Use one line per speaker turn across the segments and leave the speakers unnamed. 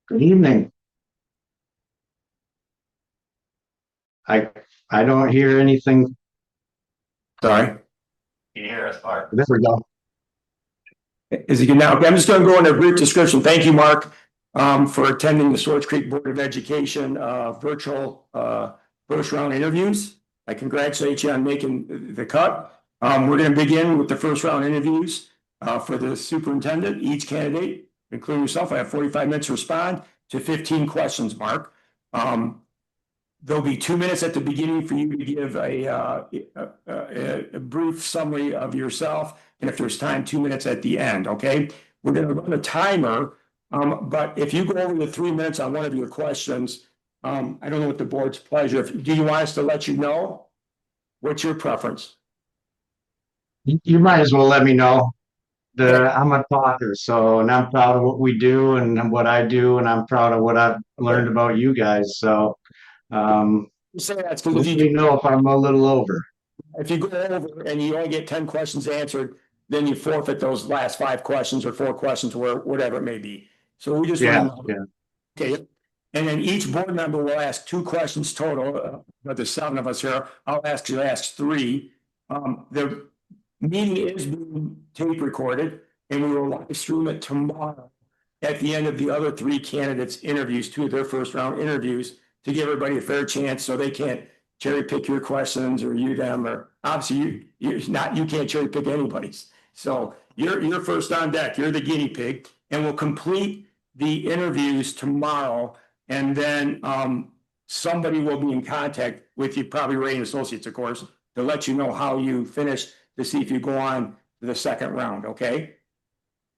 Good evening. I I don't hear anything.
Sorry.
Can you hear us, Mark?
There we go.
Is it good now? Okay, I'm just going to go into a brief description. Thank you, Mark, for attending the Swartz Creek Board of Education virtual first round interviews. I congratulate you on making the cut. We're going to begin with the first round interviews for the superintendent. Each candidate, including yourself, I have 45 minutes to respond to 15 questions, Mark. There'll be 2 minutes at the beginning for you to give a brief summary of yourself. And if there's time, 2 minutes at the end, okay? We're gonna run a timer, but if you go over the 3 minutes on one of your questions, I don't know what the board's pleasure. Do you want us to let you know? What's your preference?
You might as well let me know. I'm a talker, and I'm proud of what we do and what I do, and I'm proud of what I've learned about you guys. So
Say that's because
let me know if I'm a little over.
if you go over and you only get 10 questions answered, then you forfeit those last 5 questions or 4 questions, or whatever it may be. So we just
Yeah,
want
yeah.
okay. And then each board member will ask 2 questions total. But there's 7 of us here. I'll ask 3. The meeting is being tape recorded, and we will live stream it tomorrow at the end of the other 3 candidates' interviews, 2 of their first round interviews, to give everybody a fair chance so they can't cherry pick your questions or you them, or obviously you can't cherry pick anybody's. So you're first on deck. You're the guinea pig, and we'll complete the interviews tomorrow. And then somebody will be in contact with you, probably Ray and Associates, of course, to let you know how you finish, to see if you go on to the second round. Okay.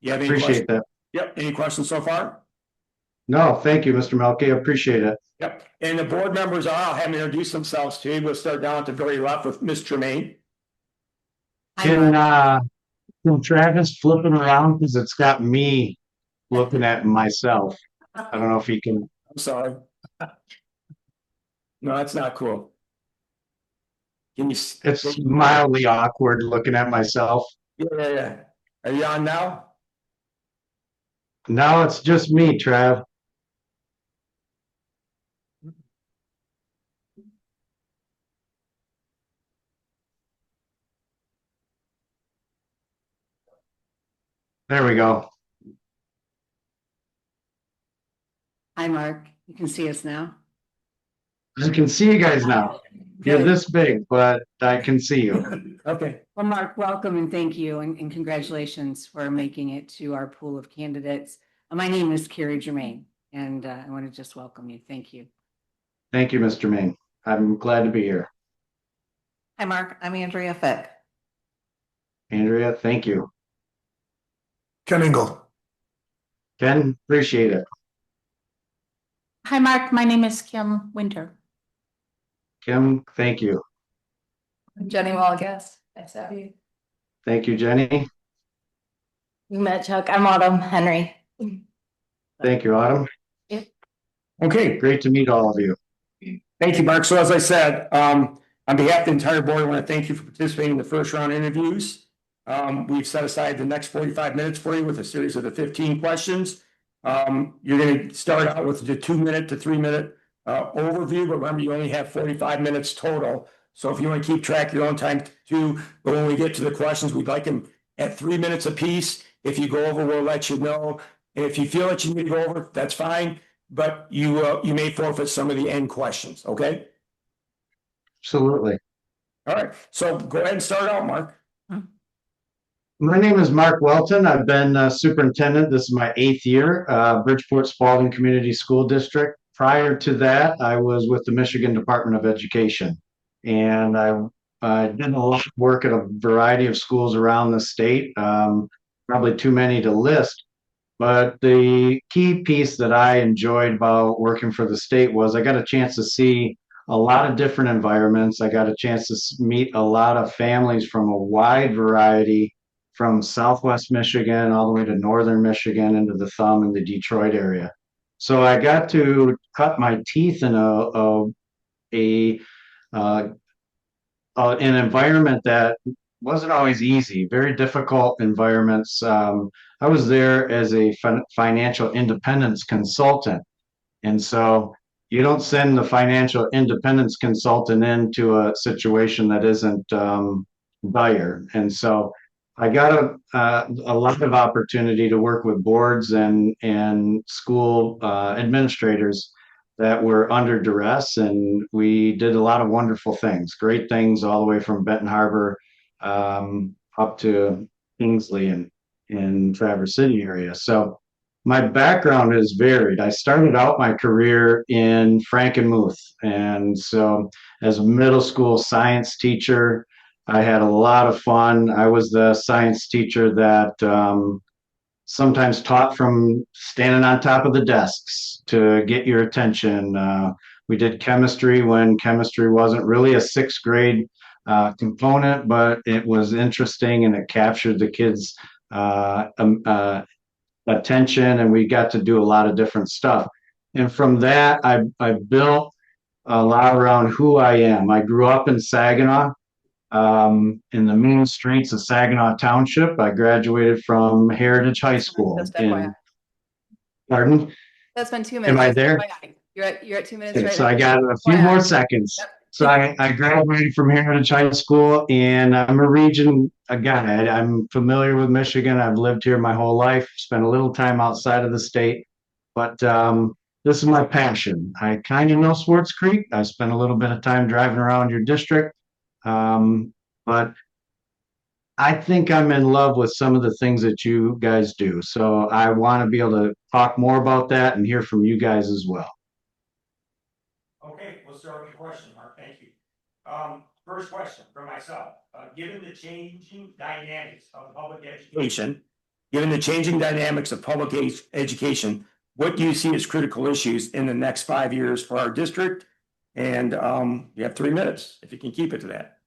You have any
Appreciate
questions?
that.
Yep. Any questions so far?
No, thank you, Mr. Melke. I appreciate it.
Yep. And the board members I'll have them introduce themselves to you. We'll start down at the very left with Ms. Germain.
Can Travis flip it around because it's got me looking at myself. I don't know if he can.
I'm sorry. No, that's not cool. Can you?
It's mildly awkward looking at myself.
Yeah. Are you on now?
Now it's just me, Trav. There we go.
Hi, Mark. You can see us now.
I can see you guys now. You're this big, but I can see you.
Okay.
Well, Mark, welcome and thank you, and congratulations for making it to our pool of candidates. My name is Carrie Germain, and I want to just welcome you. Thank you.
Thank you, Mr. Main. I'm glad to be here.
Hi, Mark. I'm Andrea Fick.
Andrea, thank you.
Ken Engel.
Ken, appreciate it.
Hi, Mark. My name is Kim Winter.
Kim, thank you.
Jenny Wallagas. Nice to have you.
Thank you, Jenny.
We met Chuck. I'm Autumn Henry.
Thank you, Autumn.
Okay.
Great to meet all of you.
Thank you, Mark. So as I said, on behalf of the entire board, I want to thank you for participating in the first round interviews. We've set aside the next 45 minutes for you with a series of the 15 questions. You're going to start out with the 2 minute to 3 minute overview, but remember you only have 45 minutes total. So if you want to keep track of your own time too, but when we get to the questions, we'd like them at 3 minutes apiece. If you go over, we'll let you know. And if you feel that you need to go over, that's fine. But you may forfeit some of the end questions. Okay.
Absolutely.
All right. So go ahead and start out, Mark.
My name is Mark Welton. I've been superintendent. This is my 8th year, Bridgeport Spalding Community School District. Prior to that, I was with the Michigan Department of Education. And I did a lot of work at a variety of schools around the state, probably too many to list. But the key piece that I enjoyed about working for the state was I got a chance to see a lot of different environments. I got a chance to meet a lot of families from a wide variety, from Southwest Michigan all the way to Northern Michigan into the Thumb and the Detroit area. So I got to cut my teeth in an environment that wasn't always easy, very difficult environments. I was there as a financial independence consultant. And so you don't send the financial independence consultant into a situation that isn't dire. And so I got a lot of opportunity to work with boards and school administrators that were under duress, and we did a lot of wonderful things, great things, all the way from Benton Harbor up to Kingsley and in Traverse City area. So my background is varied. I started out my career in Frankenmuth, and so as a middle school science teacher, I had a lot of fun. I was the science teacher that sometimes taught from standing on top of the desks to get your attention. We did chemistry when chemistry wasn't really a sixth grade component, but it was interesting and it captured the kids' attention, and we got to do a lot of different stuff. And from that, I built a lot around who I am. I grew up in Saginaw, in the mean streets of Saginaw Township. I graduated from Heritage High School.
Just FYI.
Pardon?
That's been 2 minutes.
Am I there?
FYI. You're at 2 minutes
Okay,
right
so
now.
I got a few more seconds.
Yep.
So I graduated from Heritage High School, and I'm a region guy. I'm familiar with Michigan. I've lived here my whole life, spent a little time outside of the state, but this is my passion. I kind of know Swartz Creek. I spent a little bit of time driving around your district, but I think I'm in love with some of the things that you guys do. So I want to be able to talk more about that and hear from you guys as well.
Okay, we'll start with the question, Mark. Thank you. First question for myself. Given the changing dynamics of public education, what do you see as critical issues in the next 5 years for our district? And you have 3 minutes, if you can keep it to that.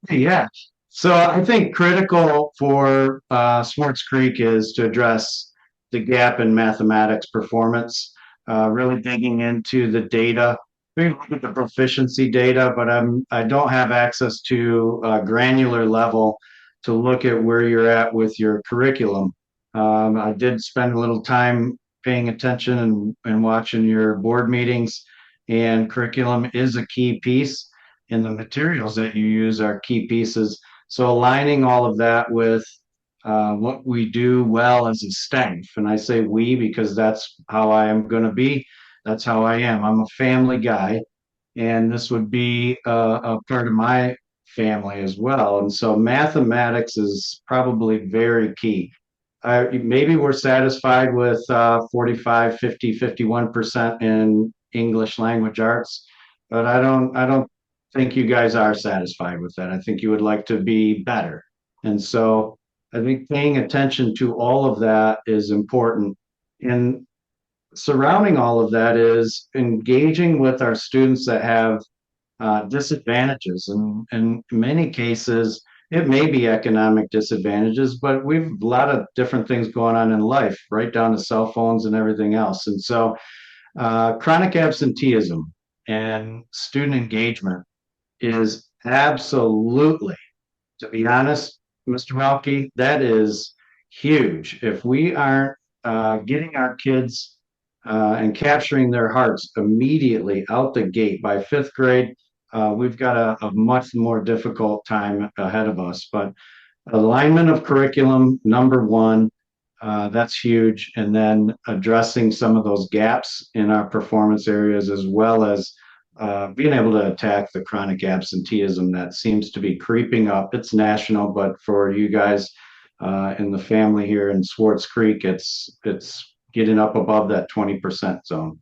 Yeah. So I think critical for Swartz Creek is to address the gap in mathematics performance, really digging into the data. We look at the proficiency data, but I don't have access to a granular level to look at where you're at with your curriculum. I did spend a little time paying attention and watching your board meetings, and curriculum is a key piece, and the materials that you use are key pieces. So aligning all of that with what we do well as a staff, and I say we because that's how I am going to be. That's how I am. I'm a family guy, and this would be a part of my family as well. And so mathematics is probably very key. Maybe we're satisfied with 45, 50, 51% in English language arts, but I don't think you guys are satisfied with that. I think you would like to be better. And so I think paying attention to all of that is important. And surrounding all of that is engaging with our students that have disadvantages. And in many cases, it may be economic disadvantages, but we've a lot of different things going on in life, right down to cell phones and everything else. And so chronic absenteeism and student engagement is absolutely, to be honest, Mr. Melky, that is huge. If we aren't getting our kids and capturing their hearts immediately out the gate by fifth grade, we've got a much more difficult time ahead of us. But alignment of curriculum, number one, that's huge. And then addressing some of those gaps in our performance areas, as well as being able to attack the chronic absenteeism that seems to be creeping up. It's national, but for you guys in the family here in Swartz Creek, it's getting up above that 20% zone.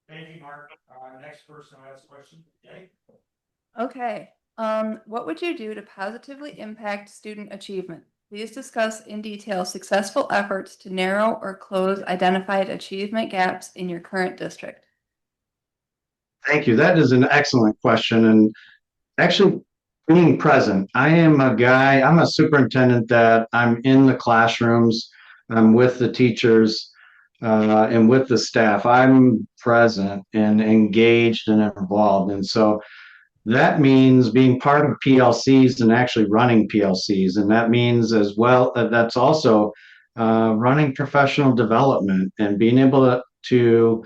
Thank you, Mark. Next person will ask a question. Jay?
Okay. What would you do to positively impact student achievement? Please discuss in detail successful efforts to narrow or close identified achievement gaps in your current district.
Thank you. That is an excellent question. And actually, being present, I'm a superintendent that I'm in the classrooms, I'm with the teachers, and with the staff. I'm present and engaged and involved. And so That means being part of PLCs and actually running PLCs. And that means as well, that's also running professional development and being able to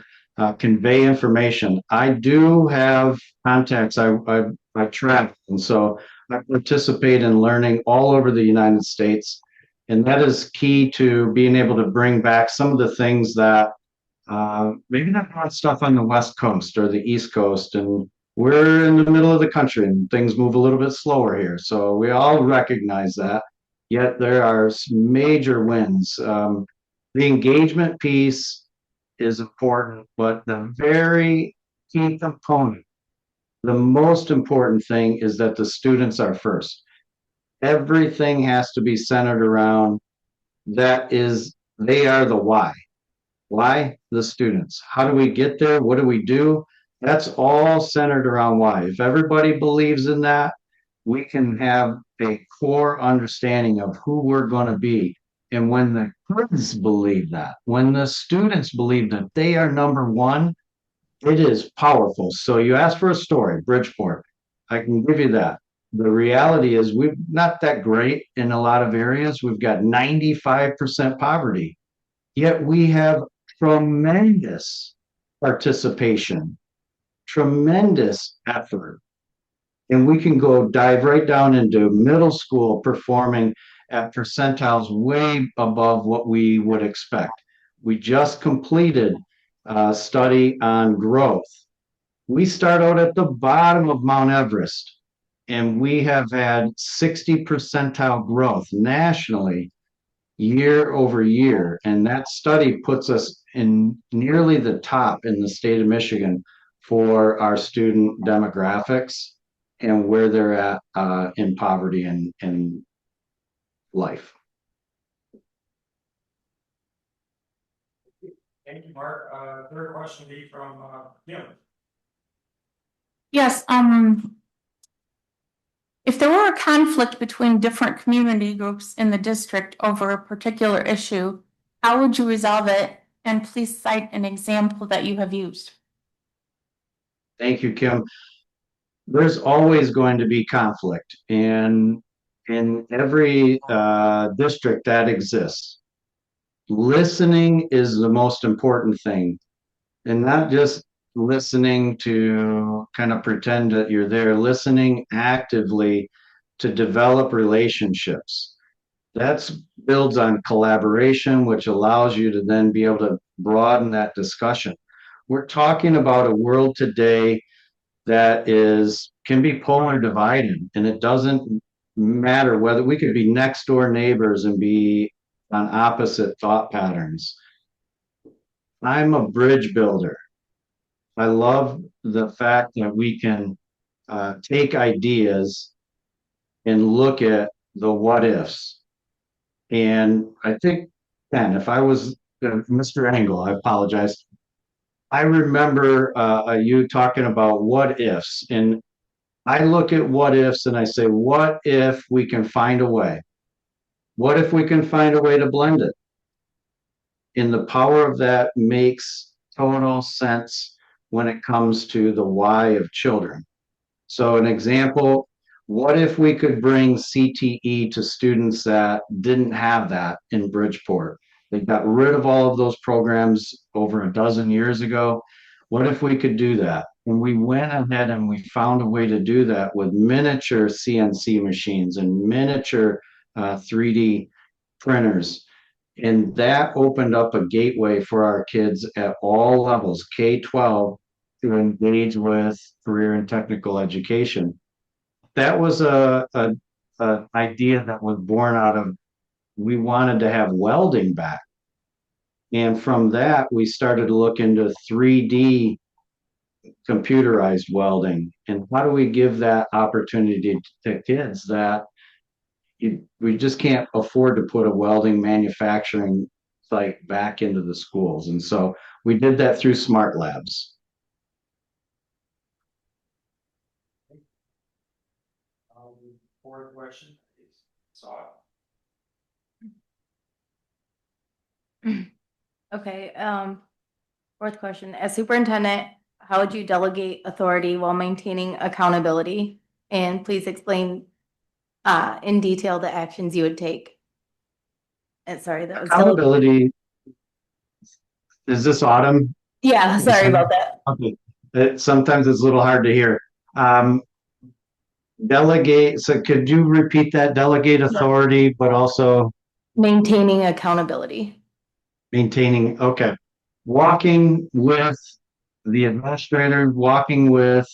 convey information. I do have contacts. I travel. And so I participate in learning all over the United States. And that is key to being able to bring back some of the things that maybe not a lot of stuff on the West Coast or the East Coast. And we're in the middle of the country and things move a little bit slower here. So we all recognize that. Yet there are some major wins. The engagement piece is important, but the very key component, the most important thing is that the students are first. Everything has to be centered around that is, they are the why. Why? The students. How do we get there? What do we do? That's all centered around why. If everybody believes in that, we can have a core understanding of who we're going to be. And when the kids believe that, when the students believe that they are number one, it is powerful. So you asked for a story, Bridgeport. I can give you that. The reality is we're not that great in a lot of areas. We've got 95% poverty, yet we have tremendous participation, tremendous effort. And we can go dive right down into middle school performing at percentiles way above what we would expect. We just completed a study on growth. We start out at the bottom of Mount Everest, and we have had 60 percentile growth nationally year over year. And that study puts us in nearly the top in the state of Michigan for our student demographics and where they're at in poverty and life.
Thank you, Mark. Third question be from Kim.
Yes, if there were a conflict between different community groups in the district over a particular issue, how would you resolve it? And please cite an example that you have used.
Thank you, Kim. There's always going to be conflict in every district that exists. Listening is the most important thing, and not just listening to kind of pretend that you're there, listening actively to develop relationships. That builds on collaboration, which allows you to then be able to broaden that discussion. We're talking about a world today that is can be polar divided, and it doesn't matter whether we could be next door neighbors and be on opposite thought patterns. I'm a bridge builder. I love the fact that we can take ideas and look at the what ifs. And I think, Ken, if I was Mr. Engel, I apologize. I remember you talking about what ifs, and I look at what ifs and I say, what if we can find a way? What if we can find a way to blend it? And the power of that makes total sense when it comes to the why of children. So, an example, what if we could bring CTE to students that didn't have that in Bridgeport? They got rid of all of those programs over a dozen years ago. What if we could do that? And we went ahead and we found a way to do that with miniature CNC machines and miniature 3D printers. And that opened up a gateway for our kids at all levels, K-12, to engage with career and technical education. That was a idea that was born out of, we wanted to have welding back. And from that, we started to look into 3D computerized welding. And how do we give that opportunity to kids that we just can't afford to put a welding manufacturing site back into the schools? And so we did that through Smart Labs.
Fourth question is
Okay, fourth question. As superintendent,
how would you delegate authority while maintaining accountability? And please explain in detail the actions you would take. And sorry, that was
Accountability. Is this Autumn?
Yeah, sorry about that.
Okay. Sometimes it's a little hard to hear. Delegate, so could you repeat that? Delegate authority, but also
Maintaining accountability.
maintaining, okay. Walking with the administrator, walking with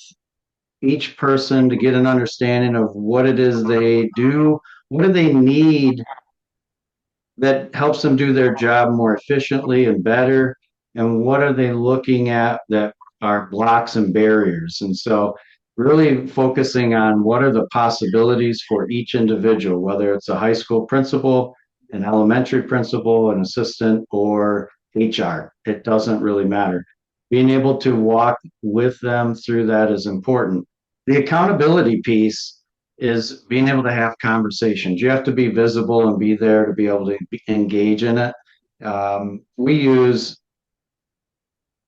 each person to get an understanding of what it is they do, what do they need that helps them do their job more efficiently and better, and what are they looking at that are blocks and barriers. And so really focusing on what are the possibilities for each individual, whether it's a high school principal, an elementary principal, an assistant, or HR. It doesn't really matter. Being able to walk with them through that is important. The accountability piece is being able to have conversations. You have to be visible and be there to be able to engage in it. We use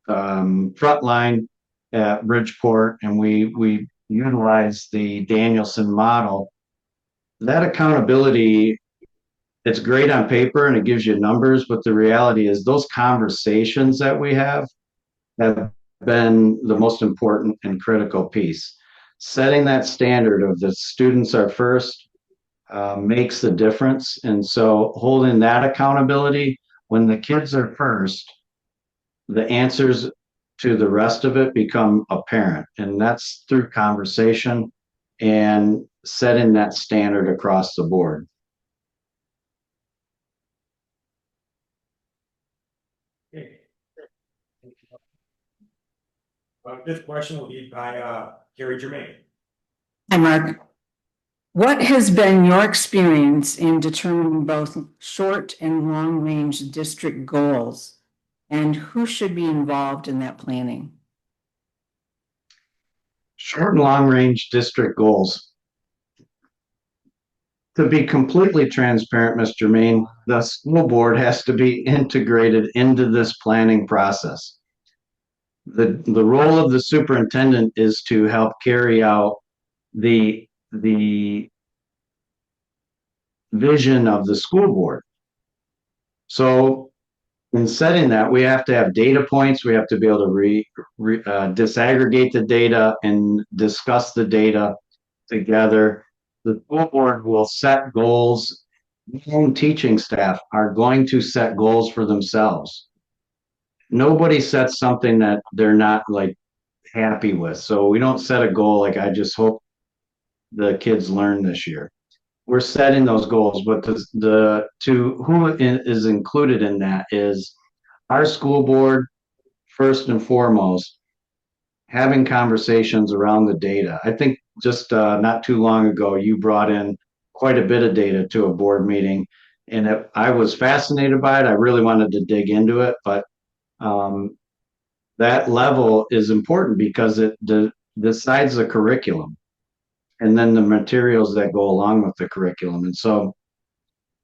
Frontline at Bridgeport, and we utilize the Danielson model. That accountability, it's great on paper and it gives you numbers, but the reality is those conversations that we have been the most important and critical piece. Setting that standard of the students are first makes the difference. And so holding that accountability, when the kids are first, the answers to the rest of it become apparent. And that's through conversation and setting that standard across the board.
Okay. This question will be by Carrie Germain.
Hi, Mark. What has been your experience in determining both short and long range district goals? And who should be involved in that planning?
Short and long range district goals. To be completely transparent, Mr. Main, the school board has to be integrated into this planning process. The role of the superintendent is to help carry out the vision of the school board. So in setting that, we have to have data points. We have to be able to disaggregate the data and discuss the data together. The school board will set goals. Teaching staff are going to set goals for themselves. Nobody sets something that they're not like happy with. So we don't set a goal like I just hope the kids learn this year. We're setting those goals, but who is included in that is our school board, first and foremost, having conversations around the data. I think just not too long ago, you brought in quite a bit of data to a board meeting, and I was fascinated by it. I really wanted to dig into it, but that level is important because it decides the curriculum and then the materials that go along with the curriculum. And so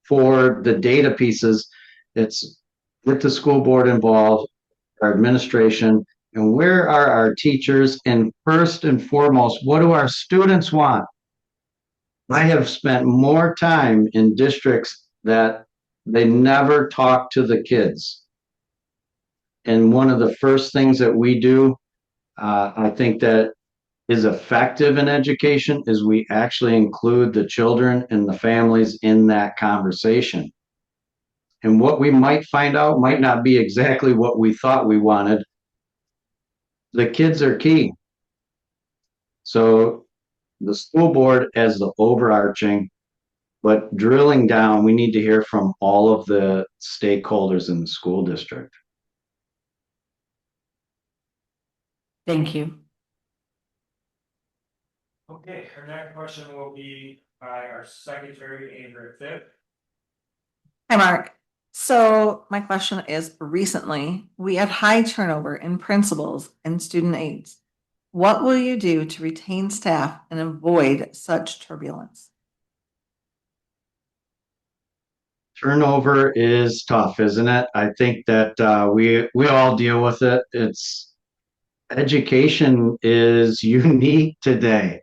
for the data pieces, it's get the school board involved, our administration, and where are our teachers? And first and foremost, what do our students want? I have spent more time in districts that they never talk to the kids. And one of the first things that we do, I think that is effective in education is we actually include the children and the families in that conversation. And what we might find out might not be exactly what we thought we wanted. The kids are key. So the school board as the overarching, but drilling down, we need to hear from all of the stakeholders in the school district.
Thank you.
Okay, our next question will be by our secretary, Andrea Fib.
Hi, Mark. So my question is, recently, we had high turnover in principals and student aides. What will you do to retain staff and avoid such turbulence?
Turnover is tough, isn't it? I think that we all deal with it. education is unique today.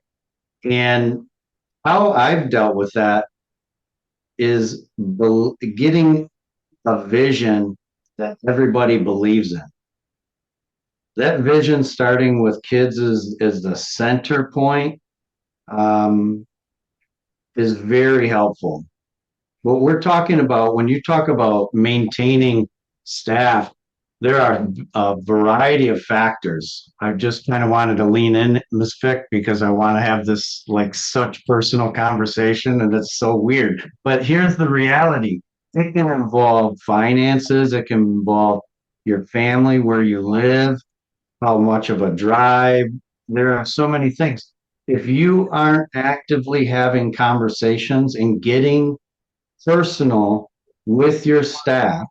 And how I've dealt with that is getting a vision that everybody believes in. That vision, starting with kids, is the center point, is very helpful. What we're talking about, when you talk about maintaining staff, there are a variety of factors. I just kind of wanted to lean in, Ms. Fick, because I want to have this like such personal conversation, and it's so weird. But here's the reality. It can involve finances, it can involve your family, where you live, how much of a drive. There are so many things. If you aren't actively having conversations and getting personal with your staff,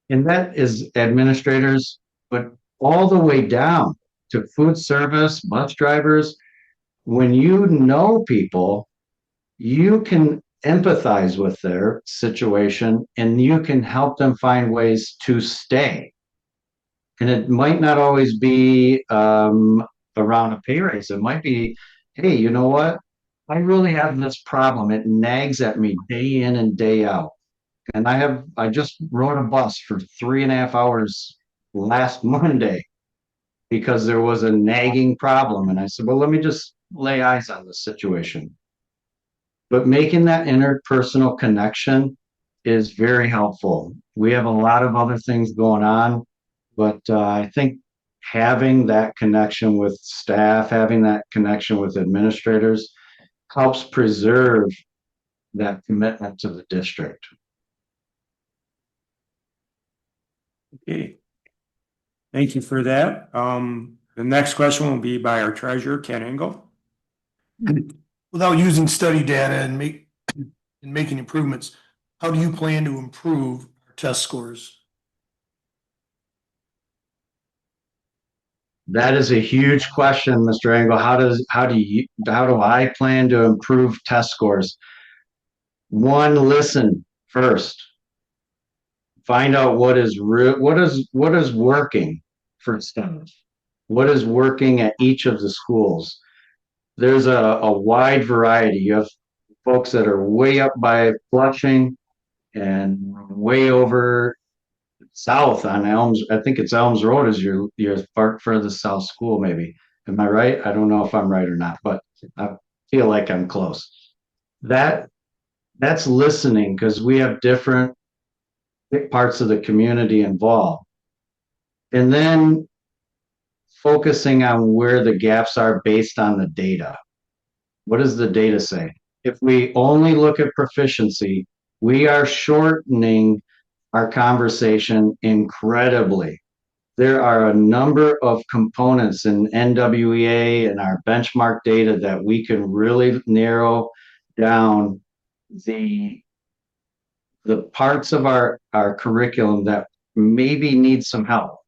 and that is administrators, but all the way down to food service, bus drivers. When you know people, you can empathize with their situation and you can help them find ways to stay. And it might not always be around a pay raise. It might be, hey, you know what? I really have this problem. It nags at me day in and day out. And I just rode a bus for 3.5 hours last Monday because there was a nagging problem. And I said, well, let me just lay eyes on the situation. But making that interpersonal connection is very helpful. We have a lot of other things going on, but I think having that connection with staff, having that connection with administrators helps preserve that commitment to the district.
Okay. Thank you for that. The next question will be by our treasurer, Ken Engel.
Without using study data and making improvements, how do you plan to improve our test scores?
That is a huge question, Mr. Engel. How do I plan to improve test scores? One, listen first. Find out what is working for staff. What is working at each of the schools? There's a wide variety. You have folks that are way up by Flushing and way over south on Elms. I think it's Elms Road is your furthest south school, maybe. Am I right? I don't know if I'm right or not, but I feel like I'm close. That's listening, because we have different parts of the community involved. And then focusing on where the gaps are based on the data. What does the data say? If we only look at proficiency, we are shortening our conversation incredibly. There are a number of components in NWEA and our benchmark data that we can really narrow down the parts of our curriculum that maybe need some help.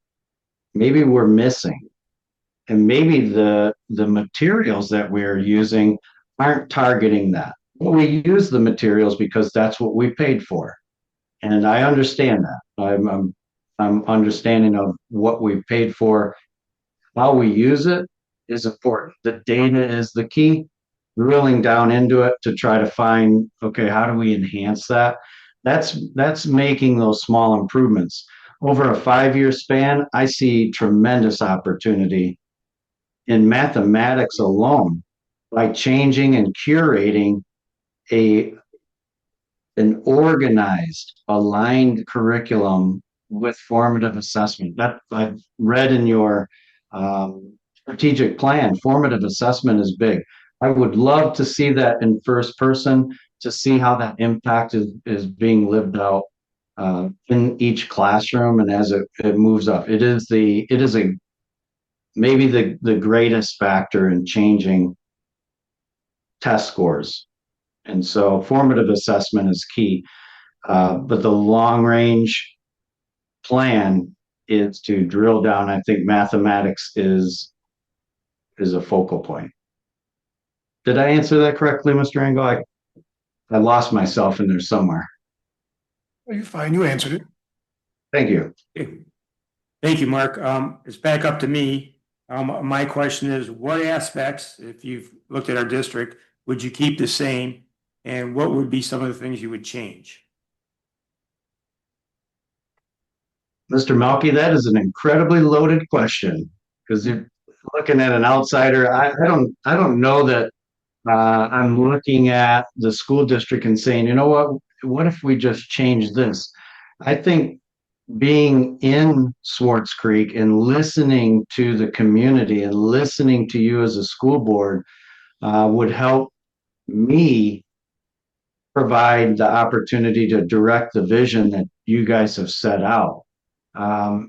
Maybe we're missing. And maybe the materials that we're using aren't targeting that. We use the materials because that's what we paid for. And I understand that. I'm understanding of what we paid for. How we use it is important. The data is the key. Drilling down into it to try to find, okay, how do we enhance that? That's making those small improvements. Over a 5-year span, I see tremendous opportunity in mathematics alone by changing and curating an organized, aligned curriculum with formative assessment. That I've read in your strategic plan. Formative assessment is big. I would love to see that in first person, to see how that impact is being lived out in each classroom and as it moves up. It is maybe the greatest factor in changing test scores. And so formative assessment is key. But the long range plan is to drill down. I think mathematics is a focal point. Did I answer that correctly, Mr. Engel? I lost myself in there somewhere.
Well, you're fine. You answered it.
Thank you.
Thank you, Mark. It's back up to me. My question is, what aspects, if you've looked at our district, would you keep the same? And what would be some of the things you would change?
Mr. Melky, that is an incredibly loaded question because you're looking at an outsider. I don't know that I'm looking at the school district and saying, you know what if we just change this? I think being in Swartz Creek and listening to the community and listening to you as a school board would help me provide the opportunity to direct the vision that you guys have set out.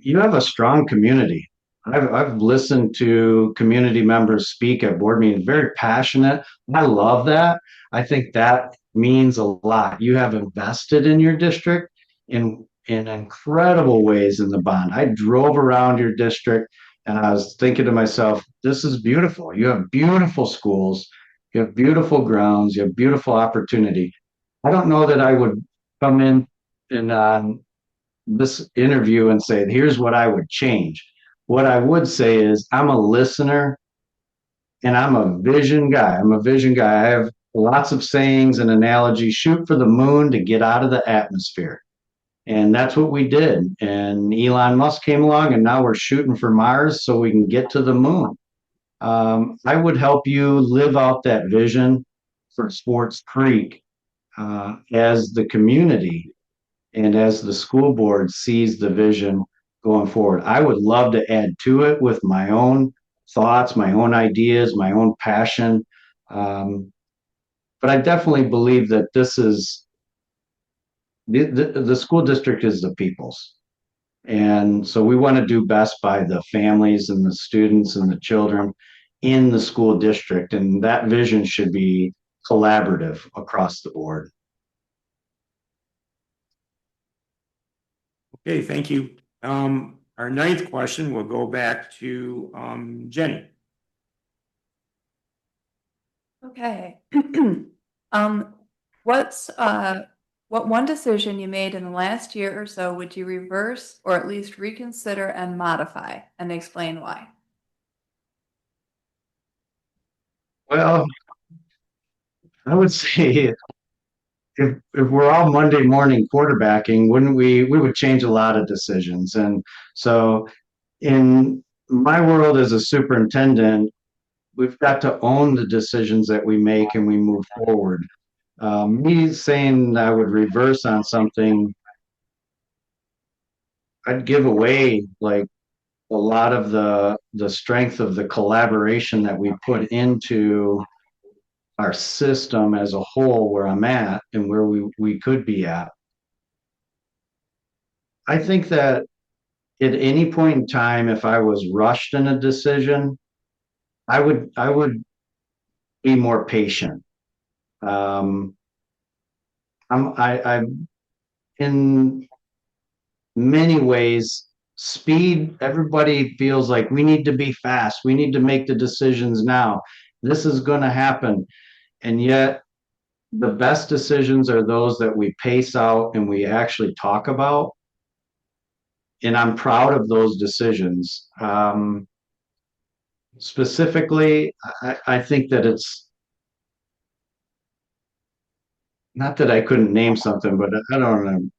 You have a strong community. I've listened to community members speak at board meetings, very passionate. I love that. I think that means a lot. You have invested in your district in incredible ways in the bond. I drove around your district and I was thinking to myself, this is beautiful. You have beautiful schools, you have beautiful grounds, you have beautiful opportunity. I don't know that I would come in and this interview and say, here's what I would change. What I would say is, I'm a listener and I'm a vision guy. I'm a vision guy. I have lots of sayings and analogies. Shoot for the moon to get out of the atmosphere. And that's what we did. And Elon Musk came along, and now we're shooting for Mars so we can get to the moon. I would help you live out that vision for Swartz Creek as the community and as the school board sees the vision going forward. I would love to add to it with my own thoughts, my own ideas, my own passion. But I definitely believe that this is the school district is the people's. And so we want to do best by the families and the students and the children in the school district. And that vision should be collaborative across the board.
Okay, thank you. Our ninth question will go back to Jenny.
Okay. What one decision you made in the last year or so would you reverse or at least reconsider and modify, and explain why?
Well, I would say if we're all Monday morning quarterbacking, wouldn't we would change a lot of decisions. And so in my world as a superintendent, we've got to own the decisions that we make and we move forward. Me saying I would reverse on something, I'd give away like a lot of the strength of the collaboration that we put into our system as a whole, where I'm at and where we could be at. I think that at any point in time, if I was rushed in a decision, I would be more patient. I'm in many ways, speed, everybody feels like we need to be fast. We need to make the decisions now. This is going to happen. And yet, the best decisions are those that we pace out and we actually talk about. And I'm proud of those decisions. Specifically, I think that it's not that I couldn't name something, but I don't know.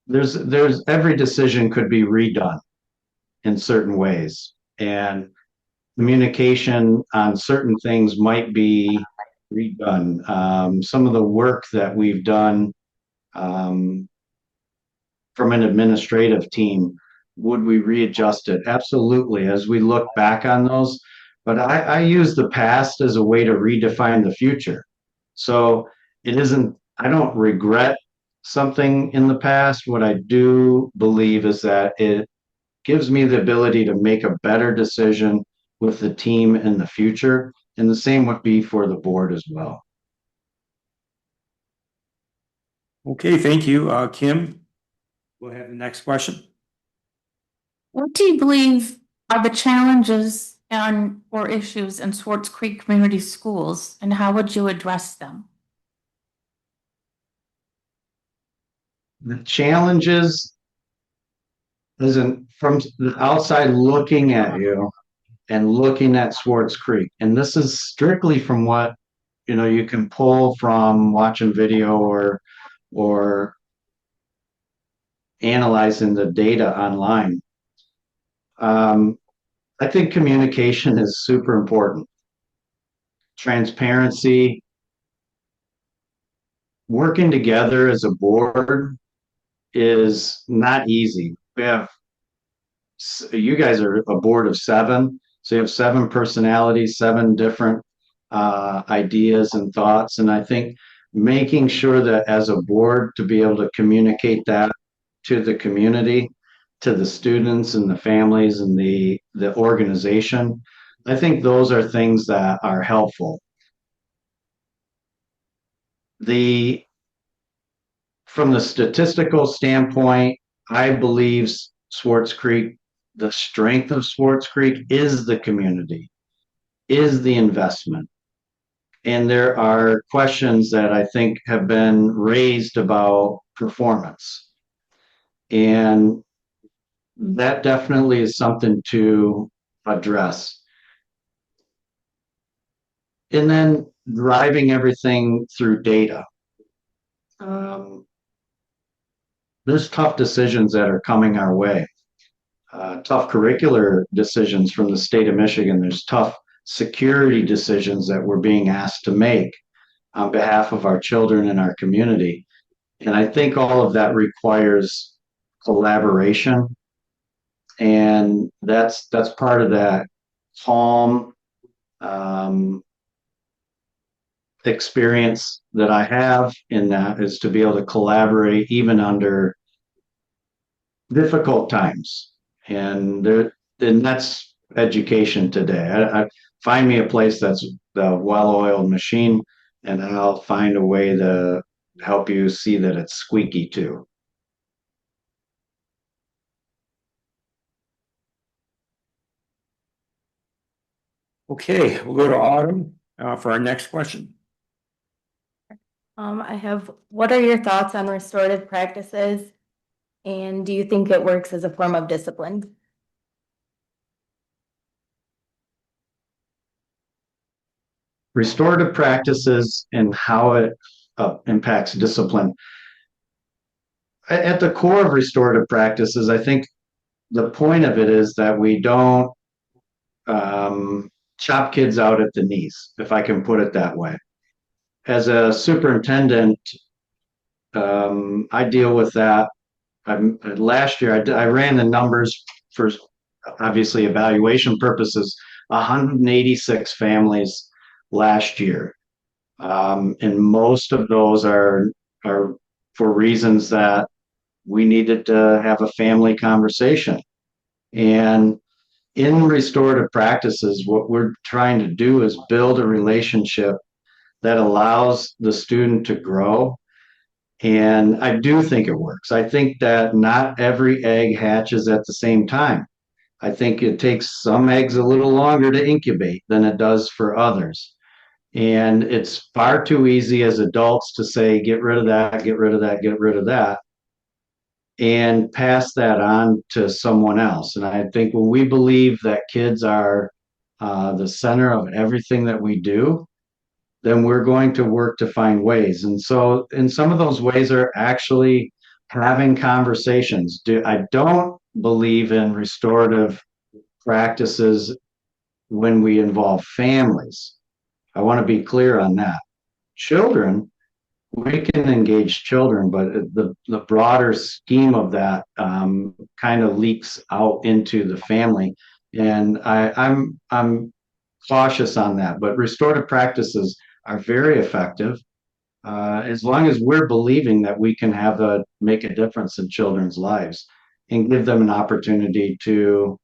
There's every decision could be redone in certain ways, and communication on certain things might be redone. Some of the work that we've done from an administrative team, would we readjust it? Absolutely, as we look back on those. But I use the past as a way to redefine the future. So it isn't, I don't regret something in the past. What I do believe is that it gives me the ability to make a better decision with the team in the future. And the same would be for the board as well.
Okay, thank you. Kim, we'll have the next question.
What do you believe are the challenges and or issues in Swartz Creek Community Schools, and how would you address them?
The challenges isn't from the outside looking at you. and looking at Swartz Creek. And this is strictly from what, you can pull from watching video or analyzing the data online. I think communication is super important. Transparency, working together as a board is not easy. You guys are a board of 7, so you have 7 personalities, 7 different ideas and thoughts. And I think making sure that as a board to be able to communicate that to the community, to the students and the families and the organization, I think those are things that are helpful. From the statistical standpoint, I believe Swartz Creek, the strength of Swartz Creek is the community, is the investment. And there are questions that I think have been raised about performance. And that definitely is something to address. And then driving everything through data. There's tough decisions that are coming our way. Tough curricular decisions from the state of Michigan. There's tough security decisions that we're being asked to make on behalf of our children and our community. And I think all of that requires collaboration. And that's part of that calm experience that I have in that, is to be able to collaborate even under difficult times. And that's education today. I find me a place that's the well-oiled machine, and I'll find a way to help you see that it's squeaky too.
Okay, we'll go to Autumn for our next question.
What are your thoughts on restorative practices? And do you think it works as a form of discipline?
Restorative practices and how it impacts discipline. At the core of restorative practices, I think the point of it is that we don't chop kids out at the knees, if I can put it that way. As a superintendent, I deal with that. Last year, I ran the numbers for obviously evaluation purposes, 186 families last year. And most of those are for reasons that we needed to have a family conversation. And in restorative practices, what we're trying to do is build a relationship that allows the student to grow. And I do think it works. I think that not every egg hatches at the same time. I think it takes some eggs a little longer to incubate than it does for others. And it's far too easy as adults to say, get rid of that, get rid of that, get rid of that, and pass that on to someone else. And I think when we believe that kids are the center of everything that we do, then we're going to work to find ways. And so, and some of those ways are actually having conversations. I don't believe in restorative practices when we involve families. I want to be clear on that. Children, we can engage children, but the broader scheme of that kind of leaks out into the family. And I'm cautious on that, but restorative practices are very effective as long as we're believing that we can make a difference in children's lives and give them an opportunity to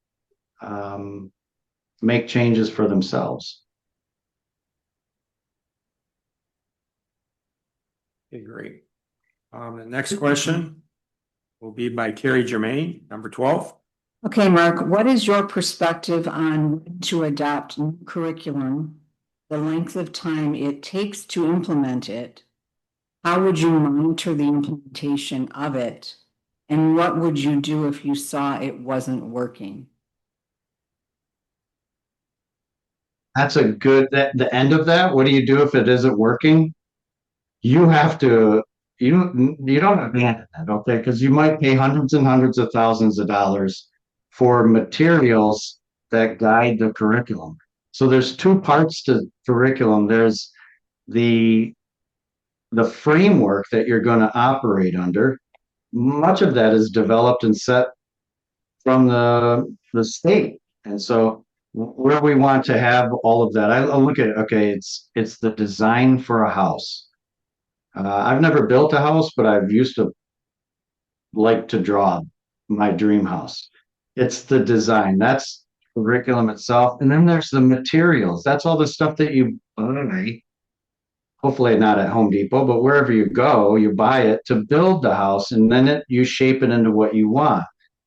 make changes for themselves.
Okay, great. The next question will be by Carrie Germain, number 12.
Okay, Mark, what is your perspective on when to adopt new curriculum, the length of time it takes to implement it? How would you monitor the implementation of it? And what would you do if you saw it wasn't working?
that's a good, that the end of that, what do you do if it isn't working? You have to, you don't abandon that, okay? Because you might pay hundreds and hundreds of thousands of dollars for materials that guide the curriculum. So there's two parts to curriculum. There's the framework that you're going to operate under. Much of that is developed and set from the state. And so where we want to have all of that, I look at it, okay, it's the design for a house. I've never built a house, but I've used to like to draw my dream house. It's the design. That's curriculum itself. And then there's the materials. That's all the stuff that you buy. Hopefully not at Home Depot, but wherever you go, you buy it to build the house, and then you shape it into what you want.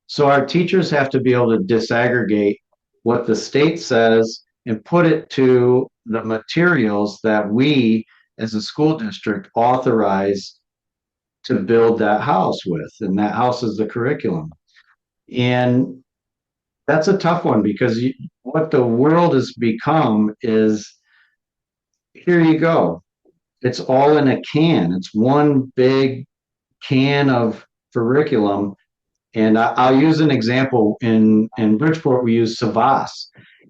So our teachers have to be able to disaggregate what the state says and put it to the materials that we as a school district authorize to build that house with. And that house is the curriculum. And that's a tough one because what the world has become is, here you go. It's all in a can. It's one big can of curriculum. And I'll use an example. In Bridgeport, we use Savas.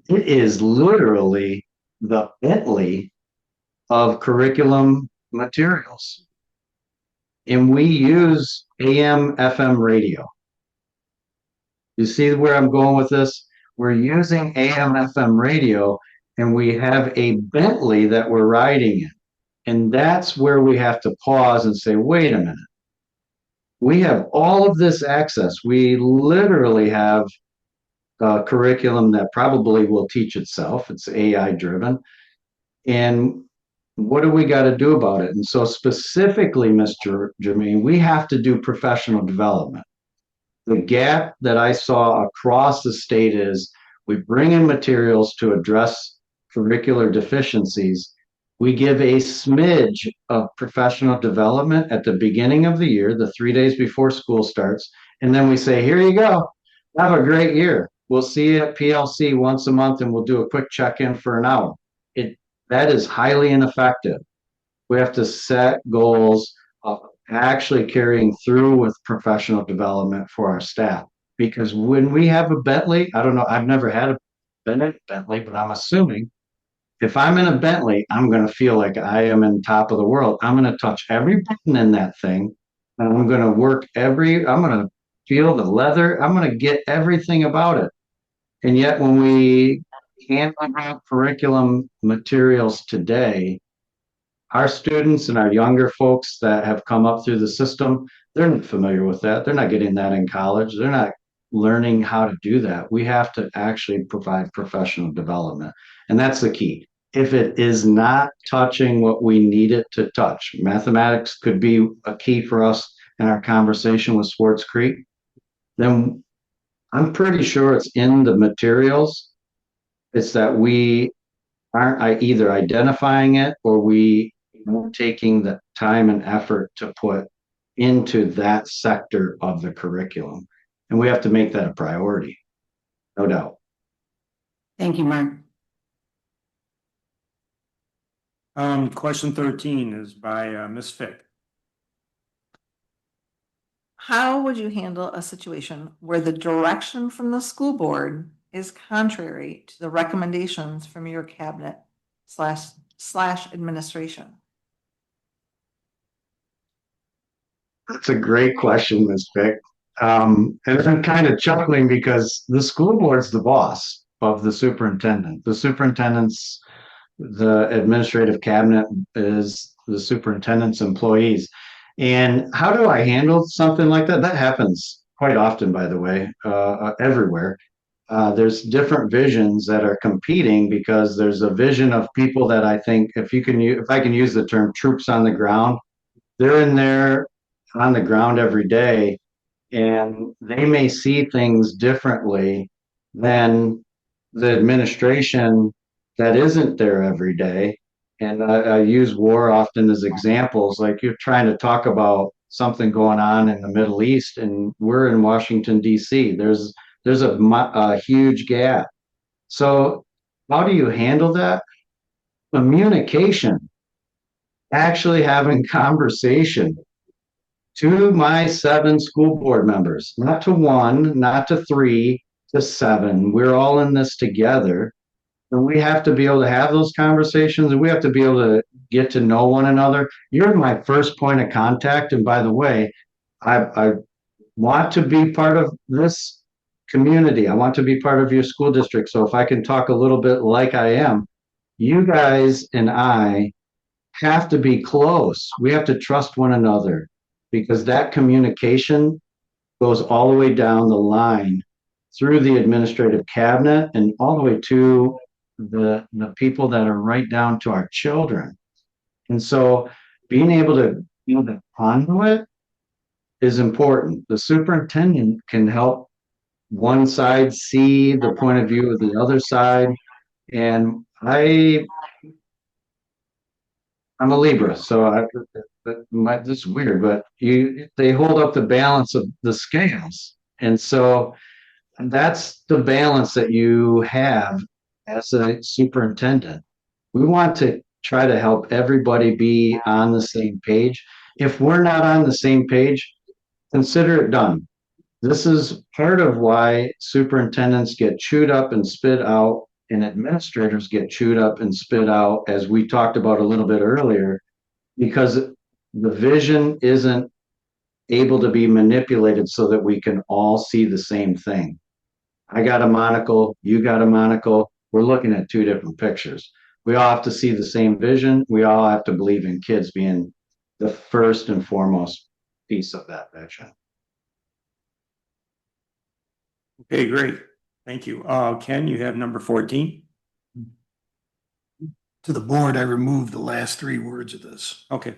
It is literally the Bentley of curriculum materials. And we use AM, FM radio. You see where I'm going with this? We're using AM, FM radio, and we have a Bentley that we're riding in. And that's where we have to pause and say, wait a minute. We have all of this access. We literally have a curriculum that probably will teach itself. It's AI driven. And what do we got to do about it? And so specifically, Mr. Jermaine, we have to do professional development. The gap that I saw across the state is we bring in materials to address curricular deficiencies. We give a smidge of professional development at the beginning of the year, the 3 days before school starts. And then we say, here you go. Have a great year. We'll see you at PLC once a month and we'll do a quick check-in for an hour. That is highly ineffective. We have to set goals of actually carrying through with professional development for our staff. Because when we have a Bentley, I don't know, I've never had a Bentley, but I'm assuming if I'm in a Bentley, I'm going to feel like I am in top of the world. I'm going to touch every button in that thing. And I'm going to I'm going to feel the leather. I'm going to get everything about it. And yet when we handle curriculum materials today, our students and our younger folks that have come up through the system, they're not familiar with that. They're not getting that in college. They're not learning how to do that. We have to actually provide professional development. And that's the key. If it is not touching what we need it to touch, mathematics could be a key for us in our conversation with Swartz Creek, then I'm pretty sure it's in the materials. It's that we aren't either identifying it or we aren't taking the time and effort to put into that sector of the curriculum. And we have to make that a priority, no doubt.
Thank you, Mark.
Question 13 is by Ms. Fick.
How would you handle a situation where the direction from the school board is contrary to the recommendations from your cabinet slash administration?
That's a great question, Ms. Fick. And I'm kind of chuckling because the school board's the boss of the superintendent. The superintendent's, the administrative cabinet is the superintendent's employees. And how do I handle something like that? That happens quite often, by the way, everywhere. There's different visions that are competing because there's a vision of people that I think, if I can use the term troops on the ground, they're in there on the ground every day, and they may see things differently than the administration that isn't there every day. And I use war often as examples, like you're trying to talk about something going on in the Middle East, and we're in Washington, D.C. There's a huge gap. So How do you handle that? Communication, actually having conversation to my 7 school board members, not to 1, not to 3, to 7. We're all in this together. And we have to be able to have those conversations, and we have to be able to get to know one another. You're my first point of contact. And by the way, I want to be part of this community. I want to be part of your school district. So if I can talk a little bit like I am, you guys and I have to be close. We have to trust one another because that communication goes all the way down the line through the administrative cabinet and all the way to the people that are right down to our children. And so being able to be the conduit is important. The superintendent can help one side see the point of view of the other side. And I'm a Libra, so this is weird, but they hold up the balance of the scales. And so that's the balance that you have as a superintendent. We want to try to help everybody be on the same page. If we're not on the same page, consider it done. This is part of why superintendents get chewed up and spit out, and administrators get chewed up and spit out, as we talked about a little bit earlier, because the vision isn't able to be manipulated so that we can all see the same thing. I got a monocle, you got a monocle. We're looking at 2 different pictures. We all have to see the same vision. We all have to believe in kids being the first and foremost piece of that vision.
Okay, great. Thank you. Ken, you have number 14.
To the board, I removed the last 3 words of this.
Okay.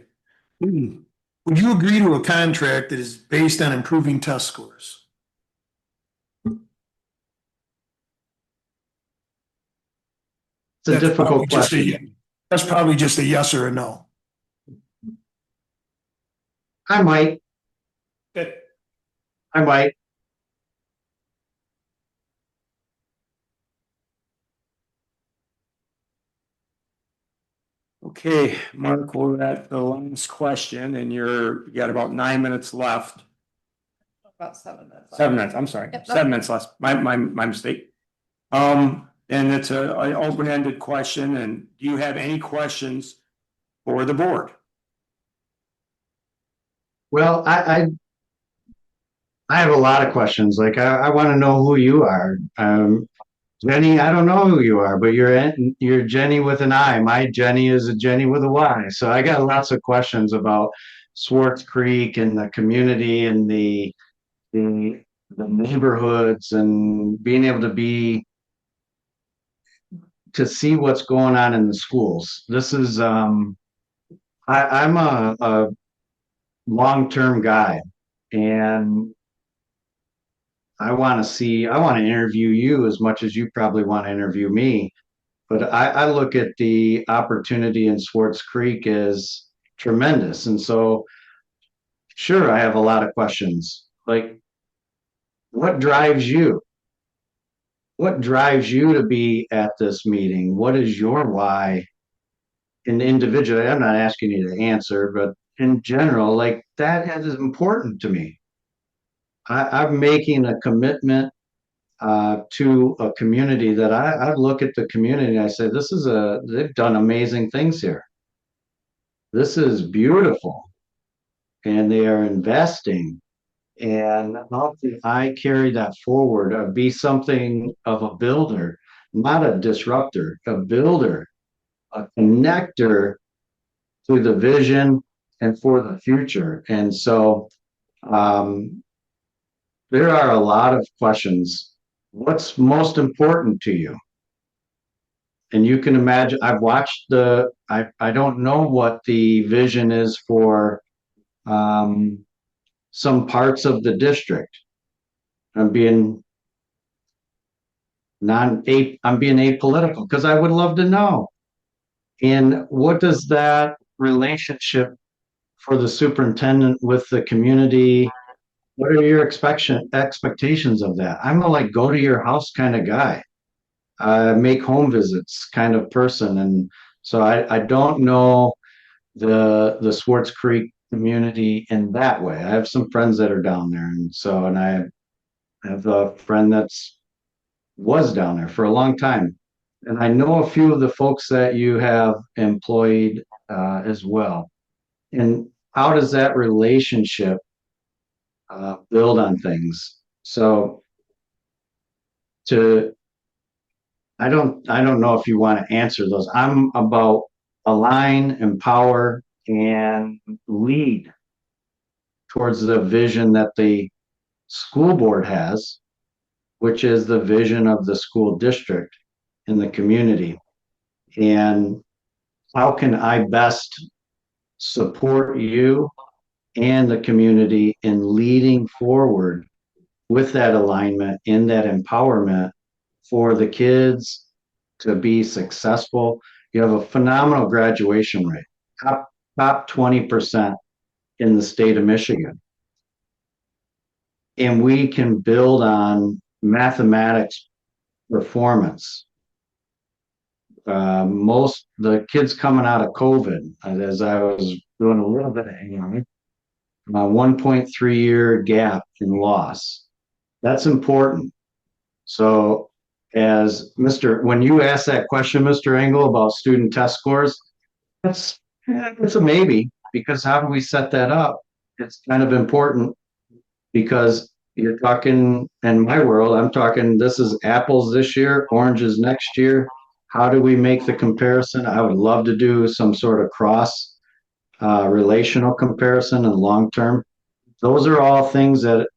Would you agree to a contract that is based on improving test scores?
It's a difficult
probably just
question.
That's probably just a yes or a no.
I might. I might.
Okay, Mark, we're at the last question and you got about 9 minutes left.
About 7 minutes.
7 minutes, I'm sorry.
Yep.
7 minutes left. My mistake. And it's an open-ended question. And do you have any questions for the board?
Well, I have a lot of questions. Like I want to know who you are. Jenny, I don't know who you are, but you're Jenny with an I. My Jenny is a Jenny with a Y. So I got lots of questions about Swartz Creek and the community and the neighborhoods and being able to see what's going on in the schools. This is I'm a long-term guy, and I want to interview you as much as you probably want to interview me. But I look at the opportunity in Swartz Creek as tremendous. And so, sure, I have a lot of questions. Like, what drives you? What drives you to be at this meeting? What is your why? And individually, I'm not asking you to answer, but in general, like that is important to me. I'm making a commitment to a community that I look at the community and I say, they've done amazing things here. This is beautiful. And they are investing. And how can I carry that forward, be something of a builder, not a disruptor, a builder, a connector to the vision and for the future. And so there are a lot of questions. What's most important to you? And you can imagine, I've watched I don't know what the vision is for some parts of the district. I'm being apolitical because I would love to know. And what does that relationship for the superintendent with the community? What are your expectations of that? I'm a like go to your house kind of guy. make home visits kind of person. And so I don't know the Swartz Creek community in that way. I have some friends that are down there, and so, and I have a friend that's was down there for a long time. And I know a few of the folks that you have employed as well. And how does that relationship build on things? So to I don't know if you want to answer those. I'm about align, empower, and lead towards the vision that the school board has, which is the vision of the school district in the community. And how can I best support you and the community in leading forward with that alignment in that empowerment for the kids to be successful? You have a phenomenal graduation rate, top 20% in the state of Michigan. And we can build on mathematics performance. Most the kids coming out of COVID, as I was doing a little bit of AI, 1.3 year gap in loss. That's important. So when you ask that question, Mr. Engel, about student test scores, it's a maybe, because how do we set that up? It's kind of important, because you're talking, in my world, I'm talking, this is apples this year, oranges next year. How do we make the comparison? I would love to do some sort of cross relational comparison and long term. Those are all things that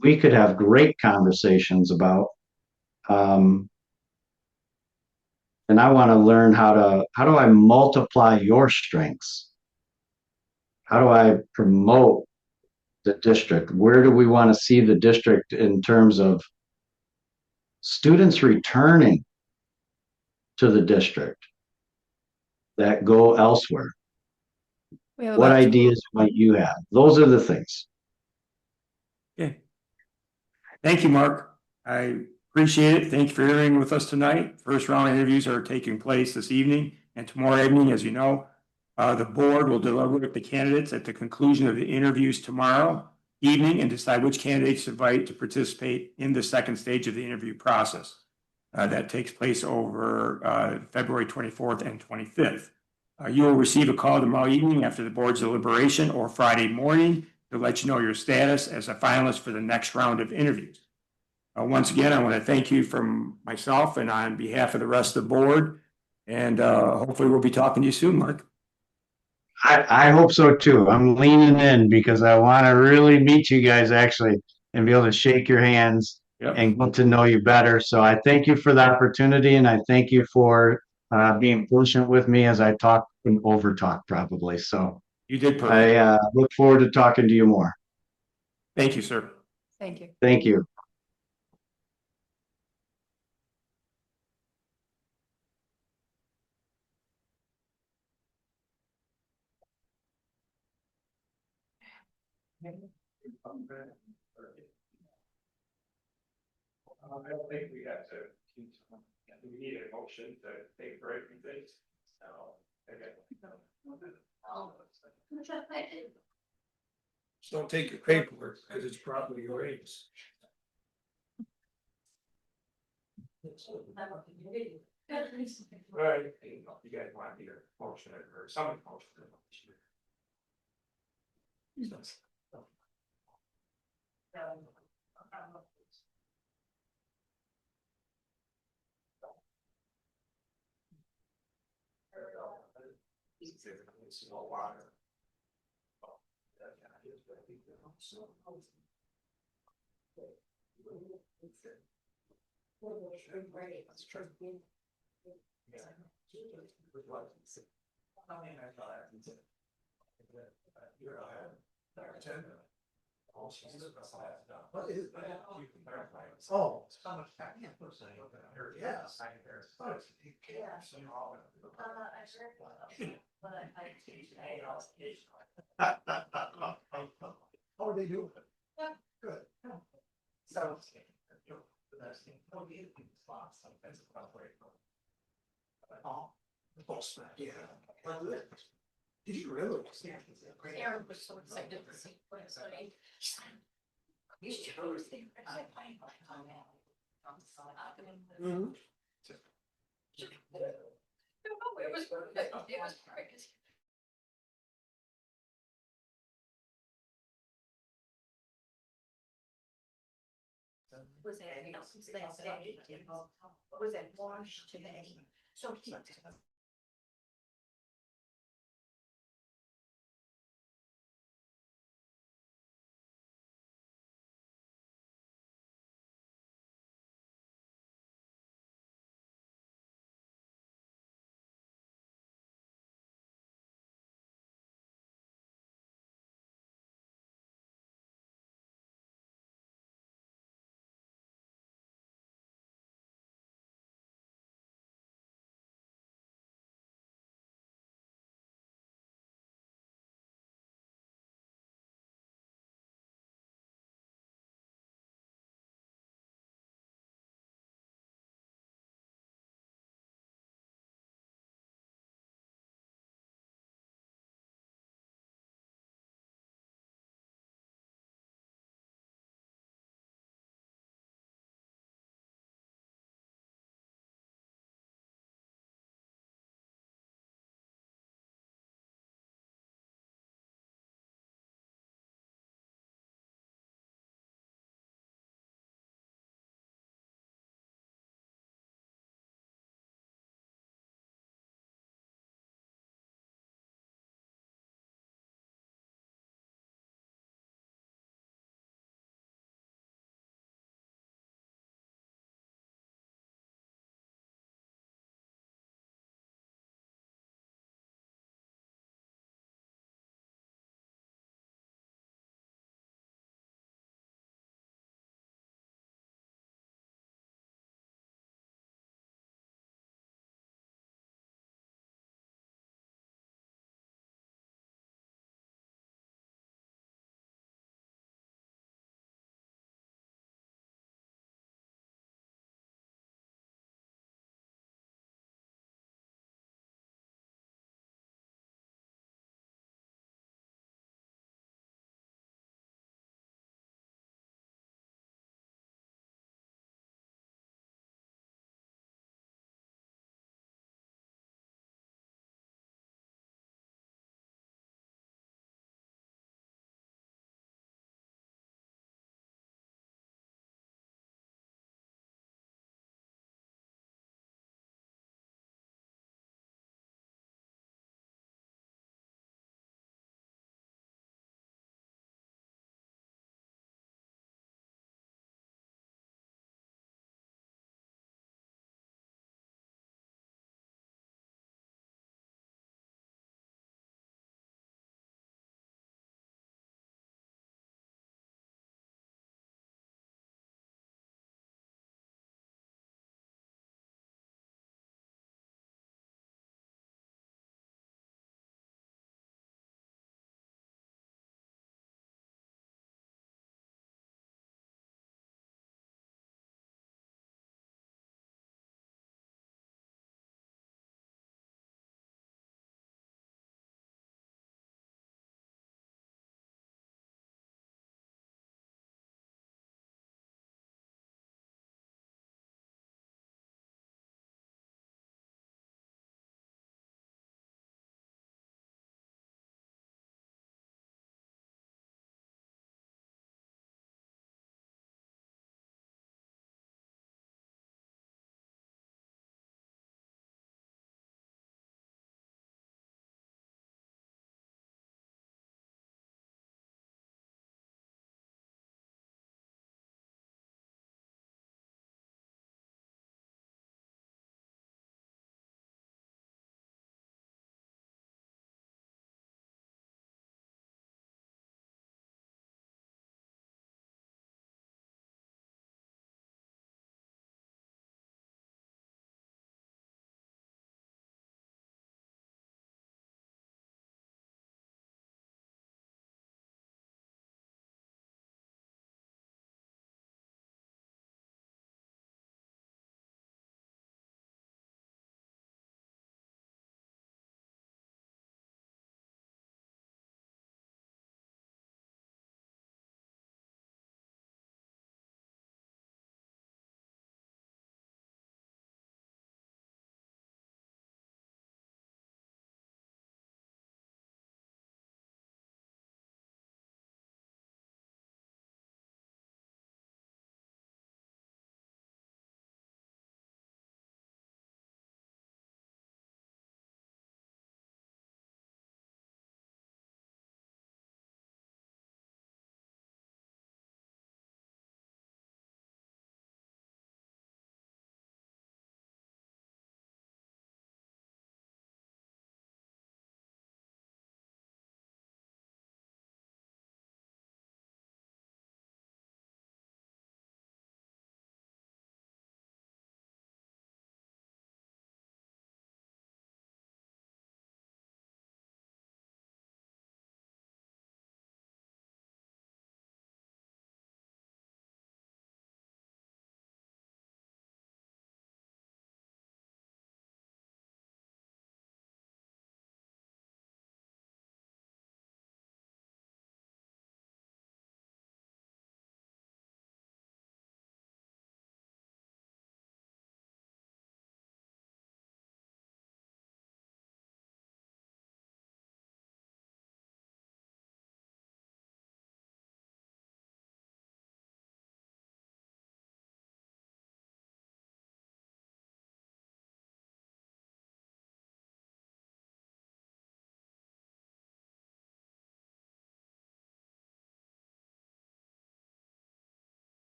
we could have great conversations about. And I want to learn how do I multiply your strengths? How do I promote the district? Where do we want to see the district in terms of students returning to the district that go elsewhere?
We have
What
about
ideas might you have? Those are the things.
Okay. Thank you, Mark. I appreciate it. Thank you for hearing with us tonight. First round interviews are taking place this evening and tomorrow evening, as you know. The board will deliberate the candidates at the conclusion of the interviews tomorrow evening and decide which candidates to invite to participate in the second stage of the interview process. That takes place over February 24th and 25th. You will receive a call tomorrow evening after the board's deliberation or Friday morning to let you know your status as a finalist for the next round of interviews. Once again, I want to thank you from myself and on behalf of the rest of the board. And hopefully we'll be talking to you soon, Mark.
I hope so too. I'm leaning in because I want to really meet you guys actually and be able to shake your hands and get to know you better. So I thank you for the opportunity, and I thank you for being patient with me as I talk and over talk probably. So
You did perfect.
I look forward to talking to you more.
Thank you, sir.
Thank you.
Thank you.
I don't think we have to. We need a motion to take break and things.
Just don't take your paperwork because it's probably your age.
Right. You guys want to hear a motion or some motion?
Oh. How are they doing? Good. So. Yeah. Did you really?
Aaron was so excited to see what it's like. These shows, they.
Mhm.
It was good. It was great.
Was that, you know, since last day, was that wash today? So.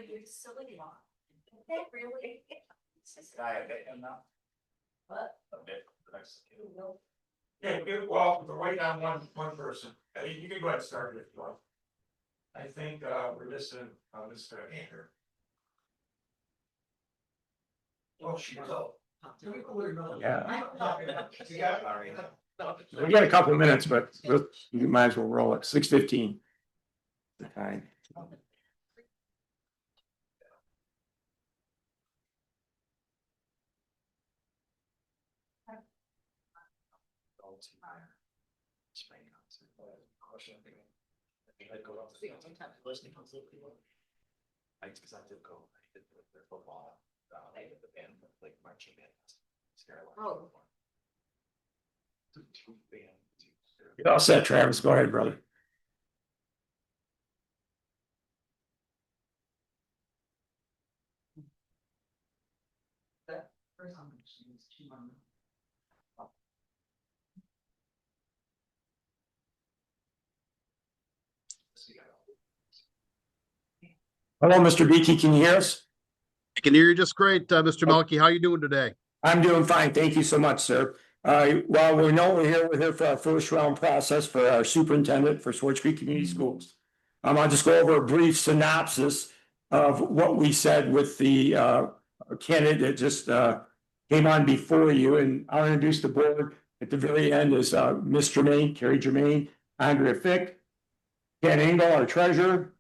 You're silly one. Really? What?
Yeah, well, we're waiting on one person. You can go ahead and start it if you want. I think, we're missing, Mr. Anchor. Oh, she go. Yeah. We got a couple of minutes, but you might as well roll it. 6:15. The time.
Because I did go, I did their football, the band, like marching band.
Oh.
You're all set, Travis. Go ahead, brother. Hello, Mr. Beaky, can you hear us?
I can hear you just great, Mr. Melky. How you doing today?
I'm doing fine. Thank you so much, sir. Well, we know we're here for our first round process for our superintendent for Swartz Creek Community Schools. I'll just go over a brief synopsis of what we said with the candidate that just came on before you, and I'll introduce the board. At the very end is Ms. Germain, Carrie Germain, Andrea Fick, Ken Engel, our treasurer,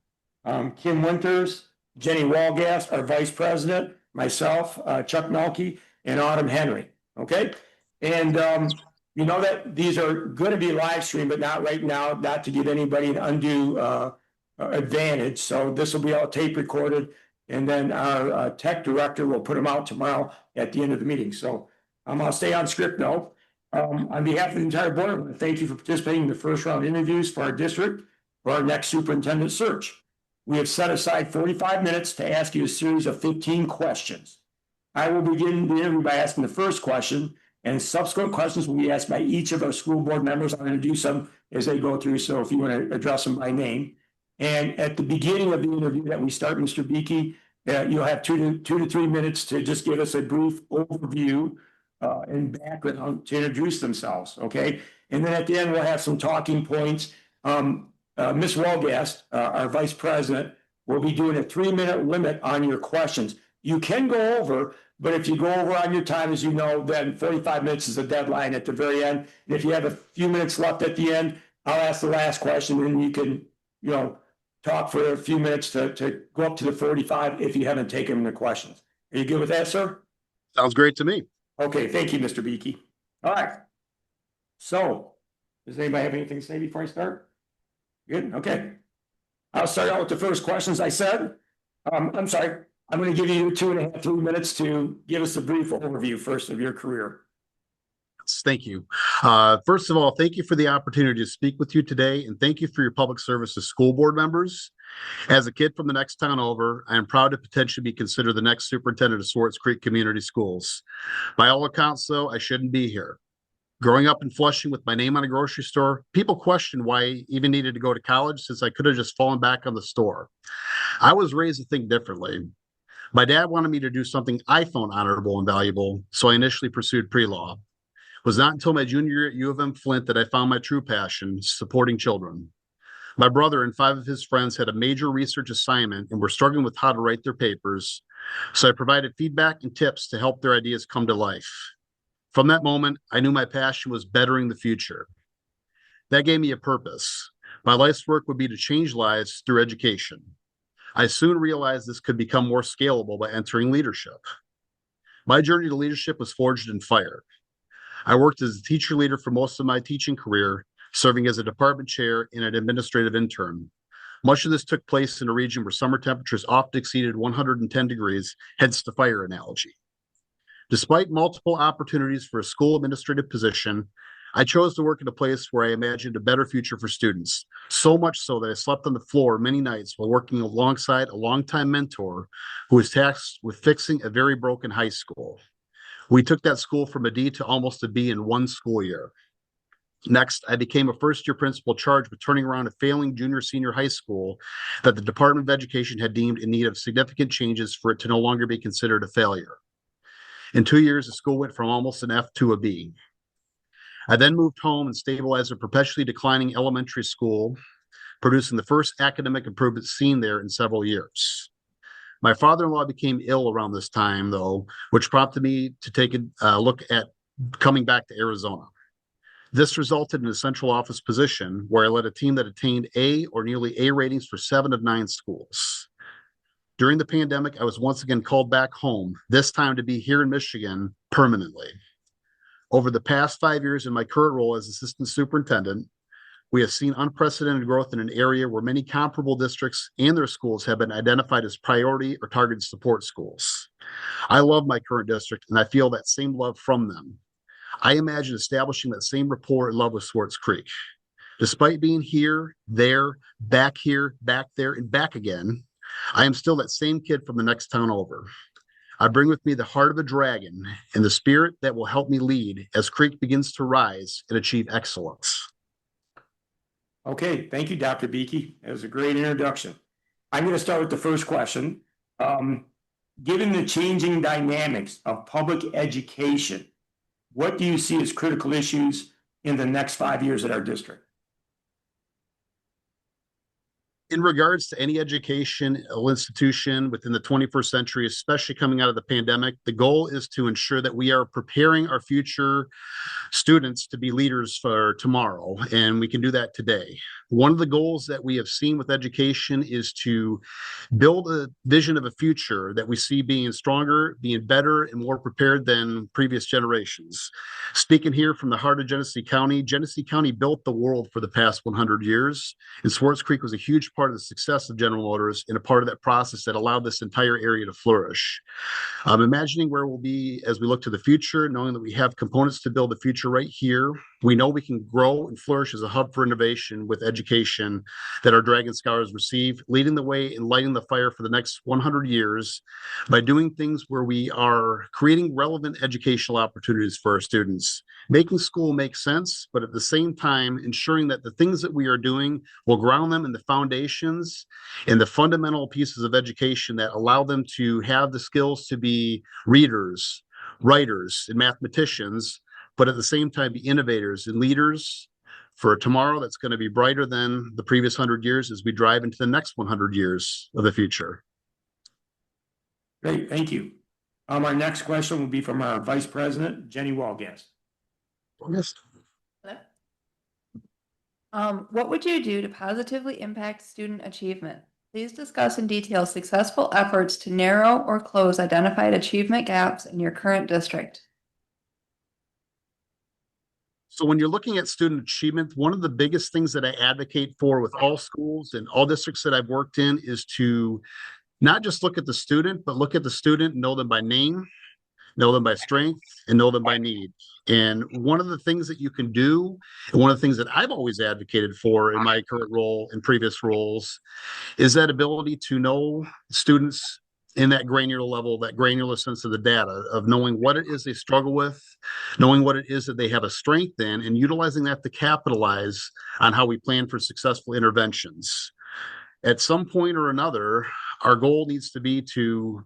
Kim Winters, Jenny Walgast, our vice president, myself, Chuck Melky, and Autumn Henry. Okay. And you know that these are going to be live streamed, but not right now, not to give anybody an undue advantage. So this will be all tape recorded. And then our tech director will put them out tomorrow at the end of the meeting. So I'll stay on script now. On behalf of the entire board, I want to thank you for participating in the first round interviews for our district for our next superintendent search. We have set aside 45 minutes to ask you a series of 15 questions. I will begin the interview by asking the first question, and subsequent questions will be asked by each of our school board members. I'm going to do some as they go through, so if you want to address them by name. And at the beginning of the interview that we start, Mr. Beaky, you'll have 2 to 3 minutes to just give us a brief overview and background to introduce themselves, okay? And then at the end, we'll have some talking points. Ms. Walgast, our vice president, will be doing a 3-minute limit on your questions. You can go over, but if you go over on your time, as you know, then 45 minutes is a deadline at the very end. And if you have a few minutes left at the end, I'll ask the last question and you can, talk for a few minutes to go up to the 45 if you haven't taken the questions. Are you good with that, sir?
Sounds great to me.
Okay, thank you, Mr. Beaky. All right. So, does anybody have anything to say before I start? Good, okay. I'll start out with the first questions I said. I'm sorry, I'm going to give you 2.5, 3 minutes to give us a brief overview first of your career.
Thank you. First of all, thank you for the opportunity to speak with you today, and thank you for your public service to school board members. As a kid from the next town over, I am proud to potentially be considered the next superintendent of Swartz Creek Community Schools. By all accounts, though, I shouldn't be here. Growing up in Flushing with my name on a grocery store, people questioned why I even needed to go to college since I could have just fallen back on the store. I was raised to think differently. My dad wanted me to do something I found honorable and valuable, so I initially pursued pre-law. It was not until my junior year at U of M Flint that I found my true passion, supporting children. My brother and 5 of his friends had a major research assignment and were struggling with how to write their papers, so I provided feedback and tips to help their ideas come to life. From that moment, I knew my passion was bettering the future. That gave me a purpose. My life's work would be to change lives through education. I soon realized this could become more scalable by entering leadership. My journey to leadership was forged in fire. I worked as a teacher leader for most of my teaching career, serving as a department chair and an administrative intern. Much of this took place in a region where summer temperatures often exceeded 110 degrees, hence the fire analogy. Despite multiple opportunities for a school administrative position, I chose to work in a place where I imagined a better future for students, so much so that I slept on the floor many nights while working alongside a longtime mentor who was tasked with fixing a very broken high school. We took that school from a D to almost a B in one school year. Next, I became a first-year principal charged with turning around a failing junior-senior high school that the Department of Education had deemed in need of significant changes for it to no longer be considered a failure. In 2 years, the school went from almost an F to a B. I then moved home and stabilized a perpetually declining elementary school, producing the first academic improvements seen there in several years. My father-in-law became ill around this time, though, which prompted me to take a look at coming back to Arizona. This resulted in a central office position where I led a team that attained A or nearly A ratings for 7 of 9 schools. During the pandemic, I was once again called back home, this time to be here in Michigan permanently. Over the past 5 years in my current role as assistant superintendent, we have seen unprecedented growth in an area where many comparable districts and their schools have been identified as priority or targeted support schools. I love my current district, and I feel that same love from them. I imagine establishing that same rapport and love with Swartz Creek. Despite being here, there, back there, and back again, I am still that same kid from the next town over. I bring with me the heart of a dragon and the spirit that will help me lead as Creek begins to rise and achieve excellence.
Okay, thank you, Dr. Beakey. That was a great introduction. I'm going to start with the first question. Given the changing dynamics of public education, what do you see as critical issues in the next 5 years at our district?
In regards to any educational institution within the 21st century, especially coming out of the pandemic, the goal is to ensure that we are preparing our future students to be leaders for tomorrow, and we can do that today. One of the goals that we have seen with education is to build a vision of a future that we see being stronger, being better, and more prepared than previous generations. Speaking here from the heart of Genesee County built the world for the past 100 years, and Swartz Creek was a huge part of the success of General Motors and a part of that process that allowed this entire area to flourish. Imagining where we'll be as we look to the future, knowing that we have components to build the future right here. We know we can grow and flourish as a hub for innovation with education that our Dragon Scholars receive, leading the way and lighting the fire for the next 100 years by doing things where we are creating relevant educational opportunities for our students, making school make sense, but at the same time, ensuring that the things that we are doing will ground them in the foundations and the fundamental pieces of education that allow them to have the skills to be readers, writers, and mathematicians, but at the same time be innovators and leaders for a tomorrow that's going to be brighter than the previous 100 years as we drive into the next 100 years of the future.
Great, thank you. Our next question will be from our Vice President, Jenny Walgast.
Yes.
What would you do to positively impact student achievement? Please discuss in detail successful efforts to narrow or close identified achievement gaps in your current district.
So when you're looking at student achievement, one of the biggest things that I advocate for with all schools and all districts that I've worked in is to not just look at the student, but look at the student, know them by name, know them by strength, and know them by need. And one of the things that you can do, and one of the things that I've always advocated for in my current role and previous roles, is that ability to know students in that granular level, that granular sense of the data, of knowing what it is they struggle with, knowing what it is that they have a strength in, and utilizing that to capitalize on how we plan for successful interventions. At some point or another, our goal needs to be to,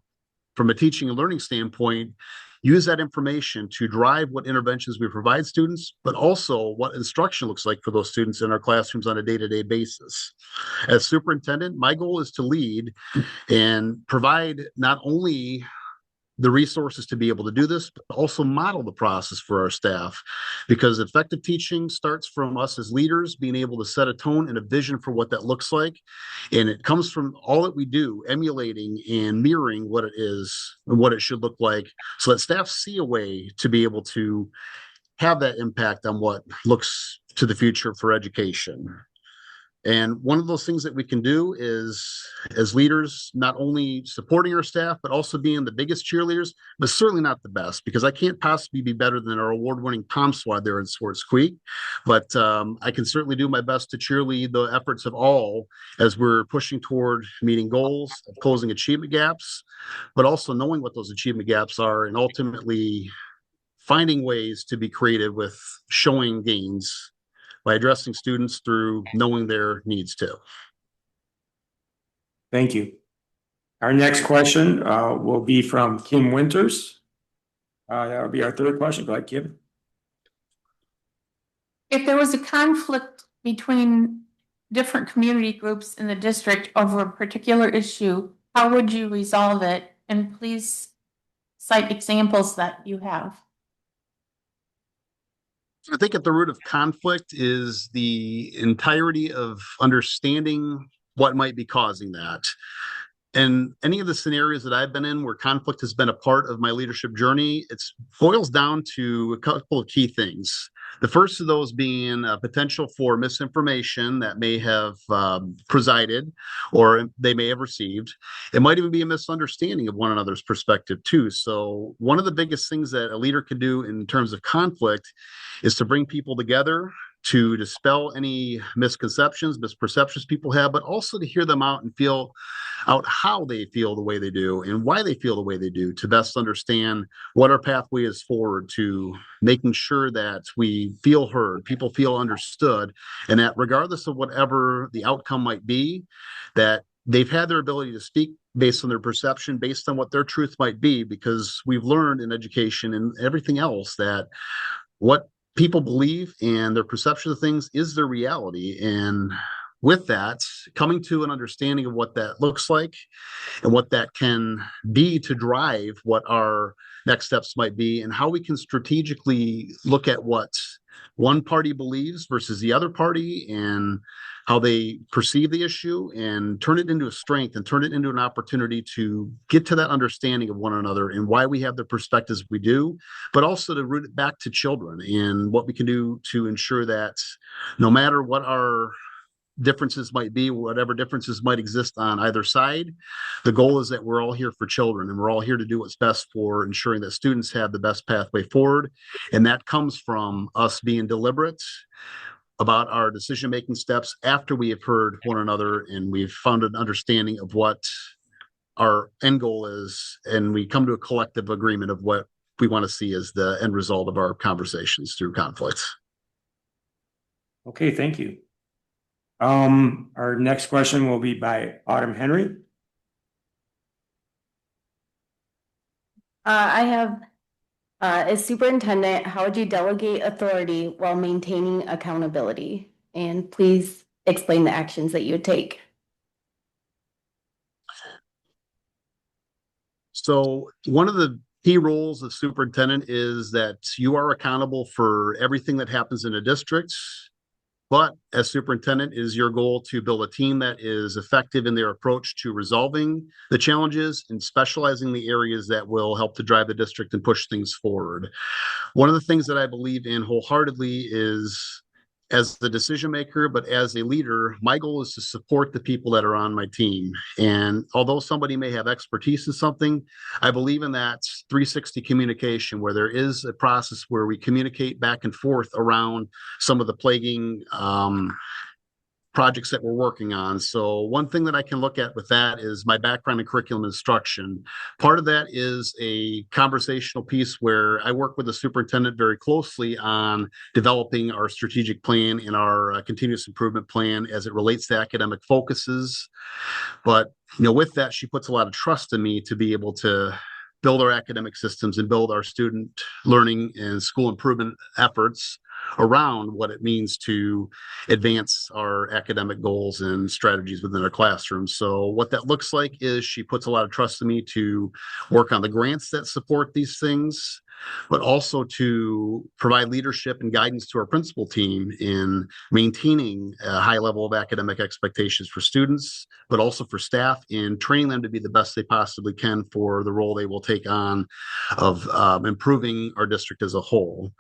from a teaching and learning standpoint, use that information to drive what interventions we provide students, but also what instruction looks like for those students in our classrooms on a day-to-day basis. As superintendent, my goal is to lead and provide not only the resources to be able to do this, but also model the process for our staff, because effective teaching starts from us as leaders being able to set a tone and a vision for what that looks like. And it comes from all that we do, emulating and mirroring what it is and what it should look like, so that staff see a way to be able to have that impact on what looks to the future for education. And one of those things that we can do is, as leaders, not only supporting our staff, but also being the biggest cheerleaders, but certainly not the best, because I can't possibly be better than our award-winning Pom Squad there in Swartz Creek. But I can certainly do my best to cheerlead the efforts of all as we're pushing toward meeting goals, closing achievement gaps, but also knowing what those achievement gaps are and ultimately finding ways to be creative with showing gains by addressing students through knowing their needs too.
Thank you. Our next question will be from Kim Winters. That'll be our third question. Go ahead, Kim.
If there was a conflict between different community groups in the district over a particular issue, how would you resolve it? And please cite examples that you have.
I think at the root of conflict is the entirety of understanding what might be causing that. And any of the scenarios that I've been in where conflict has been a part of my leadership journey, it boils down to a couple of key things. The first of those being a potential for misinformation that may have presided or they may have received. It might even be a misunderstanding of one another's perspective too. So one of the biggest things that a leader can do in terms of conflict is to bring people together, to dispel any misconceptions, misperceptions people have, but also to hear them out and feel out how they feel the way they do and why they feel the way they do, to best understand what our pathway is forward to making sure that we feel heard, people feel understood, and that regardless of whatever the outcome might be, that they've had their ability to speak based on their perception, based on what their truth might be, because we've learned in education and everything else that what people believe and their perception of things is their reality. And with that, coming to an understanding of what that looks like and what that can be to drive what our next steps might be and how we can strategically look at what one party believes versus the other party and how they perceive the issue and turn it into a strength and turn it into an opportunity to get to that understanding of one another and why we have the perspectives we do, but also to root it back to children and what we can do to ensure that no matter what our differences might be, whatever differences might exist on either side, the goal is that we're all here for children and we're all here to do what's best for ensuring that students have the best pathway forward. And that comes from us being deliberate about our decision-making steps after we have heard one another and we've found an understanding of what our end goal is, and we come to a collective agreement of what we want to see as the end result of our conversations through conflicts.
Okay, thank you. Our next question will be by Autumn Henry.
I have, as superintendent, how would you delegate authority while maintaining accountability? And please explain the actions that you would take.
So one of the key roles of superintendent is that you are accountable for everything that happens in a district. But as superintendent, it is your goal to build a team that is effective in their approach to resolving the challenges and specializing in the areas that will help to drive the district and push things forward. One of the things that I believe in wholeheartedly is, as the decision maker, but as a leader, my goal is to support the people that are on my team. And although somebody may have expertise in something, I believe in that 360 communication, where there is a process where we communicate back and forth around some of the plaguing projects that we're working on. So one thing that I can look at with that is my background in curriculum instruction. Part of that is a conversational piece where I work with the superintendent very closely on developing our strategic plan and our continuous improvement plan as it relates to academic focuses. But with that, she puts a lot of trust in me to be able to build our academic systems and build our student learning and school improvement efforts around what it means to advance our academic goals and strategies within our classrooms. So what that looks like is she puts a lot of trust in me to work on the grants that support these things, but also to provide leadership and guidance to our principal team in maintaining a high level of academic expectations for students, but also for staff, in training them to be the best they possibly can for the role they will take on of improving our district as a whole.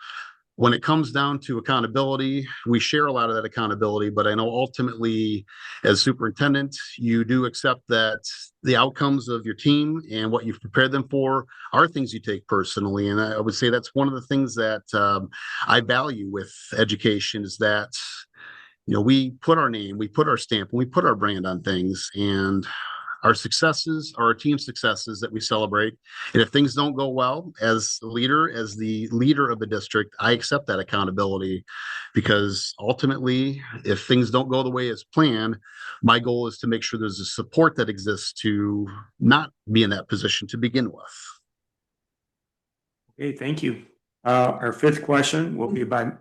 When it comes down to accountability, we share a lot of that accountability, but I know ultimately as superintendent, you do accept that the outcomes of your team and what you've prepared them for are things you take personally. And I would say that's one of the things that I value with education is that, we put our name, we put our stamp, we put our brand on things. And Our successes are our team successes that we celebrate. And if things don't go well, as the leader of the district, I accept that accountability, because ultimately, if things don't go the way as planned, my goal is to make sure there's a support that exists to not be in that position to begin with.
Okay, thank you. Our fifth question will be by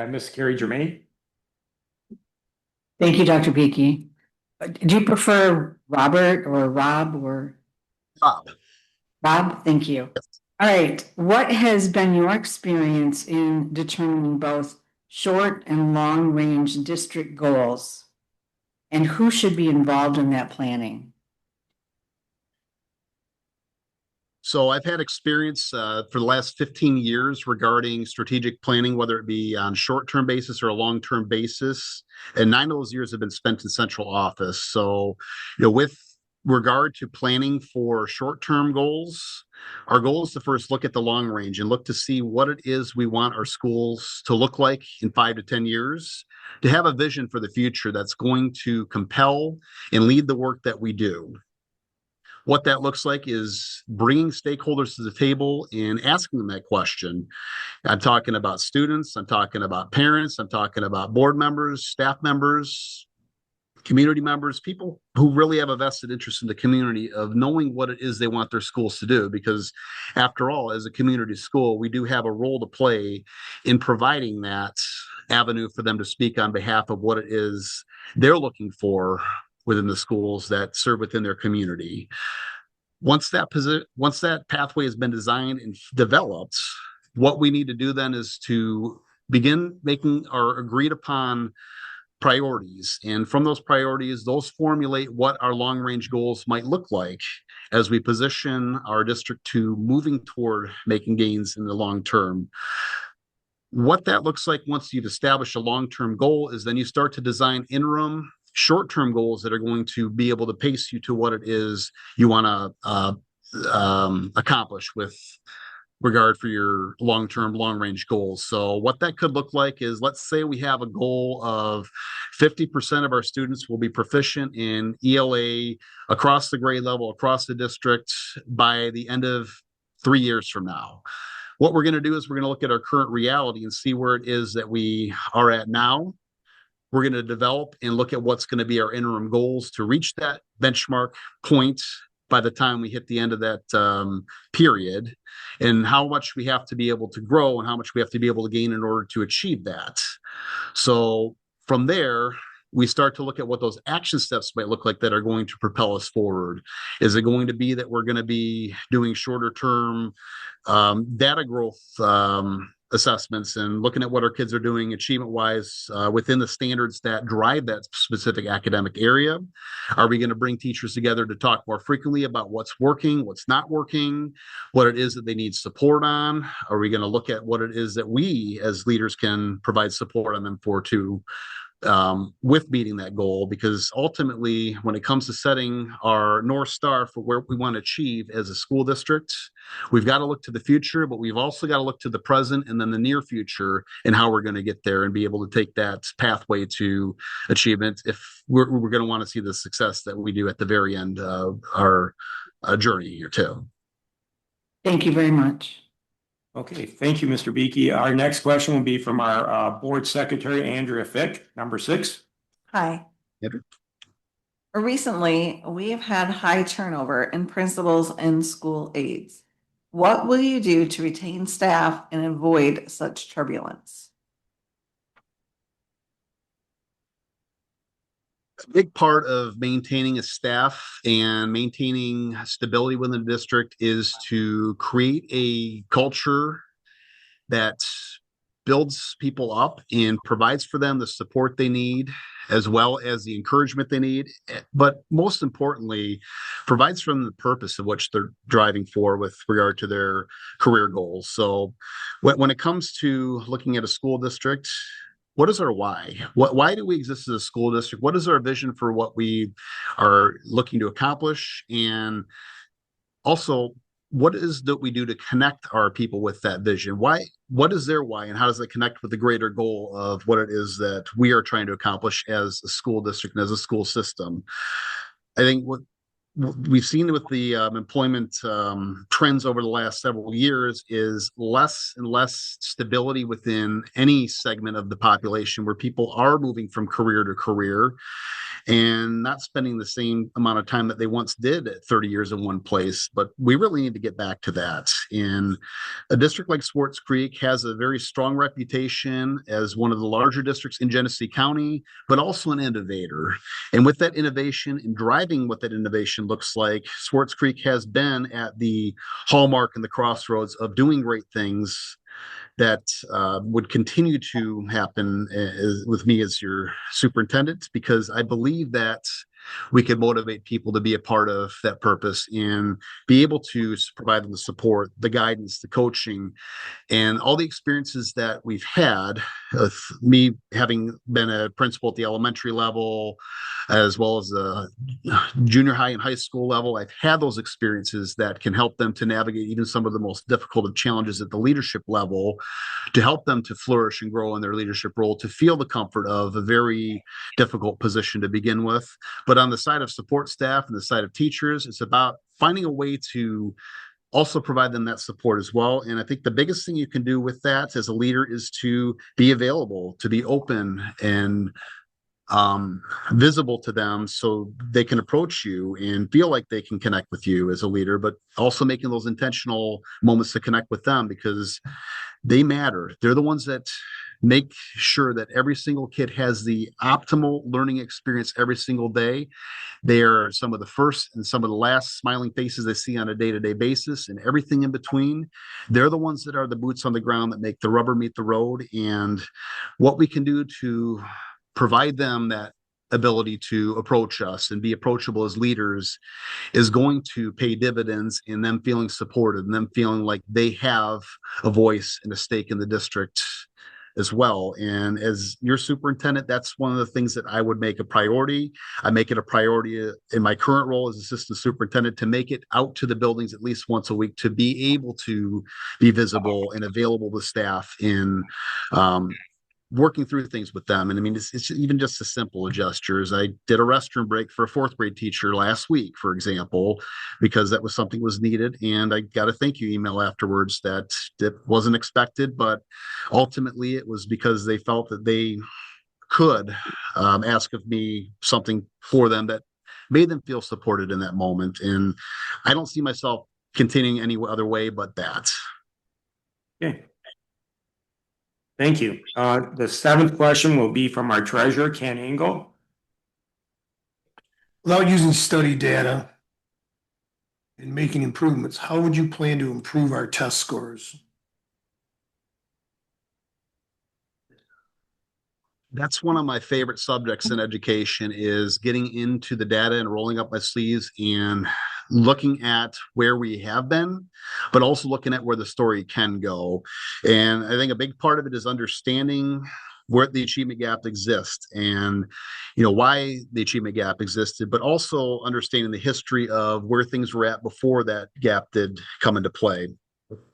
Miss Carrie Germain.
Thank you, Dr. Beakey. Do you prefer Robert or Rob or?
Bob.
Bob, thank you. All right. What has been your experience in determining both short and long range district goals? And who should be involved in that planning?
So I've had experience for the last 15 years regarding strategic planning, whether it be on short-term basis or a long-term basis. And 9 of those years have been spent in central office. So, with regard to planning for short-term goals, our goal is to first look at the long range and look to see what it is we want our schools to look like in 5 to 10 years, to have a vision for the future that's going to compel and lead the work that we do. What that looks like is bringing stakeholders to the table and asking them that question. I'm talking about students, I'm talking about parents, I'm talking about board members, staff members, community members, people who really have a vested interest in the community of knowing what it is they want their schools to do. Because after all, as a community school, we do have a role to play in providing that avenue for them to speak on behalf of what it is they're looking for within the schools that serve within their community. Once that pathway has been designed and developed, what we need to do then is to begin making our agreed upon priorities. And from those priorities, those formulate what our long range goals might look like as we position our district to moving toward making gains in the long term. What that looks like once you've established a long-term goal is then you start to design interim short-term goals that are going to be able to pace you to what it is you want to accomplish with regard for your long-term, long-range goals. So what that could look like is, let's say we have a goal of 50% of our students will be proficient in ELA across the grade level, across the district by the end of 3 years from now. What we're going to do is we're going to look at our current reality and see where it is that we are at now. We're going to develop and look at what's going to be our interim goals to reach that benchmark point by the time we hit the end of that period, and how much we have to be able to grow and how much we have to be able to gain in order to achieve that. So from there, we start to look at what those action steps might look like that are going to propel us forward. Is it going to be that we're going to be doing shorter term data growth assessments and looking at what our kids are doing achievement wise within the standards that drive that specific academic area? Are we going to bring teachers together to talk more frequently about what's working, what's not working, what it is that they need support on? Are we going to look at what it is that we as leaders can provide support on them for too, with meeting that goal? Because ultimately, when it comes to setting our North Star for where we want to achieve as a school district, we've got to look to the future, but we've also got to look to the present and then the near future and how we're going to get there and be able to take that pathway to achievement if we're going to want to see the success that we do at the very end of our journey here too.
Thank you very much.
Okay, thank you, Mr. Beakey. Our next question will be from our board secretary, Andrea Fick, number 6.
Hi.
Andrew?
Recently, we have had high turnover in principals and school aides. What will you do to retain staff and avoid such turbulence?
A big part of maintaining a staff and maintaining stability within the district is to create a culture that builds people up and provides for them the support they need, as well as the encouragement they need, but most importantly, provides for them the purpose of which they're driving for with regard to their career goals. So when it comes to looking at a school district, what is our why? Why do we exist as a school district? What is our vision for what we are looking to accomplish? And also, what is that we do to connect our people with that vision? What is their why, and how does it connect with the greater goal of what it is that we are trying to accomplish as a school district and as a school system? I think what we've seen with the employment trends over the last several years is less and less stability within any segment of the population, where people are moving from career to career and not spending the same amount of time that they once did at 30 years in one place. But we really need to get back to that. And a district like Swartz Creek has a very strong reputation as one of the larger districts in Genesee County, but also an innovator. And with that innovation and driving what that innovation looks like, Swartz Creek has been at the hallmark and the crossroads of doing great things that would continue to happen with me as your superintendent, because I believe that we could motivate people to be a part of that purpose and be able to provide them the support, the guidance, the coaching, and all the experiences that we've had, with me having been a principal at the elementary level, as well as the junior high and high school level. I've had those experiences that can help them to navigate even some of the most difficult of challenges at the leadership level, to help them to flourish and grow in their leadership role, to feel the comfort of a very difficult position to begin with. But on the side of support staff and the side of teachers, it's about finding a way to also provide them that support as well. And I think the biggest thing you can do with that as a leader is to be available, to be open and visible to them, so they can approach you and feel like they can connect with you as a leader, but also making those intentional moments to connect with them, because they matter. They're the ones that make sure that every single kid has the optimal learning experience every single day. They are some of the first and some of the last smiling faces they see on a day-to-day basis, and everything in between. They're the ones that are the boots on the ground that make the rubber meet the road. And what we can do to provide them that ability to approach us and be approachable as leaders is going to pay dividends in them feeling supported and them feeling like they have a voice and a stake in the district as well. And as your superintendent, that's one of the things that I would make a priority. I make it a priority in my current role as assistant superintendent to make it out to the buildings at least once a week, to be able to be visible and available to staff in working through things with them. And I mean, it's even just as simple as gestures. I did a restroom break for a fourth grade teacher last week, for example, because that was something was needed. And I got a thank you email afterwards that wasn't expected, but ultimately it was because they felt that they could ask of me something for them that made them feel supported in that moment. And I don't see myself continuing any other way but that.
Okay. Thank you. The seventh question will be from our treasurer, Ken Engel.
Without using study data and making improvements, how would you plan to improve our test scores?
That's one of my favorite subjects in education, is getting into the data and rolling up my sleeves and looking at where we have been, but also looking at where the story can go. And I think a big part of it is understanding where the achievement gap exists and, you know, why the achievement gap existed, but also understanding the history of where things were at before that gap did come into play.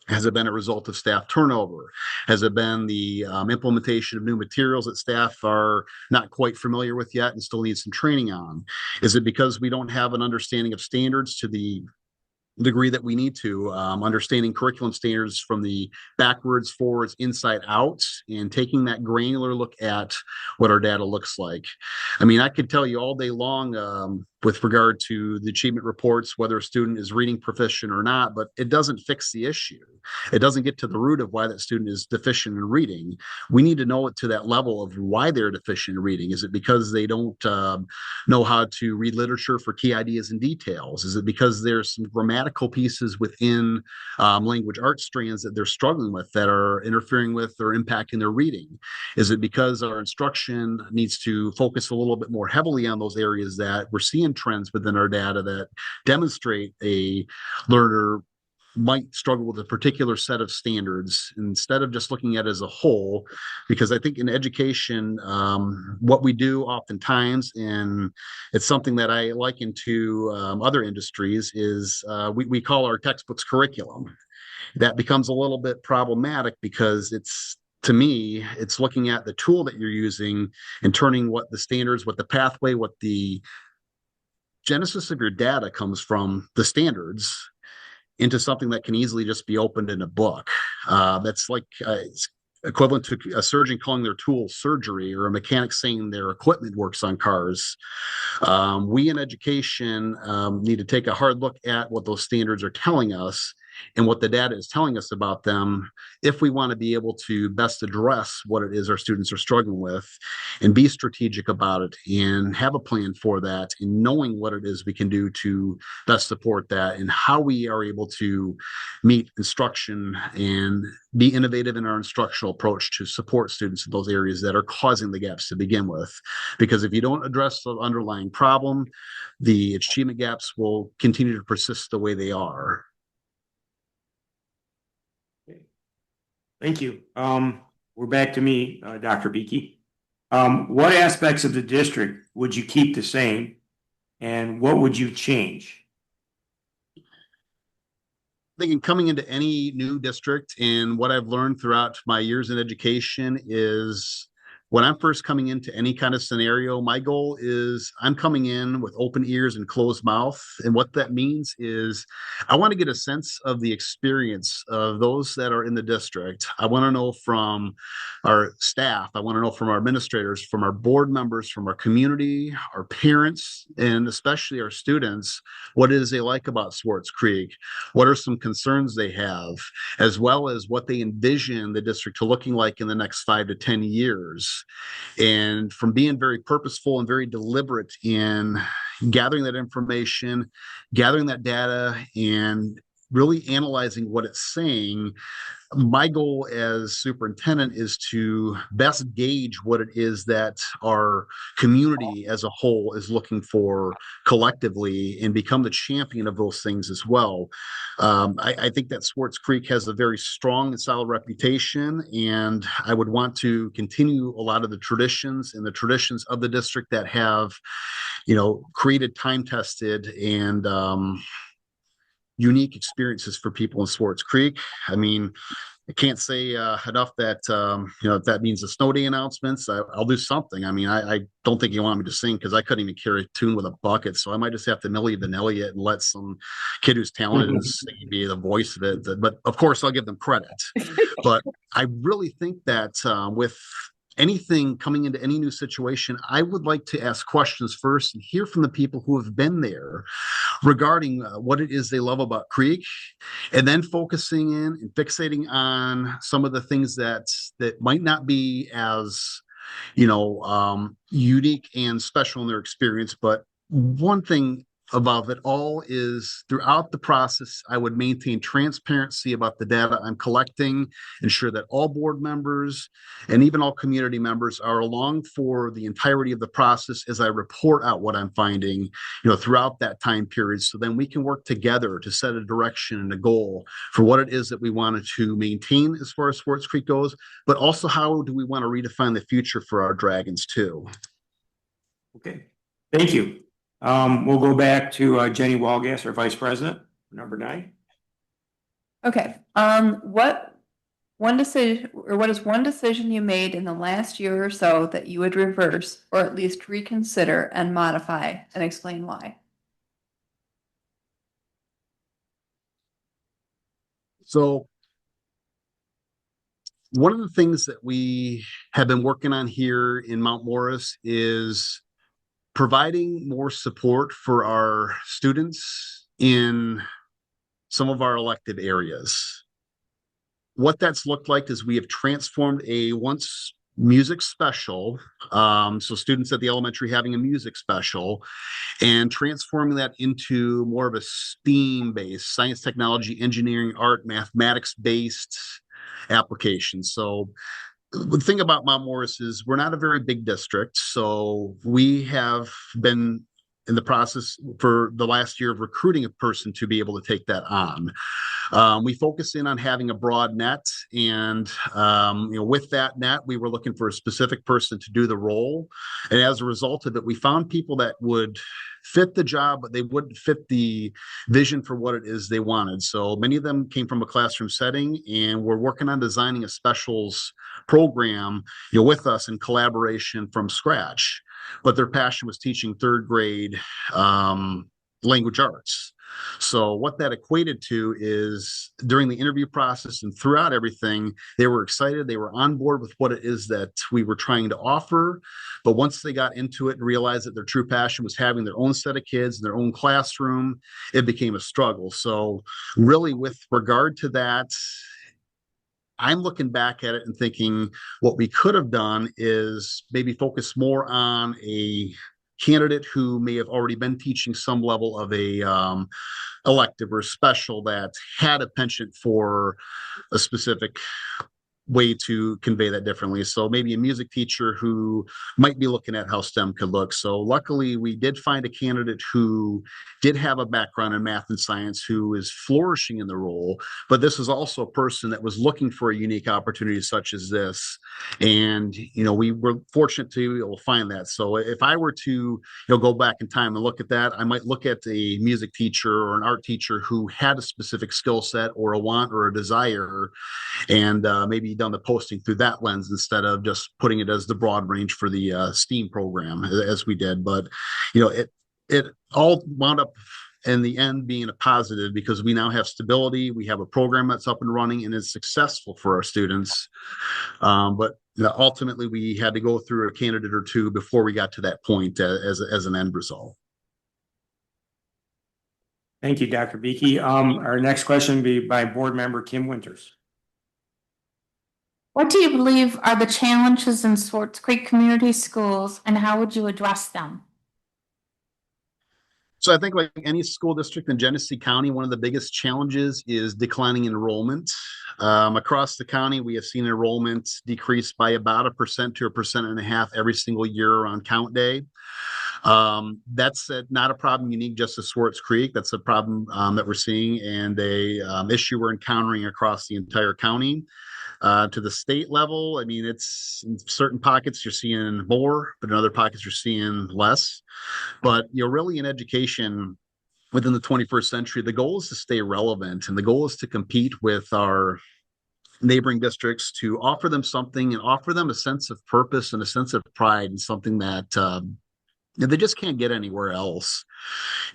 Has it been a result of staff turnover? Has it been the implementation of new materials that staff are not quite familiar with yet and still need some training on? Is it because we don't have an understanding of standards to the degree that we need to, understanding curriculum standards from the backwards, forwards, inside out, and taking that granular look at what our data looks like? I mean, I could tell you all day long with regard to the achievement reports, whether a student is reading proficient or not, but it doesn't fix the issue. It doesn't get to the root of why that student is deficient in reading. We need to know it to that level of why they're deficient in reading. Is it because they don't know how to read literature for key ideas and details? Is it because there's some grammatical pieces within language arts strands that they're struggling with that are interfering with or impacting their reading? Is it because our instruction needs to focus a little bit more heavily on those areas that we're seeing trends within our data that demonstrate a learner might struggle with a particular set of standards, instead of just looking at it as a whole? Because I think in education, what we do oftentimes, and it's something that I liken to other industries, is we call our textbooks curriculum. That becomes a little bit problematic because it's, to me, it's looking at the tool that you're using and turning what the standards, what the pathway, what the genesis of your data comes from the standards into something that can easily just be opened in a book. That's like it's equivalent to a surgeon calling their tool surgery or a mechanic saying their equipment works on cars. We in education need to take a hard look at what those standards are telling us and what the data is telling us about them if we want to be able to best address what it is our students are struggling with and be strategic about it and have a plan for that and knowing what it is we can do to best support that and how we are able to meet instruction and be innovative in our instructional approach to support students in those areas that are causing the gaps to begin with. Because if you don't address the underlying problem, the achievement gaps will continue to persist the way they are.
Thank you. We're back to me, Dr. Beakey. What aspects of the district would you keep the same and what would you change?
Thinking coming into any new district and what I've learned throughout my years in education is when I'm first coming into any kind of scenario, my goal is I'm coming in with open ears and closed mouth. And what that means is I want to get a sense of the experience of those that are in the district. I want to know from our staff, I want to know from our administrators, from our board members, from our community, our parents, and especially our students, what it is they like about Swartz Creek, what are some concerns they have, as well as what they envision the district to looking like in the next 5 to 10 years. And from being very purposeful and very deliberate in gathering that information, gathering that data, and really analyzing what it's saying, my goal as superintendent is to best gauge what it is that our community as a whole is looking for collectively and become the champion of those things as well. I think that Swartz Creek has a very strong and solid reputation, and I would want to continue a lot of the traditions and the traditions of the district that have, created time-tested and unique experiences for people in Swartz Creek. I mean, I can't say enough that, if that means the snow day announcements, I'll do something. I mean, I don't think you want me to sing because I couldn't even carry a tune with a bucket. So I might just have to Milli Vanilli it and let some kid who's talented and sing be the voice of it. But of course, I'll give them credit. But I really think that with anything coming into any new situation, I would like to ask questions first and hear from the people who have been there regarding what it is they love about Creek, and then focusing in and fixating on some of the things that might not be as, unique and special in their experience. But one thing above it all is throughout the process, I would maintain transparency about the data I'm collecting, ensure that all board members and even all community members are along for the entirety of the process as I report out what I'm finding, throughout that time period. So then we can work together to set a direction and a goal for what it is that we wanted to maintain as far as Swartz Creek goes, but also how do we want to redefine the future for our Dragons too.
Okay, thank you. We'll go back to Jenny Walgas, our Vice President, number 9.
Okay, what is one decision you made in the last year or so that you would reverse or at least reconsider and modify, and explain why?
So one of the things that we have been working on here in Mount Morris is providing more support for our students in some of our elective areas. What that's looked like is we have transformed a once music special, so students at the elementary having a music special, and transforming that into more of a STEAM-based, science, technology, engineering, art, mathematics-based application. So the thing about Mount Morris is we're not a very big district, so we have been in the process for the last year of recruiting a person to be able to take that on. We focus in on having a broad net, and with that net, we were looking for a specific person to do the role. And as a result of it, we found people that would fit the job, but they wouldn't fit the vision for what it is they wanted. So many of them came from a classroom setting, and we're working on designing a specials program, with us in collaboration from scratch. but their passion was teaching third grade language arts. So what that equated to is during the interview process and throughout everything, they were excited. They were on board with what it is that we were trying to offer. But once they got into it and realized that their true passion was having their own set of kids in their own classroom, it became a struggle. So really with regard to that, I'm looking back at it and thinking what we could have done is maybe focus more on a candidate who may have already been teaching some level of a elective or special that had a penchant for a specific way to convey that differently. So maybe a music teacher who might be looking at how STEM could look. So luckily we did find a candidate who did have a background in math and science who is flourishing in the role, but this is also a person that was looking for a unique opportunity such as this. And, we were fortunate to be able to find that. So if I were to, go back in time and look at that, I might look at a music teacher or an art teacher who had a specific skill set or a want or a desire, and maybe done the posting through that lens instead of just putting it as the broad range for the STEAM program as we did. But it all wound up in the end being a positive because we now have stability. We have a program that's up and running and is successful for our students. But ultimately, we had to go through a candidate or two before we got to that point as an end result.
Thank you, Dr. Beakey. Our next question will be by Board Member Kim Winters.
What do you believe are the challenges in Swartz Creek Community Schools, and how would you address them?
So I think like any school district in Genesee County, one of the biggest challenges is declining enrollment. Across the county, we have seen enrollment decrease by about 1% to 1.5% every single year on count day. That's not a problem unique just to Swartz Creek. That's a problem that we're seeing and a issue we're encountering across the entire county. To the state level, I mean, it's in certain pockets you're seeing more, but in other pockets you're seeing less. But really in education within the 21st century, the goal is to stay relevant, and the goal is to compete with our neighboring districts, to offer them something and offer them a sense of purpose and a sense of pride and something that they just can't get anywhere else.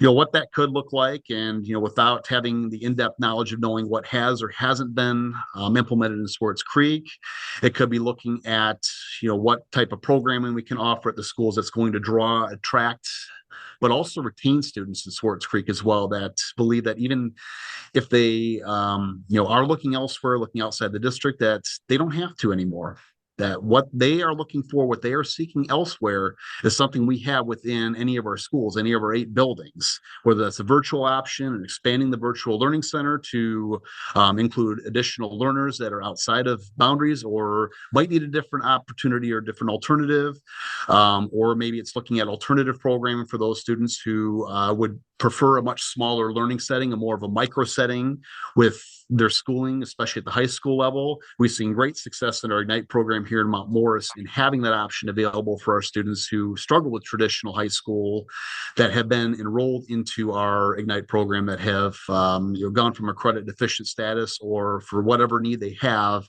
What that could look like, and without having the in-depth knowledge of knowing what has or hasn't been implemented in Swartz Creek, it could be looking at what type of programming we can offer at the schools that's going to draw, attract, but also retain students in Swartz Creek as well, that believe that even if they are looking elsewhere, looking outside the district, that they don't have to anymore. That what they are looking for, what they are seeking elsewhere, is something we have within any of our schools, any of our 8 buildings, whether that's a virtual option and expanding the virtual learning center to include additional learners that are outside of boundaries or might need a different opportunity or different alternative. Or maybe it's looking at alternative programming for those students who would prefer a much smaller learning setting, a more of a micro setting with their schooling, especially at the high school level. We've seen great success in our Ignite program here in Mount Morris in having that option available for our students who struggle with traditional high school, that have been enrolled into our Ignite program, that have gone from a credit deficient status or for whatever need they have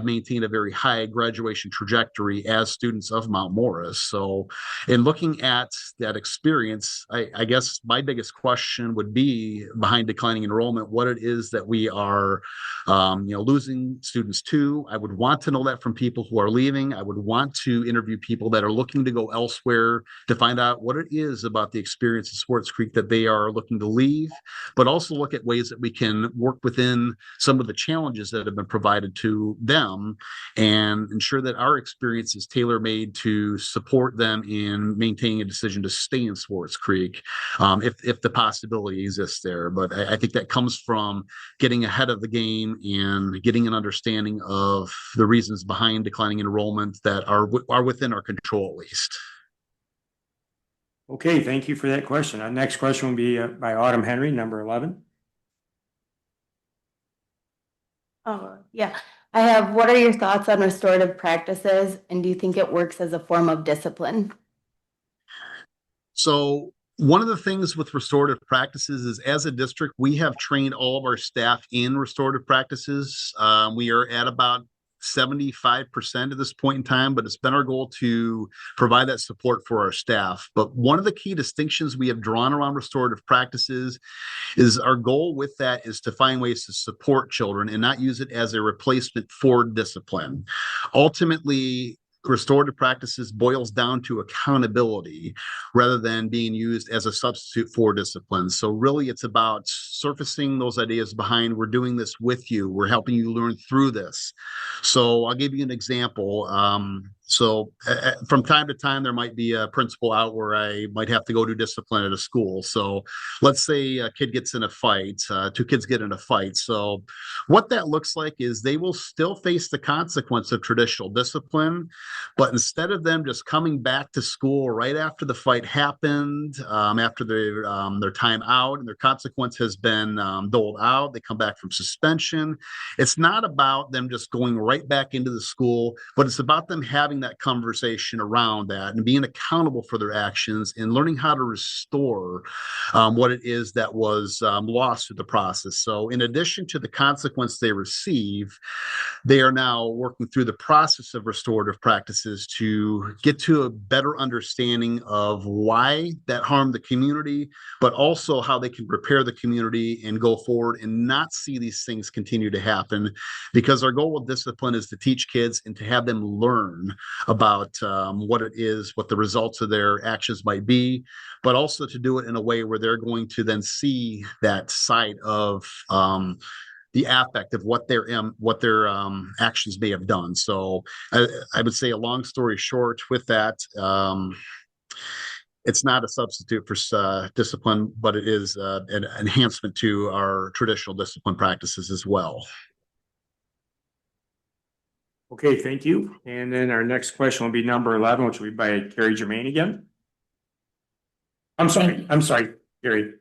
maintained a very high graduation trajectory as students of Mount Morris. So in looking at that experience, I guess my biggest question would be behind declining enrollment, what it is that we are losing students to. I would want to know that from people who are leaving. I would want to interview people that are looking to go elsewhere to find out what it is about the experience at Swartz Creek that they are looking to leave, but also look at ways that we can work within some of the challenges that have been provided to them and ensure that our experience is tailor-made to support them in maintaining a decision to stay in Swartz Creek, if the possibility exists there. But I think that comes from getting ahead of the game and getting an understanding of the reasons behind declining enrollment that are within our control, at least.
Okay, thank you for that question. Our next question will be by Autumn Henry, number 11.
Oh, yeah. I have, what are your thoughts on restorative practices, and do you think it works as a form of discipline?
So one of the things with restorative practices is, as a district, we have trained all of our staff in restorative practices. We are at about 75% at this point in time, but it's been our goal to provide that support for our staff. But one of the key distinctions we have drawn around restorative practices is our goal with that is to find ways to support children and not use it as a replacement for discipline. Ultimately, restorative practices boils down to accountability rather than being used as a substitute for discipline. So really it's about surfacing those ideas behind, we're doing this with you, we're helping you learn through this. So I'll give you an example. From time to time, there might be a principal out where I might have to go do discipline at a school. So let's say a kid gets in a fight, two kids get in a fight. So what that looks like is they will still face the consequence of traditional discipline, but instead of them just coming back to school right after the fight happened, after their time out and their consequence has been doled out, they come back from suspension. It's not about them just going right back into the school, but it's about them having that conversation around that and being accountable for their actions and learning how to restore what it is that was lost through the process. So in addition to the consequence they receive, they are now working through the process of restorative practices to get to a better understanding of why that harmed the community, but also how they can prepare the community and go forward and not see these things continue to happen. Because our goal with discipline is to teach kids and to have them learn about what it is, what the results of their actions might be, but also to do it in a way where they're going to then see that side of the affect of what their actions may have done. So I would say a long story short with that, it's not a substitute for discipline, but it is an enhancement to our traditional discipline practices as well.
Okay, thank you. And then our next question will be number 11, which will be by Carrie Germain again. I'm sorry, Carrie.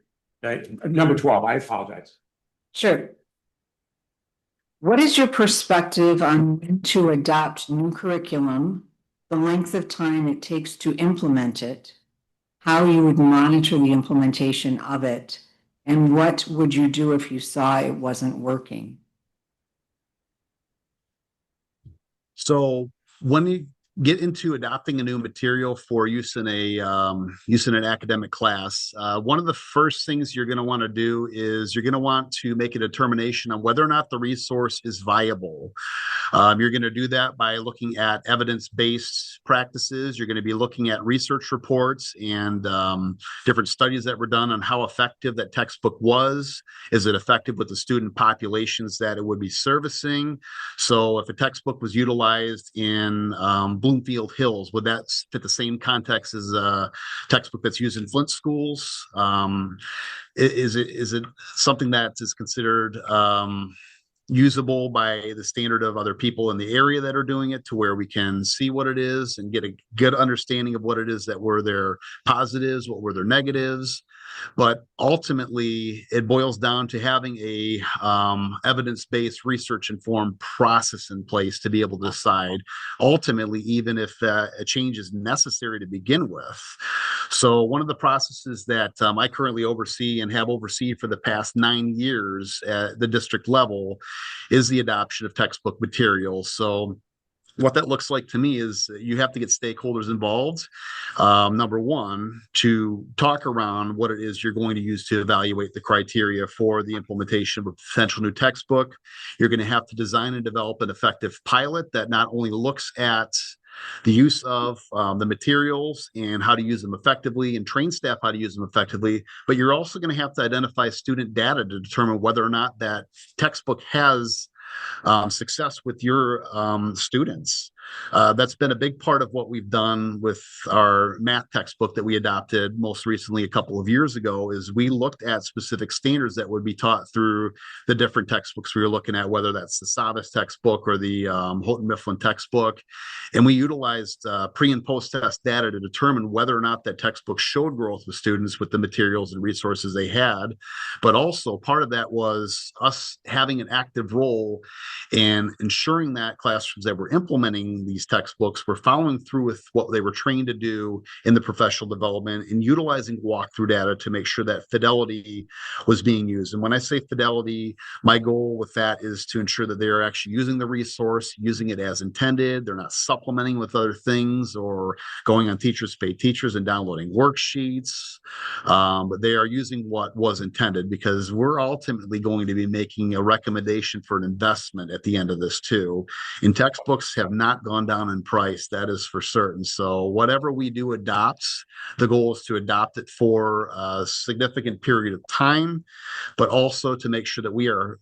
Number 12, I apologize.
Sure. What is your perspective on when to adopt new curriculum, the length of time it takes to implement it, how you would monitor the implementation of it, and what would you do if you saw it wasn't working?
So when you get into adopting a new material for use in an academic class, one of the first things you're going to want to do is you're going to want to make a determination on whether or not the resource is viable. You're going to do that by looking at evidence-based practices. You're going to be looking at research reports and different studies that were done on how effective that textbook was. Is it effective with the student populations that it would be servicing? So if a textbook was utilized in Bloomfield Hills, would that fit the same context as a textbook that's used in Flint schools? Is it something that is considered usable by the standard of other people in the area that are doing it, to where we can see what it is and get a good understanding of what it is that were their positives, what were their negatives. But ultimately, it boils down to having a evidence-based, research-informed process in place to be able to decide, ultimately, even if a change is necessary to begin with. So one of the processes that I currently oversee and have overseen for the past 9 years at the district level is the adoption of textbook materials. So what that looks like to me is you have to get stakeholders involved. Number one, to talk around what it is you're going to use to evaluate the criteria for the implementation of a potential new textbook. You're going to have to design and develop an effective pilot that not only looks at the use of the materials and how to use them effectively and train staff how to use them effectively, but you're also going to have to identify student data to determine whether or not that textbook has success with your students. That's been a big part of what we've done with our math textbook that we adopted most recently a couple of years ago. Is we looked at specific standards that would be taught through the different textbooks we were looking at, whether that's the Savas textbook or the Houghton Mifflin textbook. And we utilized pre and post test data to determine whether or not that textbook showed growth with students with the materials and resources they had. But also part of that was us having an active role in ensuring that classrooms that were implementing adopting these textbooks were following through with what they were trained to do in the professional development and utilizing walkthrough data to make sure that fidelity was being used. And when I say fidelity, my goal with that is to ensure that they are actually using the resource, using it as intended. They're not supplementing with other things or going on Teachers Pay Teachers and downloading worksheets. But they are using what was intended, because we're ultimately going to be making a recommendation for an investment at the end of this too. And textbooks have not gone down in price, that is for certain. So whatever we do adopts, the goal is to adopt it for a significant period of time, but also to make sure that we are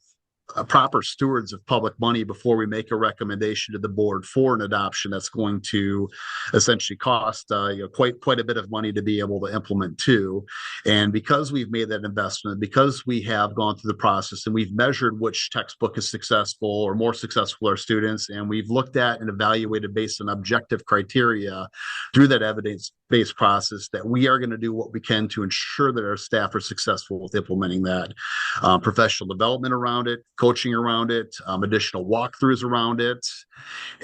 proper stewards of public money before we make a recommendation to the board for an adoption that's going to essentially cost quite a bit of money to be able to implement too. And because we've made that investment, because we have gone through the process and we've measured which textbook is successful or more successful our students, and we've looked at and evaluated based on objective criteria through that evidence-based process, that we are going to do what we can to ensure that our staff are successful with implementing that. Professional development around it, coaching around it, additional walkthroughs around it,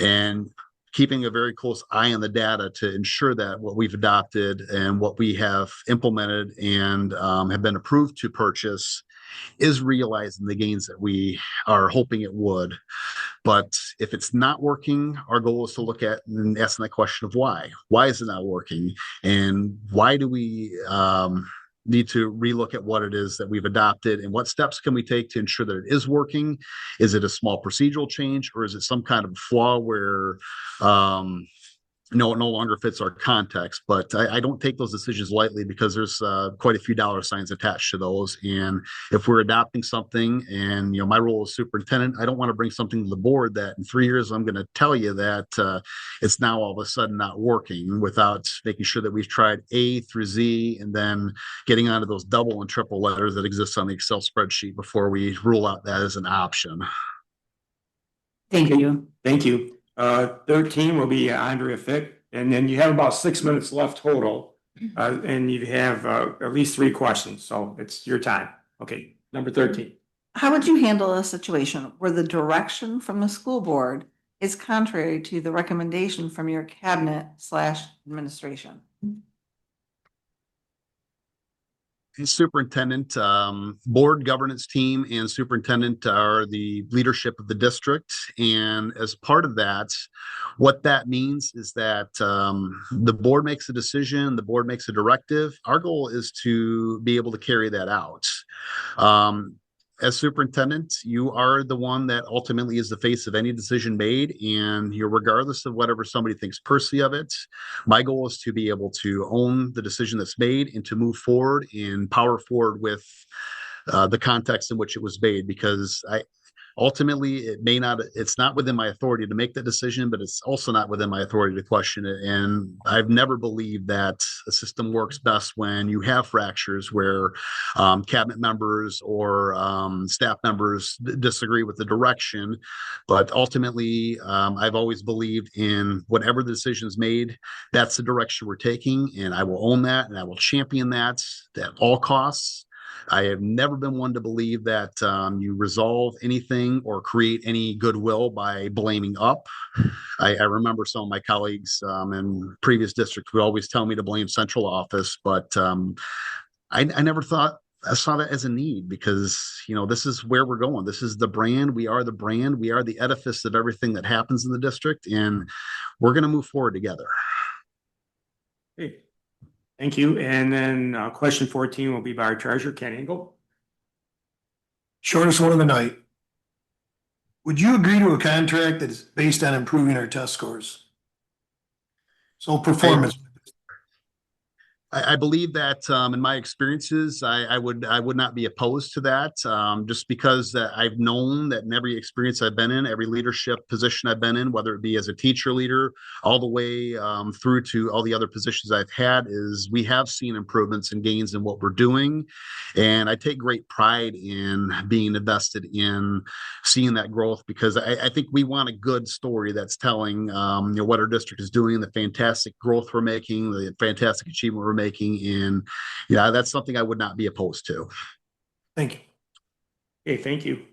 and keeping a very close eye on the data to ensure that what we've adopted and what we have implemented and have been approved to purchase is realizing the gains that we are hoping it would. But if it's not working, our goal is to look at and ask that question of why. Why is it not working? And why do we need to relook at what it is that we've adopted, and what steps can we take to ensure that it is working? Is it a small procedural change, or is it some kind of flaw where it no longer fits our context? But I don't take those decisions lightly, because there's quite a few dollar signs attached to those. And if we're adopting something, and my role as superintendent, I don't want to bring something to the board that in 3 years I'm going to tell you that it's now all of a sudden not working, without making sure that we've tried A through Z, and then getting onto those double and triple letters that exist on the Excel spreadsheet before we rule out that as an option.
Thank you.
Thank you. 13 will be Andrea Fick, and then you have about 6 minutes left total. And you have at least 3 questions, so it's your time. Okay, number 13.
How would you handle a situation where the direction from the school board is contrary to the recommendation from your cabinet/administration?
Superintendent, board governance team and superintendent are the leadership of the district. And as part of that, what that means is that the board makes a decision, the board makes a directive. Our goal is to be able to carry that out. As superintendent, you are the one that ultimately is the face of any decision made, and you're, regardless of whatever somebody thinks personally of it, my goal is to be able to own the decision that's made and to move forward and power forward with the context in which it was made, because ultimately it's not within my authority to make that decision, but it's also not within my authority to question it. And I've never believed that a system works best when you have fractures where cabinet members or staff members disagree with the direction. But ultimately, I've always believed in whatever the decision's made, that's the direction we're taking, and I will own that and I will champion that at all costs. I have never been one to believe that you resolve anything or create any goodwill by blaming up. I remember some of my colleagues in previous districts would always tell me to blame central office, but I never thought I saw that as a need, because this is where we're going. This is the brand. We are the brand. We are the edifice of everything that happens in the district, and we're going to move forward together.
Hey. Thank you. And then question 14 will be by our treasurer, Ken Engel.
Shortest one of the night. Would you agree to a contract that is based on improving our test scores? So performance.
I believe that in my experiences, I would not be opposed to that, just because I've known that in every experience I've been in, every leadership position I've been in, whether it be as a teacher leader, all the way through to all the other positions I've had, is we have seen improvements and gains in what we're doing. And I take great pride in being invested in seeing that growth, because I think we want a good story that's telling what our district is doing, the fantastic growth we're making, the fantastic achievement we're making. And that's something I would not be opposed to.
Thank you.
Okay, thank you.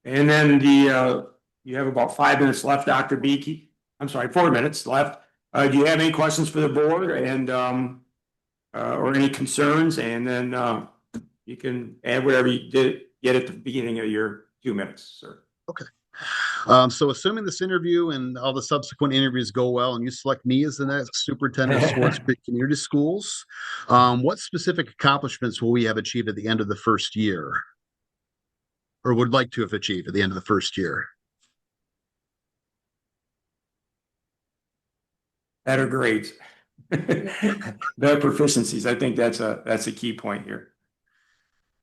And then you have about 5 minutes left, Dr. Beakey. I'm sorry, 4 minutes left. Do you have any questions for the board and, or any concerns? And then, you can add whatever you did get at the beginning of your 2 minutes, sir.
Okay. So assuming this interview and all the subsequent interviews go well and you select me as the next superintendent of Swartz Creek Community Schools, what specific accomplishments will we have achieved at the end of the first year? Or would like to have achieved at the end of the first year?
Better grades. Better proficiencies. I think that's a key point here.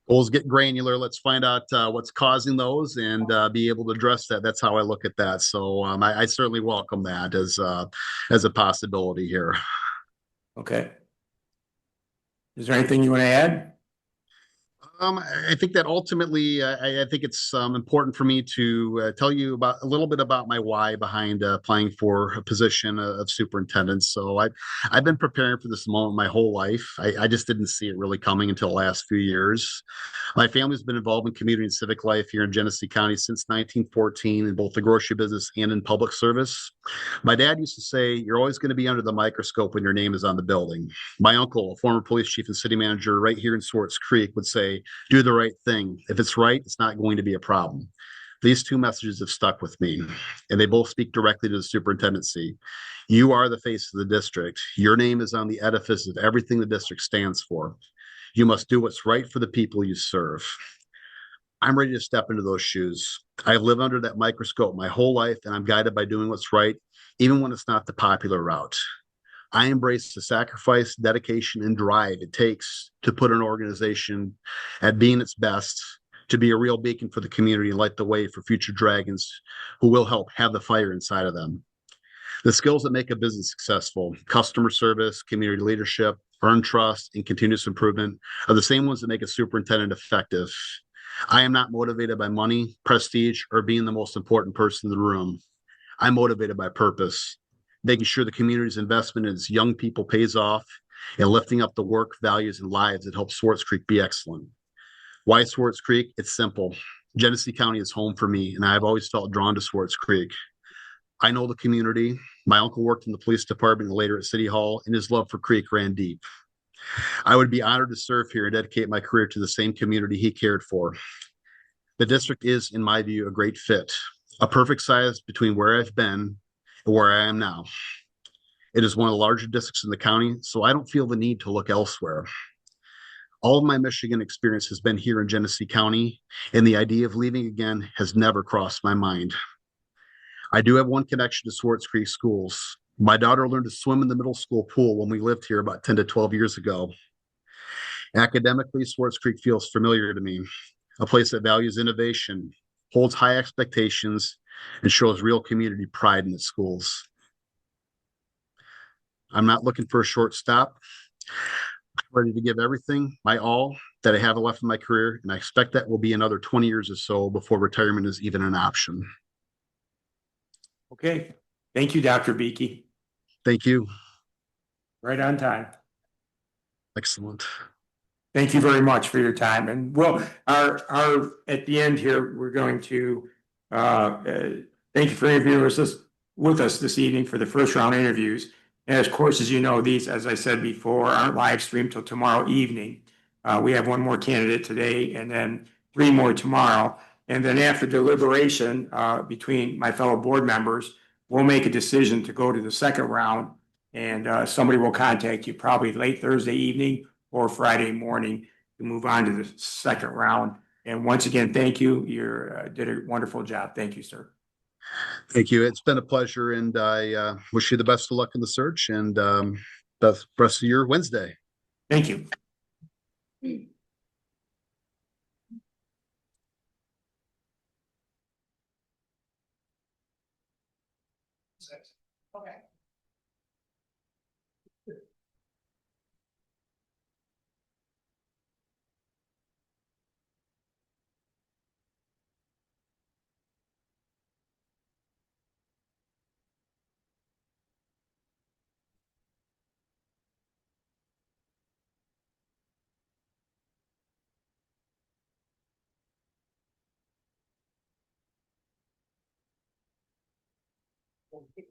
Goals get granular. Let's find out what's causing those and be able to address that. That's how I look at that. So I certainly welcome that as a possibility here.
Okay. Is there anything you want to add?
I think that ultimately, I think it's important for me to tell you about a little bit about my why behind applying for a position of superintendent. So I've been preparing for this moment my whole life. I just didn't see it really coming until the last few years. My family's been involved in community and civic life here in Genesee County since 1914 in both the grocery business and in public service. My dad used to say, "You're always going to be under the microscope when your name is on the building." My uncle, a former police chief and city manager right here in Swartz Creek, would say, "Do the right thing. If it's right, it's not going to be a problem." These two messages have stuck with me, and they both speak directly to the superintendency. You are the face of the district. Your name is on the edifice of everything the district stands for. You must do what's right for the people you serve. I'm ready to step into those shoes. I've lived under that microscope my whole life, and I'm guided by doing what's right, even when it's not the popular route. I embrace the sacrifice, dedication, and drive it takes to put an organization at being its best, to be a real beacon for the community and light the way for future dragons who will help have the fire inside of them. The skills that make a business successful, customer service, community leadership, earn trust, and continuous improvement, are the same ones that make a superintendent effective. I am not motivated by money, prestige, or being the most important person in the room. I'm motivated by purpose, making sure the community's investment in its young people pays off, and lifting up the work, values, and lives that help Swartz Creek be excellent. Why Swartz Creek? It's simple. Genesee County is home for me, and I've always felt drawn to Swartz Creek. I know the community. My uncle worked in the police department and later at City Hall, and his love for Creek ran deep. I would be honored to serve here and dedicate my career to the same community he cared for. The district is, in my view, a great fit, a perfect size between where I've been and where I am now. It is one of the larger districts in the county, so I don't feel the need to look elsewhere. All of my Michigan experience has been here in Genesee County, and the idea of leaving again has never crossed my mind. I do have one connection to Swartz Creek schools. My daughter learned to swim in the middle school pool when we lived here about 10 to 12 years ago. Academically, Swartz Creek feels familiar to me, a place that values innovation, holds high expectations, and shows real community pride in its schools. I'm not looking for a short stop. I'm ready to give everything, my all, that I have left in my career, and I expect that will be another 20 years or so before retirement is even an option.
Okay. Thank you, Dr. Beakey.
Thank you.
Right on time.
Excellent.
Thank you very much for your time. And well, our at the end here, we're going to thank you for interviewing with us this evening for the first round interviews. And of course, as you know, these, as I said before, aren't live streamed till tomorrow evening. We have one more candidate today and then 3 more tomorrow. And then after deliberation between my fellow board members, we'll make a decision to go to the second round. And somebody will contact you probably late Thursday evening or Friday morning to move on to the second round. And once again, thank you. You did a wonderful job. Thank you, sir.
Thank you. It's been a pleasure, and I wish you the best of luck in the search and the rest of your Wednesday.
Thank you.
Okay.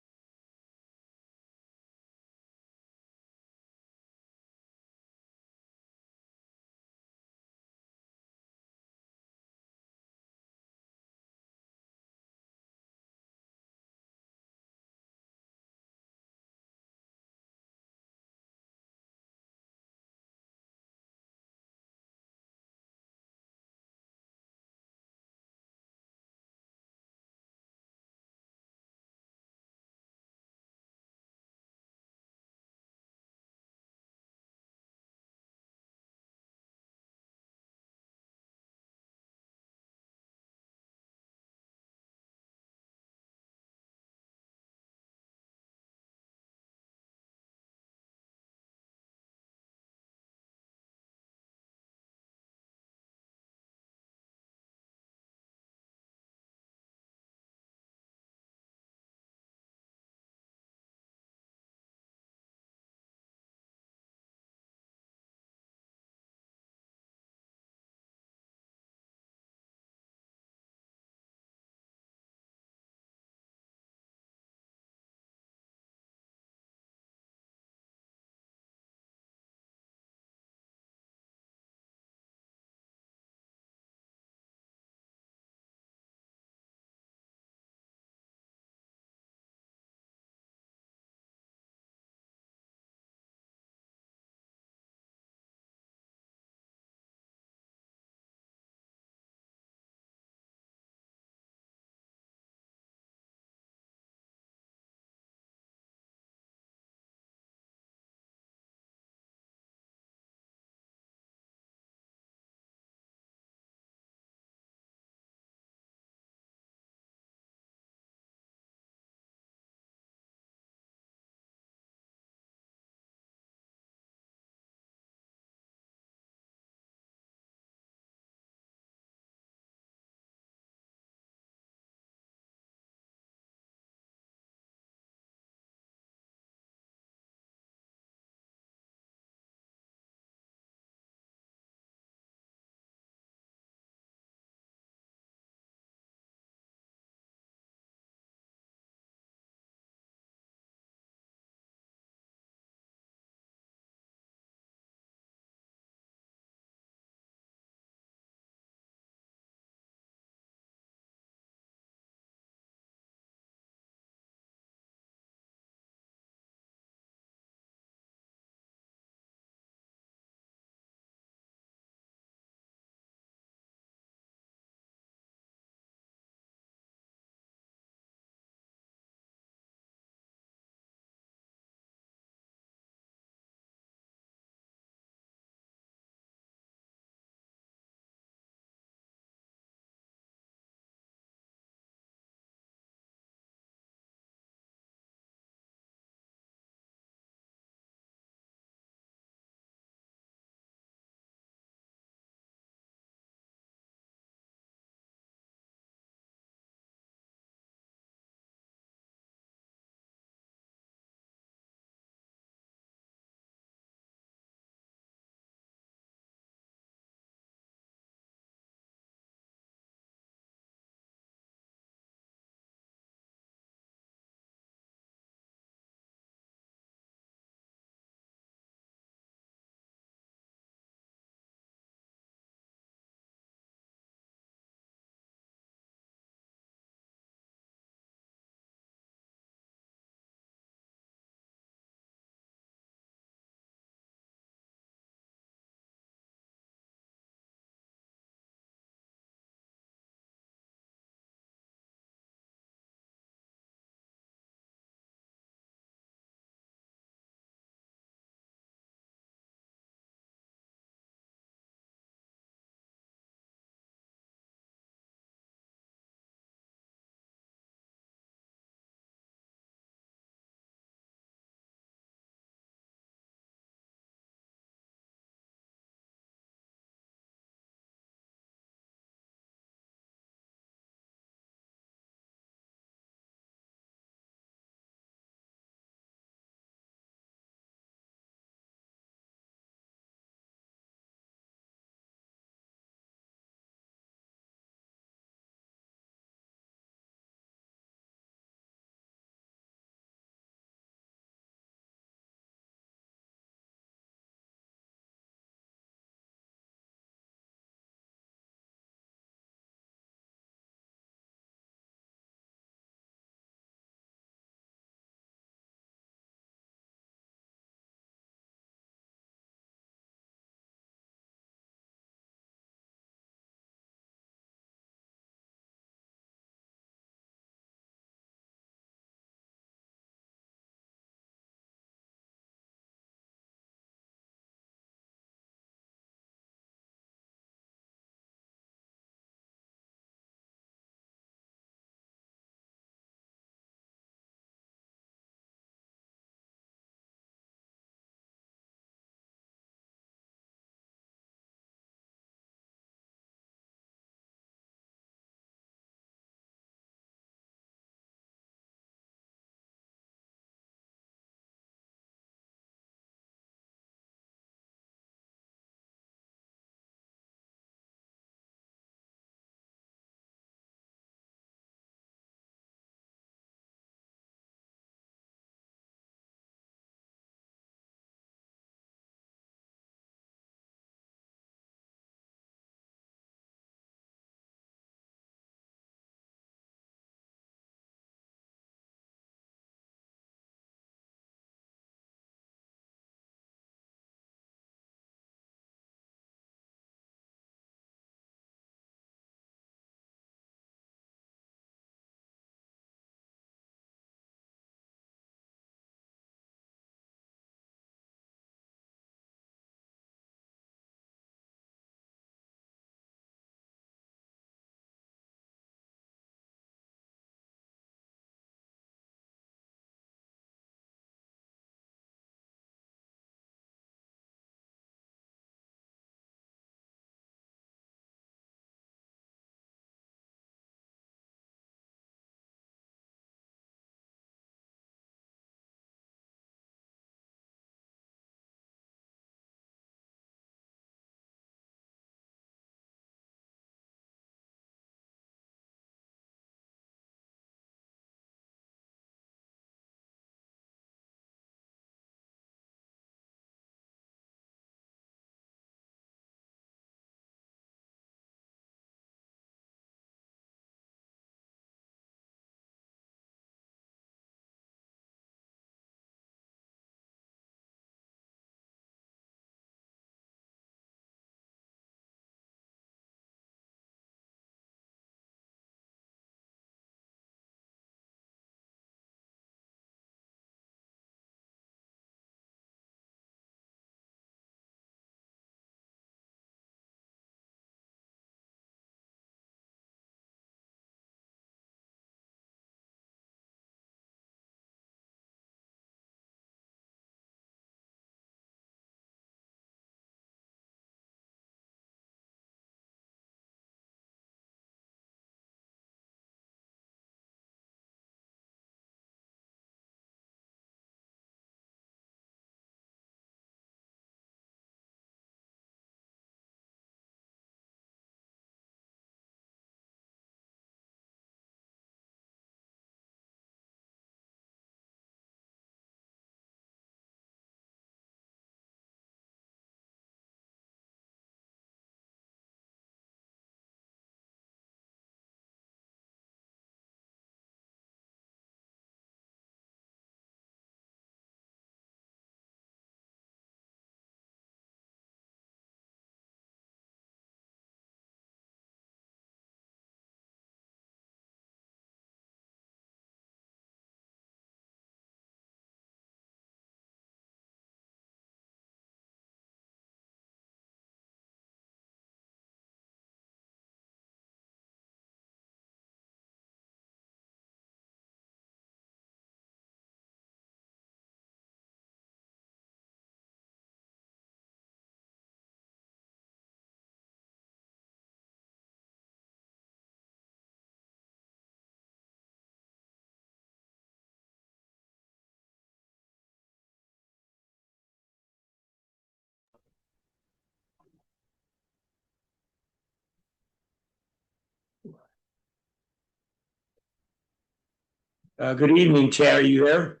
Good evening, Chad, are you there?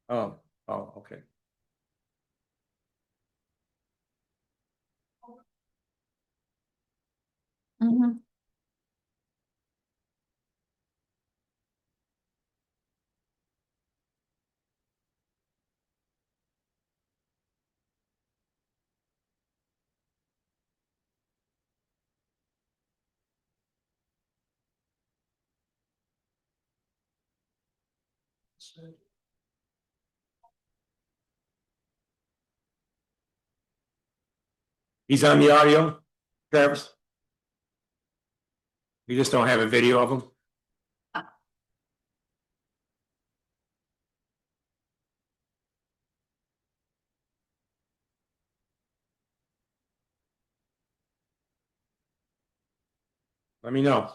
Oh, okay.
Mhm.
He's on the audio, Travis? You just don't have a video of him? Let me know.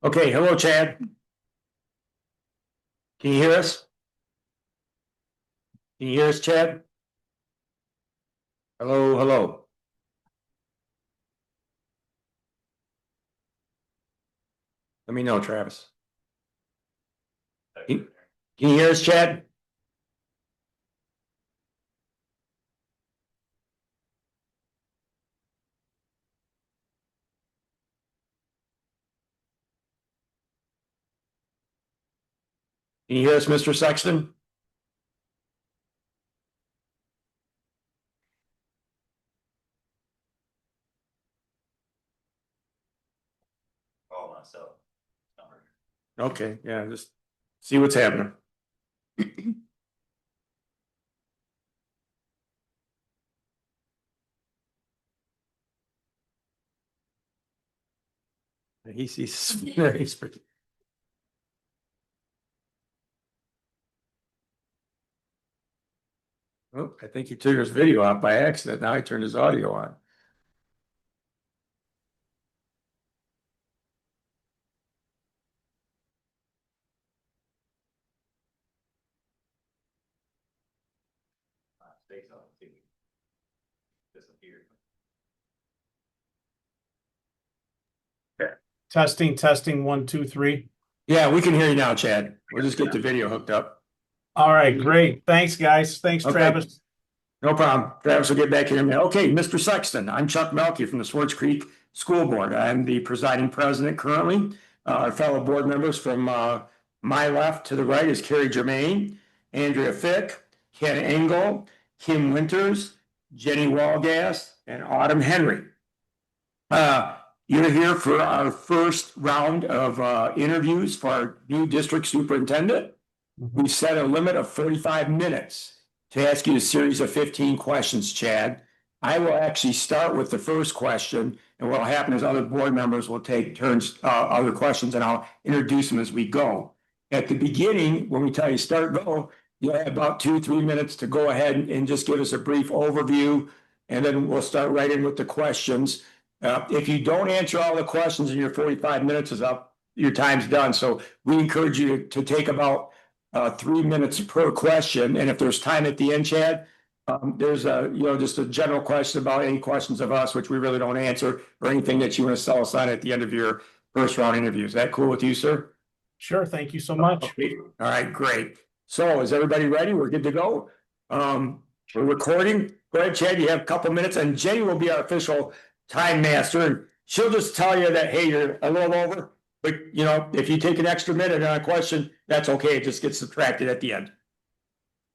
Okay, hello, Chad. Can you hear us? Can you hear us, Chad? Hello, hello. Let me know, Travis. Can you hear us, Chad? Can you hear us, Mr. Sexton?
Call myself.
Okay, yeah, just see what's happening. He's pretty. Oh, I think he turned his video off by accident. Now he turned his audio on.
Face on it, too. Disappeared.
Testing, 1, 2, 3.
Yeah, we can hear you now, Chad. We'll just get the video hooked up.
All right, great. Thanks, guys. Thanks,
Okay.
Travis.
No problem. Travis will get back here in a minute. Okay, Mr. Sexton, I'm Chuck Melky from the Swartz Creek School Board. I'm the presiding president currently. Our fellow board members from my left to the right is Carrie Germain, Andrea Fick, Ken Engel, Kim Winters, Jenny Walgas, and Autumn Henry. You're here for our first round of interviews for our new district superintendent. We set a limit of 45 minutes to ask you a series of 15 questions, Chad. I will actually start with the first question, and what will happen is other board members will take turns, other questions, and I'll introduce them as we go. At the beginning, when we tell you start, go, you'll have about 2-3 minutes to go ahead and just give us a brief overview, and then we'll start right in with the questions. If you don't answer all the questions and your 45 minutes is up, your time's done. So we encourage you to take about 3 minutes per question. And if there's time at the end, Chad, there's just a general question about any questions of us, which we really don't answer, or anything that you want to sell us on at the end of your first round interview. Is that cool with you, sir?
Sure. Thank you so much.
Okay. All right, great. So is everybody ready? We're good to go. We're recording. Go ahead, Chad. You have a couple minutes, and Jenny will be our official time master, and she'll just tell you that, hey, you're a little over, but if you take an extra minute on a question, that's okay. It just gets subtracted at the end.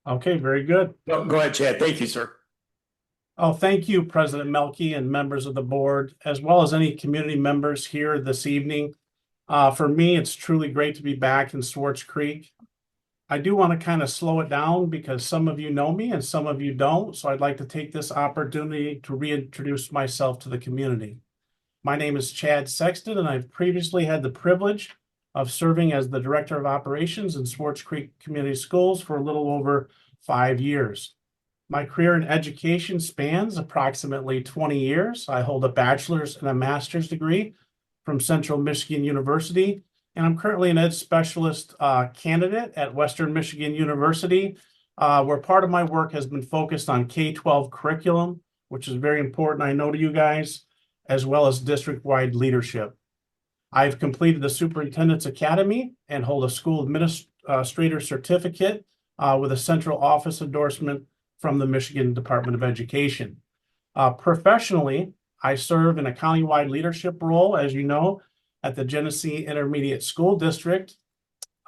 Okay, very good.
Go ahead, Chad. Thank you, sir.
Oh, thank you, President Melky and members of the board, as well as any community members here this evening. For me, it's truly great to be back in Swartz Creek. I do want to kind of slow it down because some of you know me and some of you don't. So I'd like to take this opportunity to reintroduce myself to the community. My name is Chad Sexton, and I've previously had the privilege of serving as the Director of Operations in Swartz Creek Community Schools for a little over 5 years. My career in education spans approximately 20 years. I hold a bachelor's and a master's degree from Central Michigan University, and I'm currently an ed specialist candidate at Western Michigan University, where part of my work has been focused on K-12 curriculum, which is very important, I know, to you guys, as well as district-wide leadership. I've completed the Superintendent's Academy and hold a school administrator certificate with a central office endorsement from the Michigan Department of Education. Professionally, I serve in a countywide leadership role, as you know, at the Genesee Intermediate School District.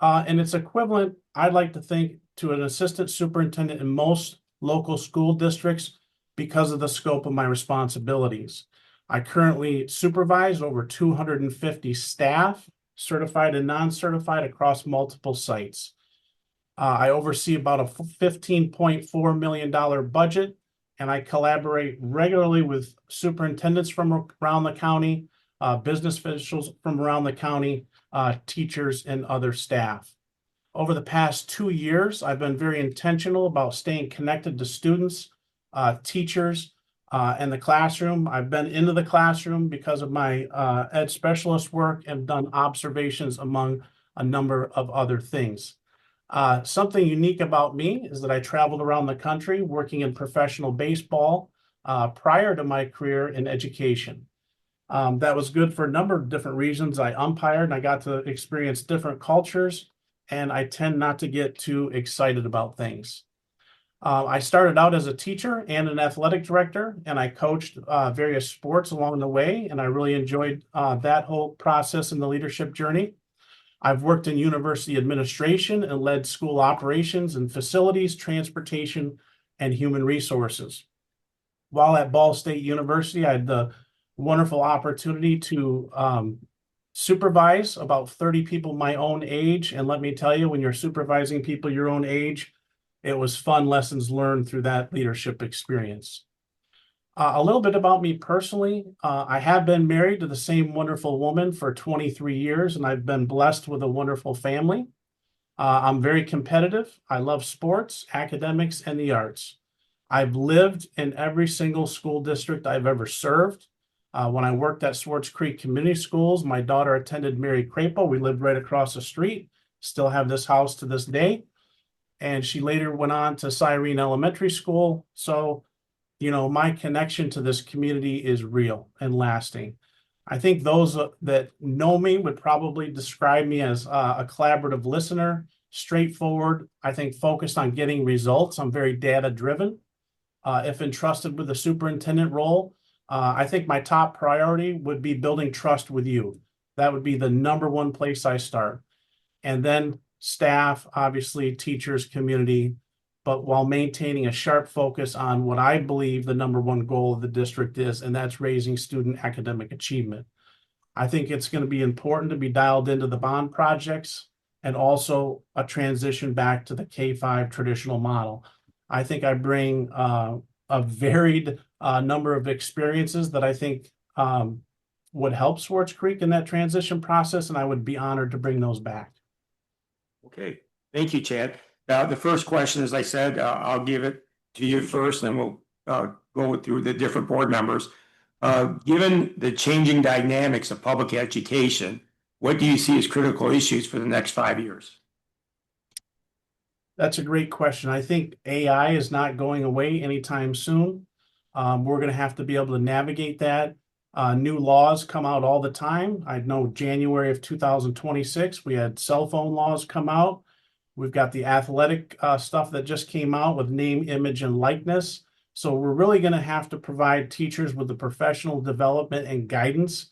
And it's equivalent, I'd like to think, to an assistant superintendent in most local school districts because of the scope of my responsibilities. I currently supervise over 250 staff, certified and non-certified, across multiple sites. I oversee about a $15.4 million budget, and I collaborate regularly with superintendents from around the county, business officials from around the county, teachers, and other staff. Over the past 2 years, I've been very intentional about staying connected to students, teachers, and the classroom. I've been into the classroom because of my ed specialist work and done observations among a number of other things. Something unique about me is that I traveled around the country working in professional baseball prior to my career in education. That was good for a number of different reasons. I umpired and I got to experience different cultures, and I tend not to get too excited about things. I started out as a teacher and an athletic director, and I coached various sports along the way, and I really enjoyed that whole process in the leadership journey. I've worked in university administration and led school operations and facilities, transportation, and human resources. While at Ball State University, I had the wonderful opportunity to supervise about 30 people my own age. And let me tell you, when you're supervising people your own age, it was fun lessons learned through that leadership experience. A little bit about me personally. I have been married to the same wonderful woman for 23 years, and I've been blessed with a wonderful family. I'm very competitive. I love sports, academics, and the arts. I've lived in every single school district I've ever served. When I worked at Swartz Creek Community Schools, my daughter attended Mary Crapo. We lived right across the street, still have this house to this day. And she later went on to Cyrene Elementary School. So, you know, my connection to this community is real and lasting. I think those that know me would probably describe me as a collaborative listener, straightforward, I think focused on getting results. I'm very data driven. If entrusted with the superintendent role, I think my top priority would be building trust with you. That would be the number one place I start. And then staff, obviously, teachers, community, but while maintaining a sharp focus on what I believe the number one goal of the district is, and that's raising student academic achievement. I think it's going to be important to be dialed into the bond projects and also a transition back to the K-5 traditional model. I think I bring a varied number of experiences that I think would help Swartz Creek in that transition process, and I would be honored to bring those back.
Okay, thank you, Chad. Now, the first question, as I said, I'll give it to you first, and we'll go through the different board members. Given the changing dynamics of public education, what do you see as critical issues for the next 5 years?
That's a great question. I think AI is not going away anytime soon. We're going to have to be able to navigate that. New laws come out all the time. I know January of 2026, we had cell phone laws come out. We've got the athletic stuff that just came out with name, image, and likeness. So we're really going to have to provide teachers with the professional development and guidance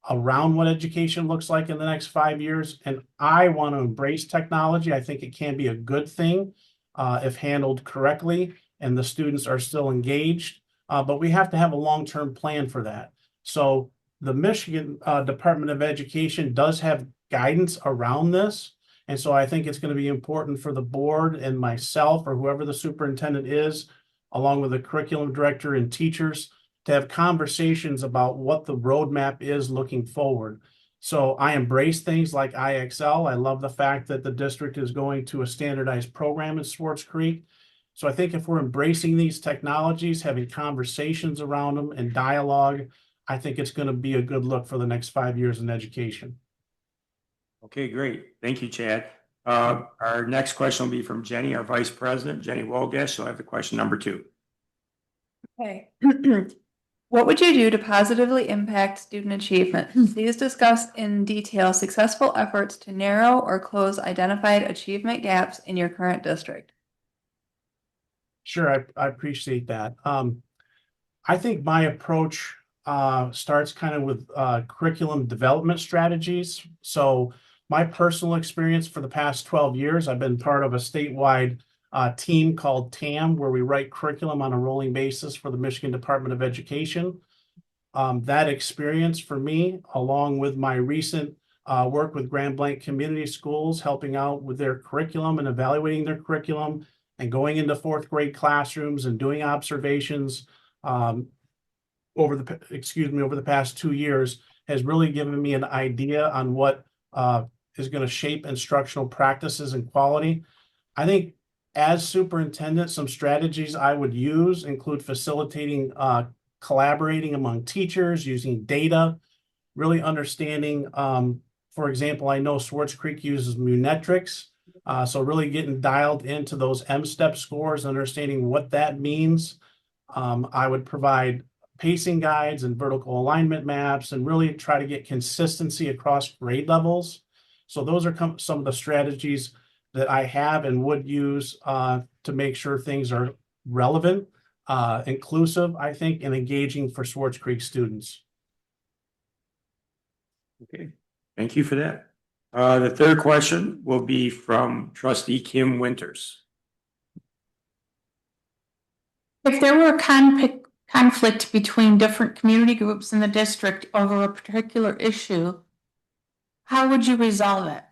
around what education looks like in the next 5 years. And I want to embrace technology. I think it can be a good thing if handled correctly and the students are still engaged. But we have to have a long-term plan for that. So the Michigan Department of Education does have guidance around this. And so I think it's going to be important for the board and myself or whoever the superintendent is, along with the curriculum director and teachers, to have conversations about what the roadmap is looking forward. So I embrace things like IXL. I love the fact that the district is going to a standardized program in Swartz Creek. So I think if we're embracing these technologies, having conversations around them and dialogue, I think it's going to be a good look for the next 5 years in education.
Okay, great. Thank you, Chad. Our next question will be from Jenny, our Vice President, Jenny Wogesh. She'll have the question number 2.
Okay. What would you do to positively impact student achievement? Please discuss in detail successful efforts to narrow or close identified achievement gaps in your current district.
Sure, I appreciate that. I think my approach starts kind of with curriculum development strategies. So my personal experience for the past 12 years, I've been part of a statewide team called TAM, where we write curriculum on a rolling basis for the Michigan Department of Education. That experience for me, along with my recent work with Grand Blanc Community Schools, helping out with their curriculum and evaluating their curriculum and going into 4th grade classrooms and doing observations over the past 2 years, has really given me an idea on what is going to shape instructional practices and quality. I think as superintendent, some strategies I would use include facilitating collaborating among teachers, using data, really understanding, for example, I know Swartz Creek uses Munetrics, so really getting dialed into those M-STEP scores, understanding what that means. I would provide pacing guides and vertical alignment maps and really try to get consistency across grade levels. So those are some of the strategies that I have and would use to make sure things are relevant, inclusive, I think, and engaging for Swartz Creek students.
Okay, thank you for that. The third question will be from Trustee Kim Winters.
If there were a conflict between different community groups in the district over a particular issue, how would you resolve it?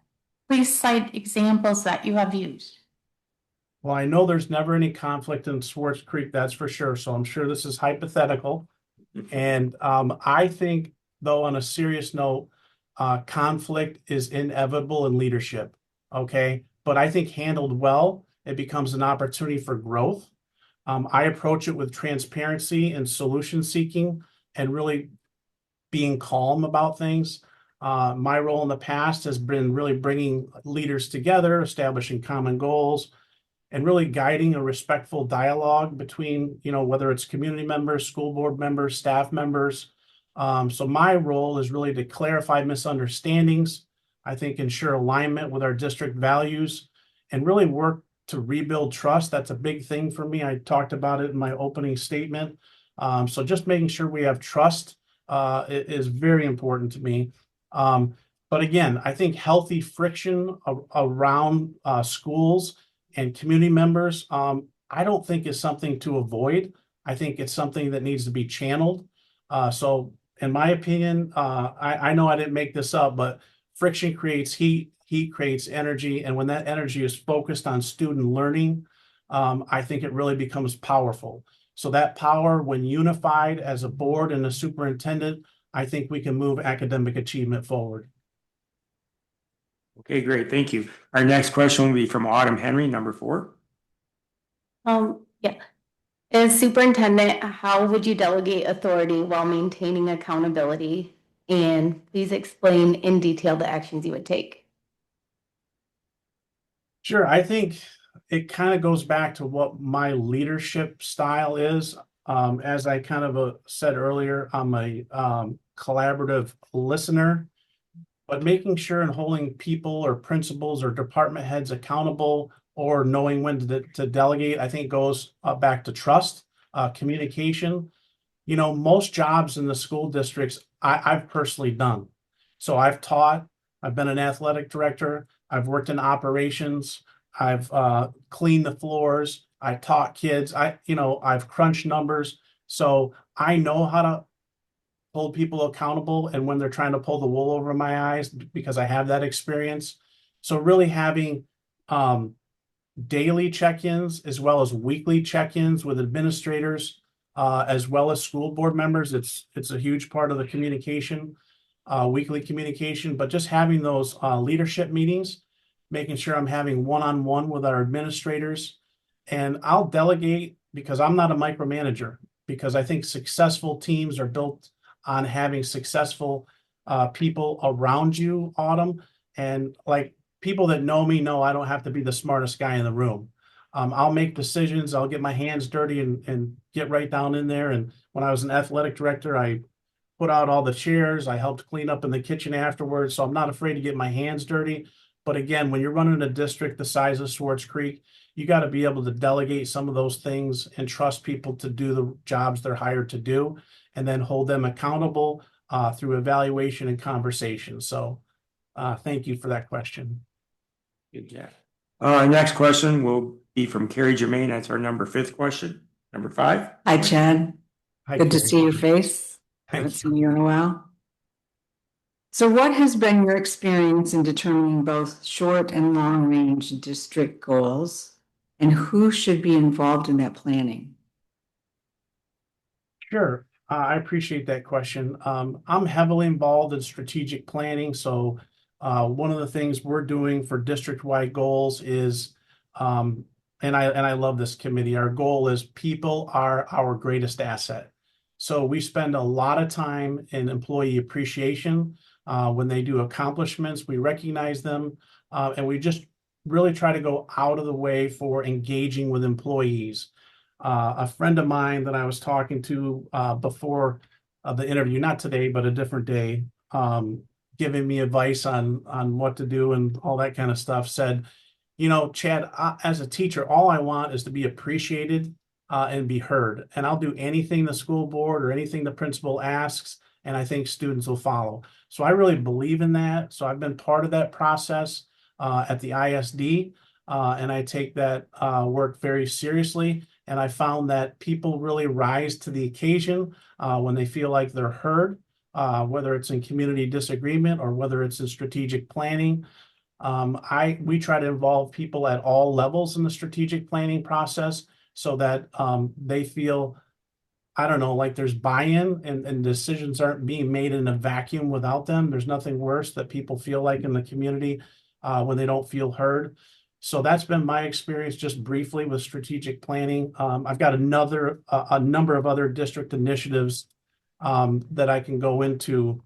Please cite examples that you have used.
Well, I know there's never any conflict in Swartz Creek, that's for sure. So I'm sure this is hypothetical. And I think, though, on a serious note, conflict is inevitable in leadership. Okay. But I think handled well, it becomes an opportunity for growth. I approach it with transparency and solution seeking and really being calm about things. My role in the past has been really bringing leaders together, establishing common goals, and really guiding a respectful dialogue between, whether it's community members, school board members, staff members. So my role is really to clarify misunderstandings, I think ensure alignment with our district values, and really work to rebuild trust. That's a big thing for me. I talked about it in my opening statement. So just making sure we have trust is very important to me. But again, I think healthy friction around schools and community members, I don't think is something to avoid. I think it's something that needs to be channeled. So in my opinion, I know I didn't make this up, but friction creates heat, heat creates energy. And when that energy is focused on student learning, I think it really becomes powerful. So that power, when unified as a board and a superintendent, I think we can move academic achievement forward.
Okay, great. Thank you. Our next question will be from Autumn Henry, number 4.
Yeah. As superintendent, how would you delegate authority while maintaining accountability? And please explain in detail the actions you would take.
Sure. I think it kind of goes back to what my leadership style is. As I kind of said earlier, I'm a collaborative listener, but making sure and holding people or principals or department heads accountable or knowing when to delegate, I think goes back to trust, communication. Most jobs in the school districts I've personally done. So I've taught, I've been an athletic director, I've worked in operations, I've cleaned the floors, I taught kids, I've crunched numbers. So I know how to hold people accountable and when they're trying to pull the wool over my eyes because I have that experience. So really having daily check-ins as well as weekly check-ins with administrators as well as school board members. It's a huge part of the communication, weekly communication, but just having those leadership meetings, making sure I'm having one-on-one with our administrators And I'll delegate because I'm not a micromanager, because I think successful teams are built on having successful people around you, Autumn. And like people that know me know I don't have to be the smartest guy in the room. I'll make decisions. I'll get my hands dirty and get right down in there. And when I was an athletic director, I put out all the chairs. I helped clean up in the kitchen afterwards. So I'm not afraid to get my hands dirty. But again, when you're running a district the size of Swartz Creek, you got to be able to delegate some of those things and trust people to do the jobs they're hired to do, and then hold them accountable through evaluation and conversation. So thank you for that question.
Good job. Next question will be from Carrie Germain. That's our number 5th question. Number 5.
Hi, Chad.
Hi,
Good to
Carrie.
see your face. Haven't seen you in a while. So what has been your experience in determining both short and long range district goals, and who should be involved in that planning?
Sure. I appreciate that question. I'm heavily involved in strategic planning. So one of the things we're doing for district-wide goals is, and I love this committee, our goal is people are our greatest asset. So we spend a lot of time in employee appreciation. When they do accomplishments, we recognize them, and we just really try to go out of the way for engaging with employees. A friend of mine that I was talking to before the interview, not today, but a different day, giving me advice on what to do and all that kind of stuff, said, you know, Chad, as a teacher, all I want is to be appreciated and be heard. And I'll do anything the school board or anything the principal asks, and I think students will follow. So I really believe in that. So I've been part of that process at the ISD, and I take that work very seriously. And I found that people really rise to the occasion when they feel like they're heard, whether it's in community disagreement or whether it's in strategic planning. We try to involve people at all levels in the strategic planning process so that they feel, I don't know, like there's buy-in and decisions aren't being made in a vacuum without them. There's nothing worse that people feel like in the community when they don't feel heard. So that's been my experience just briefly with strategic planning. I've got a number of other district initiatives that I can go into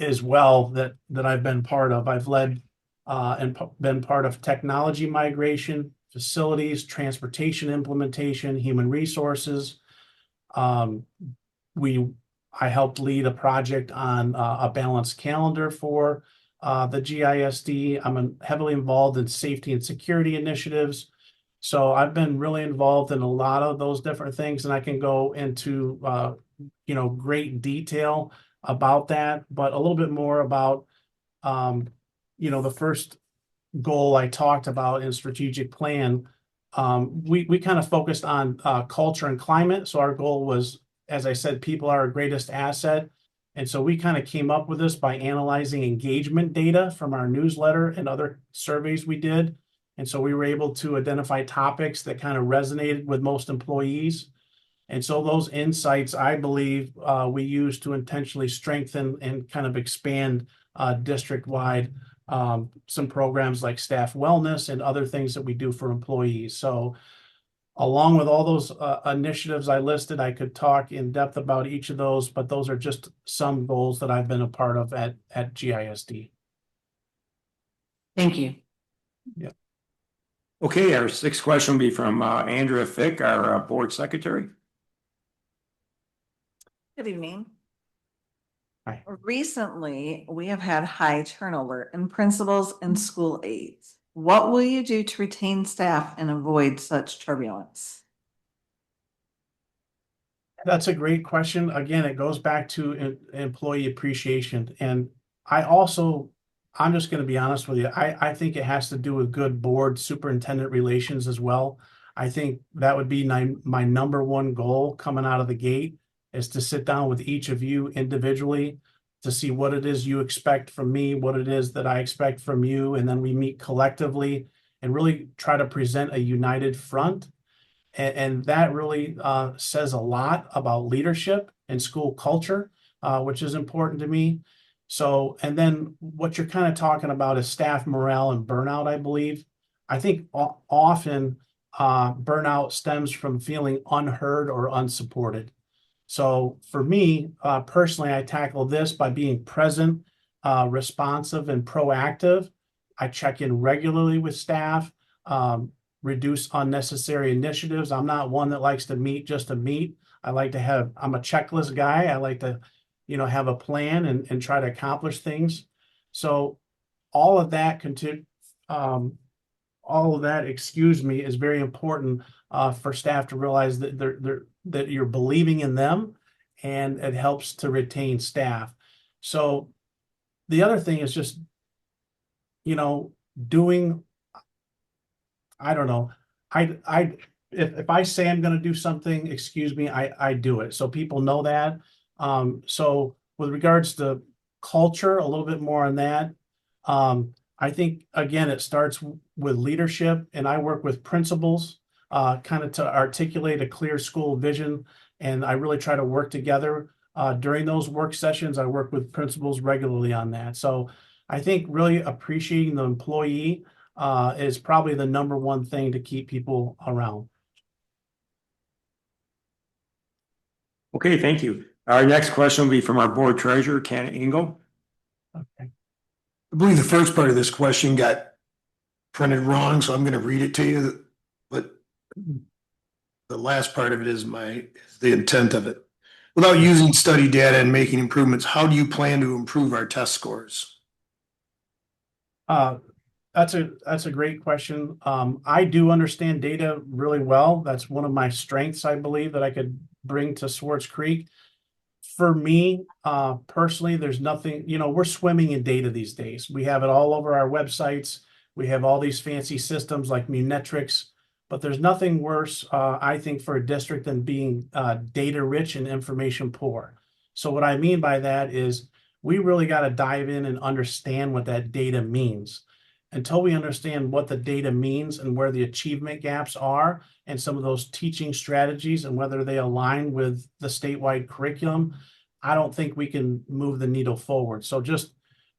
as well that I've been part of. I've led and been part of technology migration, facilities, transportation implementation, human resources. I helped lead a project on a balanced calendar for the GISD. I'm heavily involved in safety and security initiatives. So I've been really involved in a lot of those different things, and I can go into great detail about that, but a little bit more about the first goal I talked about in strategic plan. We kind of focused on culture and climate. So our goal was, as I said, people are our greatest asset. And so we kind of came up with this by analyzing engagement data from our newsletter and other surveys we did. And so we were able to identify topics that kind of resonated with most employees. And so those insights, I believe, we use to intentionally strengthen and kind of expand district-wide some programs like staff wellness and other things that we do for employees. So along with all those initiatives I listed, I could talk in depth about each of those, but those are just some goals that I've been a part of at GISD.
Thank you.
Yeah.
Okay, our 6th question will be from Andrea Fick, our board secretary.
Good evening.
Hi.
Recently, we have had high turnover in principals and school aides. What will you do to retain staff and avoid such turbulence?
That's a great question. Again, it goes back to employee appreciation. And I'm just going to be honest with you. I think it has to do with good board superintendent relations as well. I think that would be my number one goal coming out of the gate, is to sit down with each of you individually to see what it is you expect from me, what it is that I expect from you. And then we meet collectively and really try to present a united front. And that really says a lot about leadership and school culture, which is important to me. So, and then what you're kind of talking about is staff morale and burnout, I believe. I think often burnout stems from feeling unheard or unsupported. So for me, personally, I tackle this by being present, responsive, and proactive. I check in regularly with staff, reduce unnecessary initiatives. I'm not one that likes to meet just to meet. I'm a checklist guy. I like to, have a plan and try to accomplish things. So all of that is very important for staff to realize that that you're believing in them, and it helps to retain staff. So the other thing is just, doing, I don't know, if I say I'm going to do something, excuse me, I do it. So people know that. So with regards to culture, a little bit more on that. I think, again, it starts with leadership, and I work with principals kind of to articulate a clear school vision. And I really try to work together during those work sessions. I work with principals regularly on that. So I think really appreciating the employee is probably the number one thing to keep people around.
Okay, thank you. Our next question will be from our board treasurer, Ken Engel.
Okay.
I believe the first part of this question got printed wrong, so I'm going to read it to you. But the last part of it is the intent of it. Without using study data and making improvements, how do you plan to improve our test scores?
That's a great question. I do understand data really well. That's one of my strengths, I believe, that I could bring to Swartz Creek. For me, personally, there's nothing, we're swimming in data these days. We have it all over our websites. We have all these fancy systems like Munetrics, but there's nothing worse, I think, for a district than being data rich and information poor. So what I mean by that is we really got to dive in and understand what that data means. Until we understand what the data means and where the achievement gaps are and some of those teaching strategies and whether they align with the statewide curriculum, I don't think we can move the needle forward. So just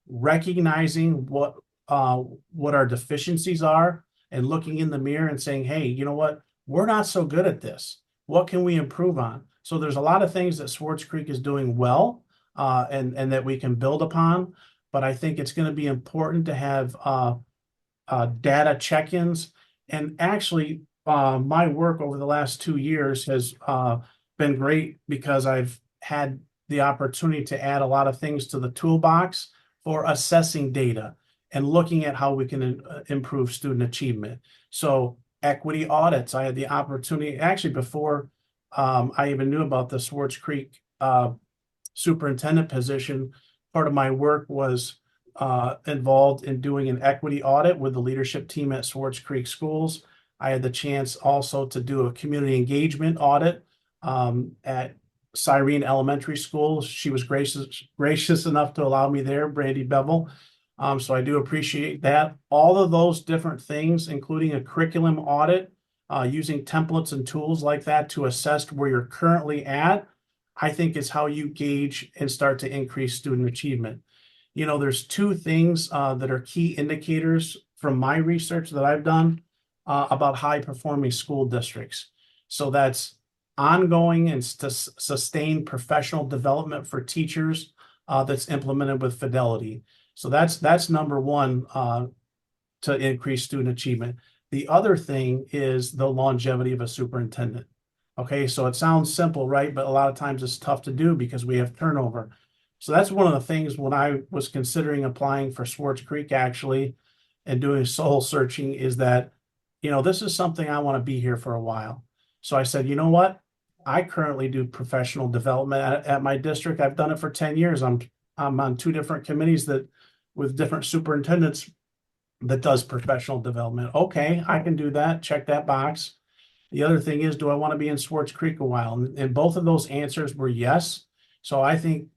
recognizing what our deficiencies are and looking in the mirror and saying, hey, you know what? We're not so good at this. What can we improve on? So there's a lot of things that Swartz Creek is doing well and that we can build upon. But I think it's going to be important to have data check-ins. And actually, my work over the last 2 years has been great because I've had the opportunity to add a lot of things to the toolbox for assessing data and looking at how we can improve student achievement. So equity audits, I had the opportunity, actually before I even knew about the Swartz Creek superintendent position, part of my work was involved in doing an equity audit with the leadership team at Swartz Creek Schools. I had the chance also to do a community engagement audit at Cyrene Elementary School. She was gracious enough to allow me there, Brandy Bevel. So I do appreciate that. All of those different things, including a curriculum audit, using templates and tools like that to assess where you're currently at, I think is how you gauge and start to increase student achievement. There's two things that are key indicators from my research that I've done about high-performing school districts. So that's ongoing and sustained professional development for teachers that's implemented with fidelity. So that's number one to increase student achievement. The other thing is the longevity of a superintendent. Okay, so it sounds simple, right? But a lot of times it's tough to do because we have turnover. So that's one of the things when I was considering applying for Swartz Creek actually and doing soul searching is that, this is something I want to be here for a while. So I said, you know what? I currently do professional development at my district. I've done it for 10 years. I'm on 2 different committees with different superintendents that does professional development. Okay, I can do that. Check that box. The other thing is, do I want to be in Swartz Creek a while? And both of those answers were yes. So I think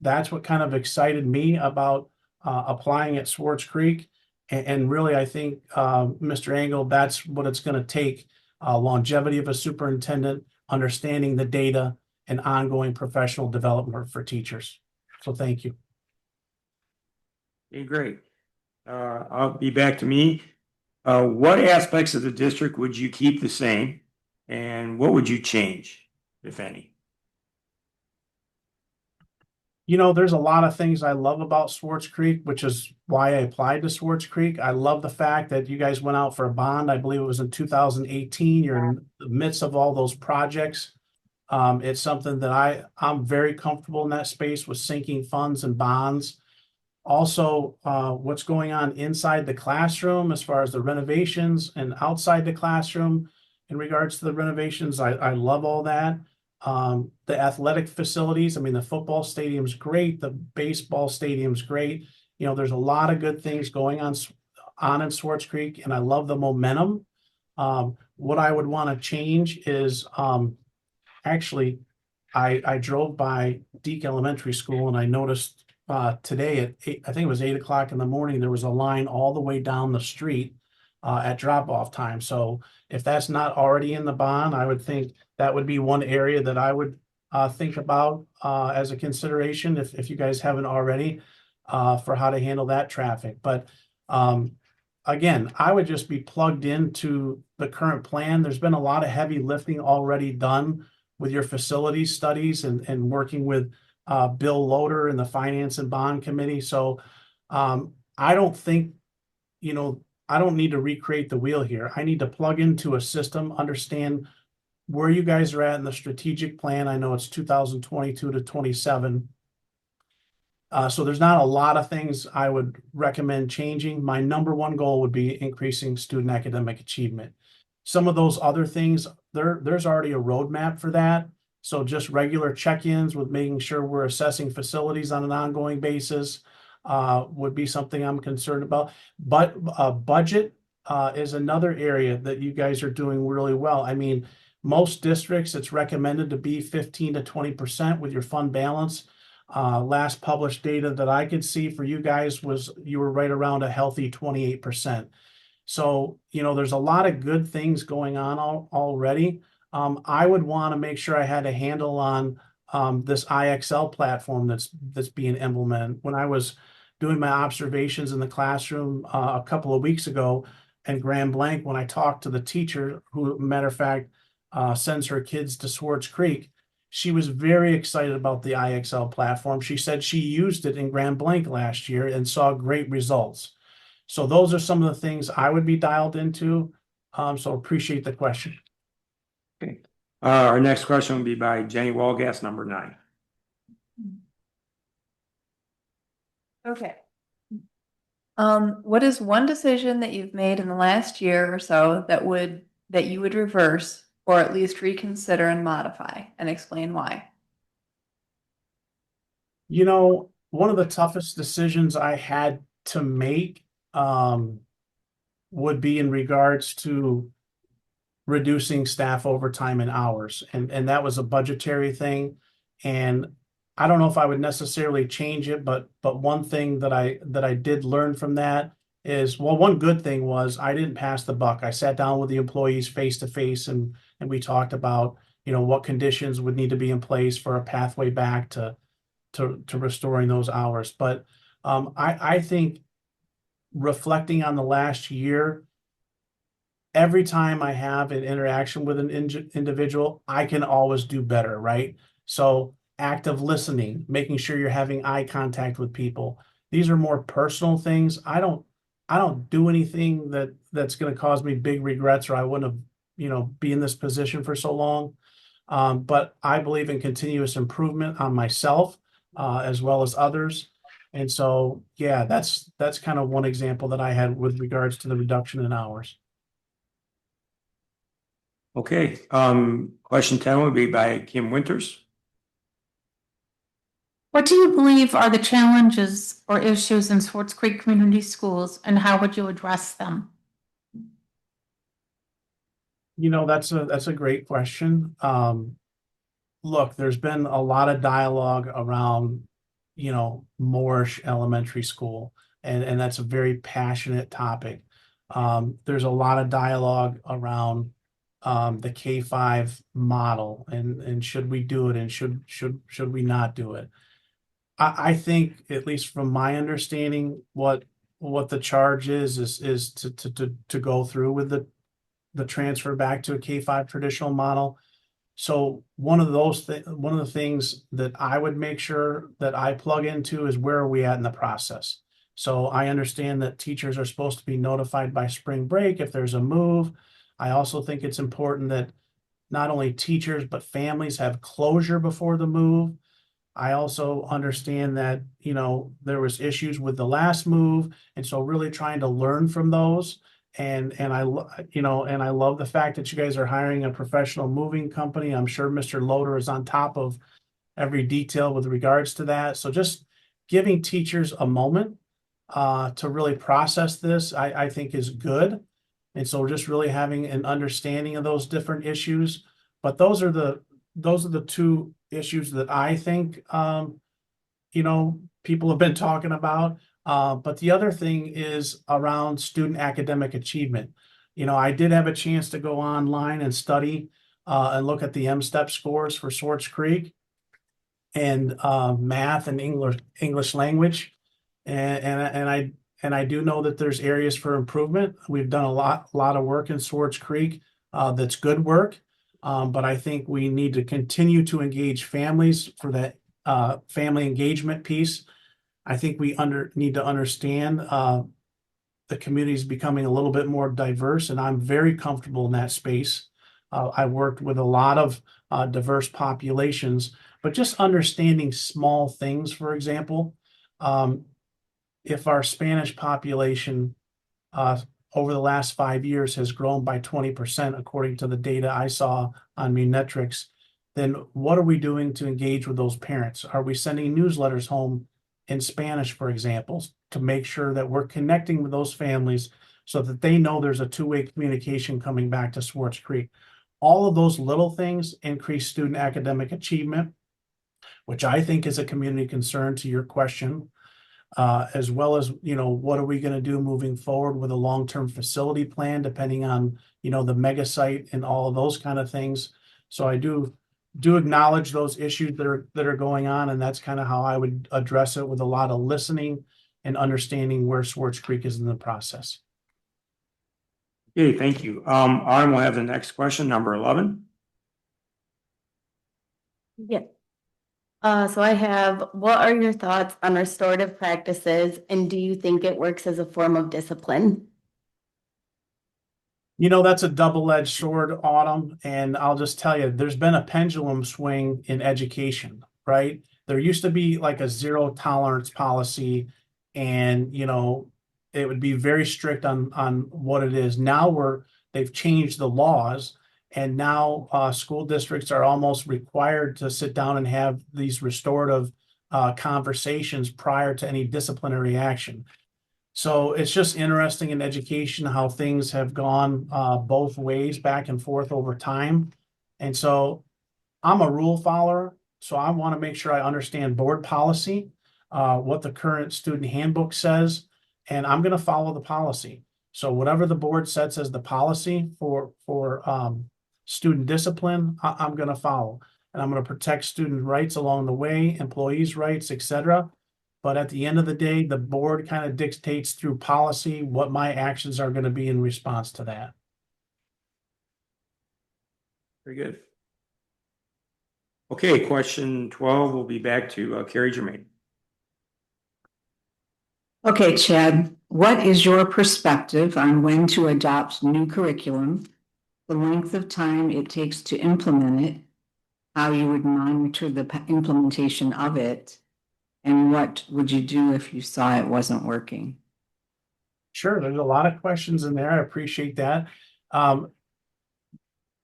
that's what kind of excited me about applying at Swartz Creek. And really, I think, Mr. Engel, that's what it's going to take, longevity of a superintendent, understanding the data, and ongoing professional development for teachers. So thank you.
Okay, great. I'll be back to me. What aspects of the district would you keep the same? And what would you change, if any?
You know, there's a lot of things I love about Swartz Creek, which is why I applied to Swartz Creek. I love the fact that you guys went out for a bond. I believe it was in 2018. You're in the midst of all those projects. It's something that I'm very comfortable in that space with sinking funds and bonds. Also, what's going on inside the classroom as far as the renovations and outside the classroom in regards to the renovations, I love all that. The athletic facilities, I mean, the football stadium's great, the baseball stadium's great. You know, there's a lot of good things going on in Swartz Creek, and I love the momentum. What I would want to change is actually, I drove by Deke Elementary School and I noticed today at I think it was 8 o'clock in the morning, there was a line all the way down the street at drop-off time. So if that's not already in the bond, I would think that would be one area that I would think about as a consideration if you guys haven't already for how to handle that traffic. But again, I would just be plugged into the current plan. There's been a lot of heavy lifting already done with your facility studies and working with Bill Loader and the Finance and Bond Committee. So I don't think, you know, I don't need to recreate the wheel here. I need to plug into a system, understand where you guys are at in the strategic plan. I know it's 2022 to 27. So there's not a lot of things I would recommend changing. My number one goal would be increasing student academic achievement. Some of those other things, there's already a roadmap for that. So just regular check-ins with making sure we're assessing facilities on an ongoing basis would be something I'm concerned about. But budget is another area that you guys are doing really well. I mean, most districts, it's recommended to be 15 to 20% with your fund balance. Last published data that I could see for you guys was you were right around a healthy 28%. So, you know, there's a lot of good things going on already. I would want to make sure I had a handle on this IXL platform that's being implemented. When I was doing my observations in the classroom a couple of weeks ago in Grand Blanc, when I talked to the teacher, who, matter of fact, sends her kids to Swartz Creek, she was very excited about the IXL platform. She said she used it in Grand Blanc last year and saw great results. So those are some of the things I would be dialed into. So appreciate the question.
Okay. Our next question will be by Jenny Walgas, number 9.
Okay. What is one decision that you've made in the last year or so that you would reverse or at least reconsider and modify, and explain why?
You know, one of the toughest decisions I had to make would be in regards to reducing staff overtime and hours. And that was a budgetary thing. And I don't know if I would necessarily change it, but one thing that I did learn from that is, well, one good thing was I didn't pass the buck. I sat down with the employees face to face and we talked about, you know, what conditions would need to be in place for a pathway back to restoring those hours. But I think reflecting on the last year, every time I have an interaction with an individual, I can always do better, right? So active listening, making sure you're having eye contact with people. These are more personal things. I don't do anything that's going to cause me big regrets, or I wouldn't have, you know, be in this position for so long. But I believe in continuous improvement on myself as well as others. And so, yeah, that's kind of one example that I had with regards to the reduction in hours.
Okay. Question 10 will be by Kim Winters.
What do you believe are the challenges or issues in Swartz Creek Community Schools, and how would you address them?
You know, that's a great question. Look, there's been a lot of dialogue around, you know, Moorish Elementary School, and that's a very passionate topic. There's a lot of dialogue around the K-5 model and should we do it and should we not do it? I think, at least from my understanding, what what the charge is to go through with the transfer back to a K-5 traditional model. So one of the things that I would make sure that I plug into is where are we at in the process? So I understand that teachers are supposed to be notified by spring break if there's a move. I also think it's important that not only teachers, but families have closure before the move. I also understand that, there was issues with the last move. And so really trying to learn from those. And I love the fact that you guys are hiring a professional moving company. I'm sure Mr. Loader is on top of every detail with regards to that. So just giving teachers a moment to really process this, I think is good. And so just really having an understanding of those different issues. But those are the two issues that I think, people have been talking about. But the other thing is around student academic achievement. I did have a chance to go online and study and look at the M-STEP scores for Swartz Creek and math and English language. And I do know that there's areas for improvement. We've done a lot of work in Swartz Creek that's good work. But I think we need to continue to engage families for that family engagement piece. I think we need to understand the community is becoming a little bit more diverse, and I'm very comfortable in that space. I worked with a lot of diverse populations, but just understanding small things, for example, if our Spanish population over the last 5 years has grown by 20%, according to the data I saw on Munetrics, then what are we doing to engage with those parents? Are we sending newsletters home in Spanish, for example, to make sure that we're connecting with those families so that they know there's a two-way communication coming back to Swartz Creek? All of those little things increase student academic achievement, which I think is a community concern to your question. As well as, what are we going to do moving forward with a long-term facility plan, depending on, the mega site and all of those kind of things. So I do acknowledge those issues that are going on, and that's kind of how I would address it, with a lot of listening and understanding where Swartz Creek is in the process.
Okay, thank you. Autumn will have the next question, number 11.
Yeah. So I have, what are your thoughts on restorative practices, and do you think it works as a form of discipline?
That's a double-edged sword, Autumn, and I'll just tell you, there's been a pendulum swing in education, right? There used to be like a zero tolerance policy, and it would be very strict on what it is. Now they've changed the laws. And now school districts are almost required to sit down and have these restorative conversations prior to any disciplinary action. So it's just interesting in education how things have gone both ways, back and forth over time. And so I'm a rule follower, so I want to make sure I understand board policy, what the current student handbook says, and I'm going to follow the policy. So whatever the board sets as the policy for student discipline, I'm going to follow, and I'm going to protect student rights along the way, employees' rights, etc. But at the end of the day, the board kind of dictates through policy what my actions are going to be in response to that.
Very good. Okay, question 12 will be back to Carrie Germain.
Okay, Chad, what is your perspective on when to adopt new curriculum, the length of time it takes to implement it, how you would monitor the implementation of it, and what would you do if you saw it wasn't working?
Sure, there's a lot of questions in there. I appreciate that.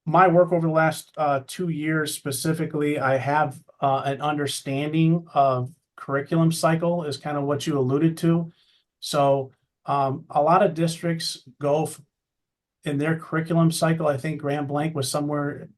My work over the last 2 years specifically, I have an understanding of curriculum cycle, is kind of what you alluded to. So a lot of districts go in their curriculum cycle. I think Grand Blanc was somewhere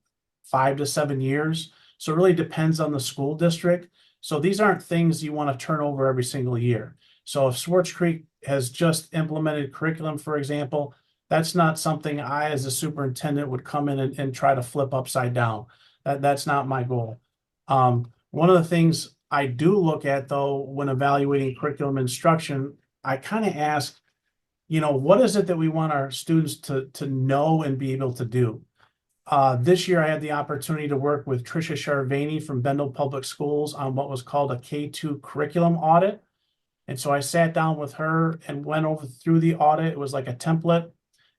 5 to 7 years. So it really depends on the school district. So these aren't things you want to turn over every single year. So if Swartz Creek has just implemented curriculum, for example, that's not something I, as a superintendent, would come in and try to flip upside down. That's not my goal. One of the things I do look at, though, when evaluating curriculum instruction I kind of ask, what is it that we want our students to know and be able to do? This year I had the opportunity to work with Tricia Charvani from Bendel Public Schools on what was called a K-2 curriculum audit. And so I sat down with her and went over through the audit. It was like a template,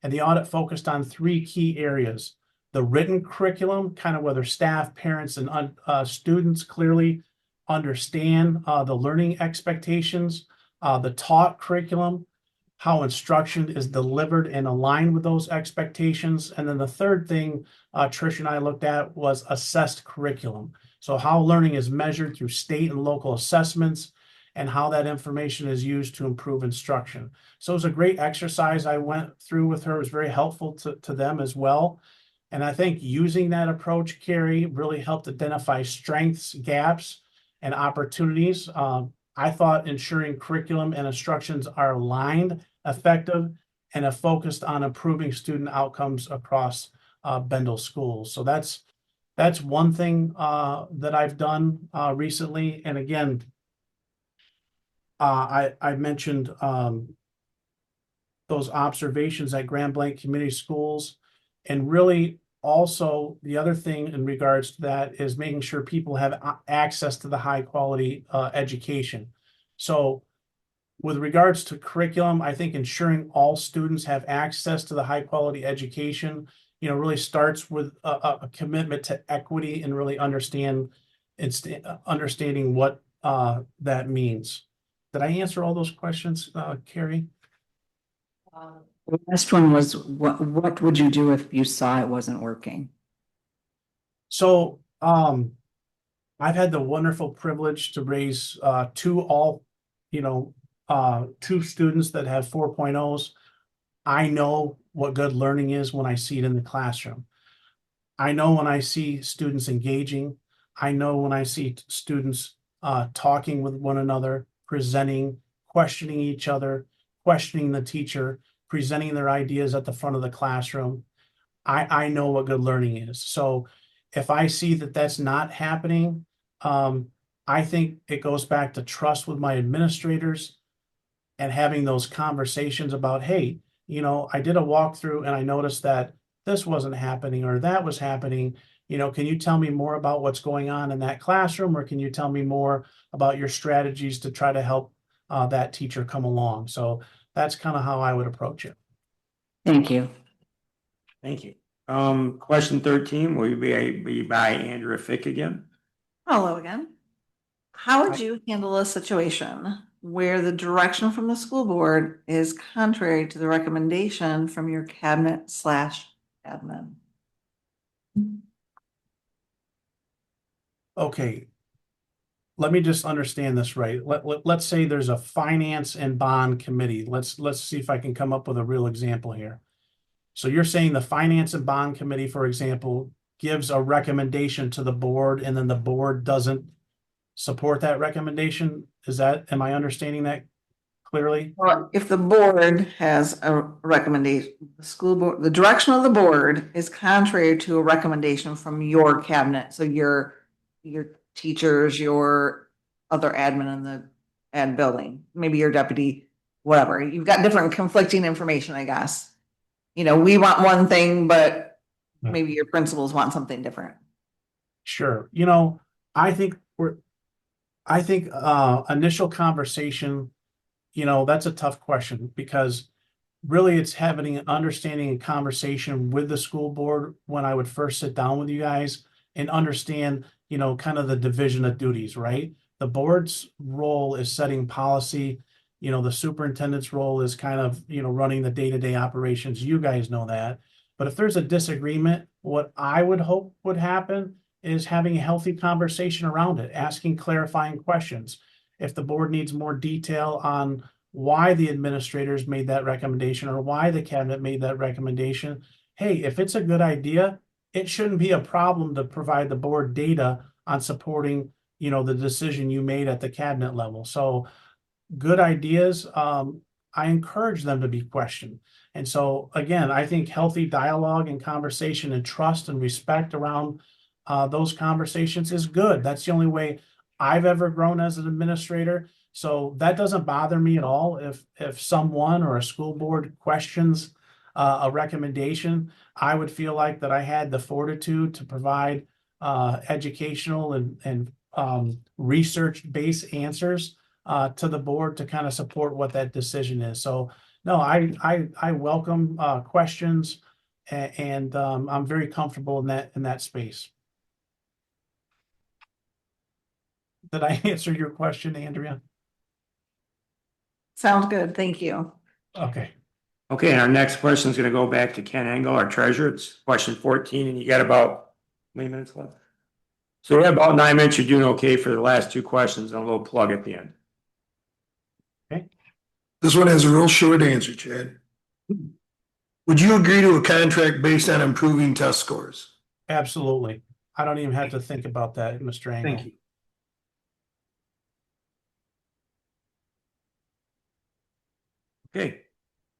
and the audit focused on 3 key areas. The written curriculum, kind of whether staff, parents, and students clearly understand the learning expectations, the taught curriculum, how instruction is delivered and aligned with those expectations. And then the third thing Trish and I looked at was assessed curriculum. So how learning is measured through state and local assessments, and how that information is used to improve instruction. So it was a great exercise I went through with her. It was very helpful to them as well. And I think using that approach, Carrie, really helped identify strengths, gaps, and opportunities. I thought ensuring curriculum and instructions are aligned, effective, and are focused on improving student outcomes across Bendel schools. So that's one thing that I've done recently. And again, I mentioned those observations at Grand Blanc Community Schools, and really also the other thing in regards to that is making sure people have access to the high quality education. So with regards to curriculum, I think ensuring all students have access to the high quality education, really starts with a commitment to equity and really understanding what that means. Did I answer all those questions, Carrie?
The last one was, what would you do if you saw it wasn't working?
So I've had the wonderful privilege to raise two students that have 4.0s. I know what good learning is when I see it in the classroom. I know when I see students engaging. I know when I see students talking with one another, presenting, questioning each other, questioning the teacher, presenting their ideas at the front of the classroom. I know what good learning is. So if I see that that's not happening, I think it goes back to trust with my administrators and having those conversations about, hey, I did a walkthrough and I noticed that this wasn't happening or that was happening. Can you tell me more about what's going on in that classroom, or can you tell me more about your strategies to try to help that teacher come along? So that's kind of how I would approach it.
Thank you.
Thank you. Question 13 will be by Andrea Fick again.
Hello again. How would you handle a situation where the direction from the school board is contrary to the recommendation from your cabinet/admin?
Okay. Let me just understand this right. Let's say there's a finance and bond committee. Let's see if I can come up with a real example here. So you're saying the finance and bond committee, for example, gives a recommendation to the board, and then the board doesn't support that recommendation. Am I understanding that clearly?
Well, if the board has a recommendation, the school board, the direction of the board is contrary to a recommendation from your cabinet. So your teachers, your other admin in the ad building, maybe your deputy, whatever. You've got different conflicting information, I guess. We want one thing, but maybe your principals want something different.
Sure. I think initial conversation, that's a tough question, because really it's having an understanding and conversation with the school board when I would first sit down with you guys and understand, kind of the division of duties, right? The board's role is setting policy. The superintendent's role is kind of, running the day-to-day operations. You guys know that. But if there's a disagreement, what I would hope would happen is having a healthy conversation around it, asking clarifying questions. If the board needs more detail on why the administrators made that recommendation or why the cabinet made that recommendation, hey, if it's a good idea, it shouldn't be a problem to provide the board data on supporting, the decision you made at the cabinet level. So good ideas, I encourage them to be questioned. And so again, I think healthy dialogue and conversation and trust and respect around those conversations is good. That's the only way I've ever grown as an administrator. So that doesn't bother me at all. If someone or a school board questions a recommendation, I would feel like that I had the fortitude to provide educational and research-based answers to the board to kind of support what that decision is. So no, I welcome questions and I'm very comfortable in that space. Did I answer your question, Andrea?
Sounds good. Thank you.
Okay.
Okay, and our next question is gonna go back to Ken Engel, our treasurer. It's question 14, and you got about how many minutes left? So we have about 9 minutes. You're doing okay for the last two questions and a little plug at the end.
This one has a real short answer, Chad. Would you agree to a contract based on improving test scores?
Absolutely. I don't even have to think about that, Mr. Engel.
Thank you.
Okay.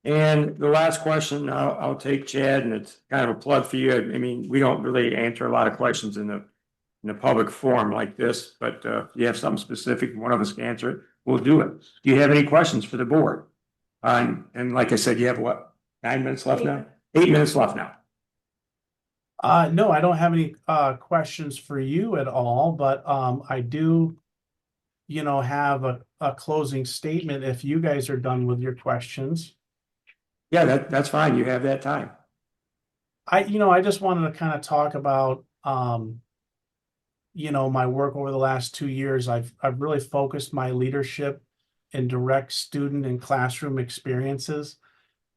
And the last question, I'll take Chad, and it's kind of a plug for you. I mean, we don't really answer a lot of questions in a public forum like this, but if you have something specific, one of us can answer it, we'll do it. Do you have any questions for the board? And like I said, you have what, 9 minutes left now? 8 minutes left now.
No, I don't have any questions for you at all, but I do, have a closing statement if you guys are done with your questions.
Yeah, that's fine. You have that time.
I just wanted to kind of talk about my work over the last 2 years. I've really focused my leadership in direct student and classroom experiences.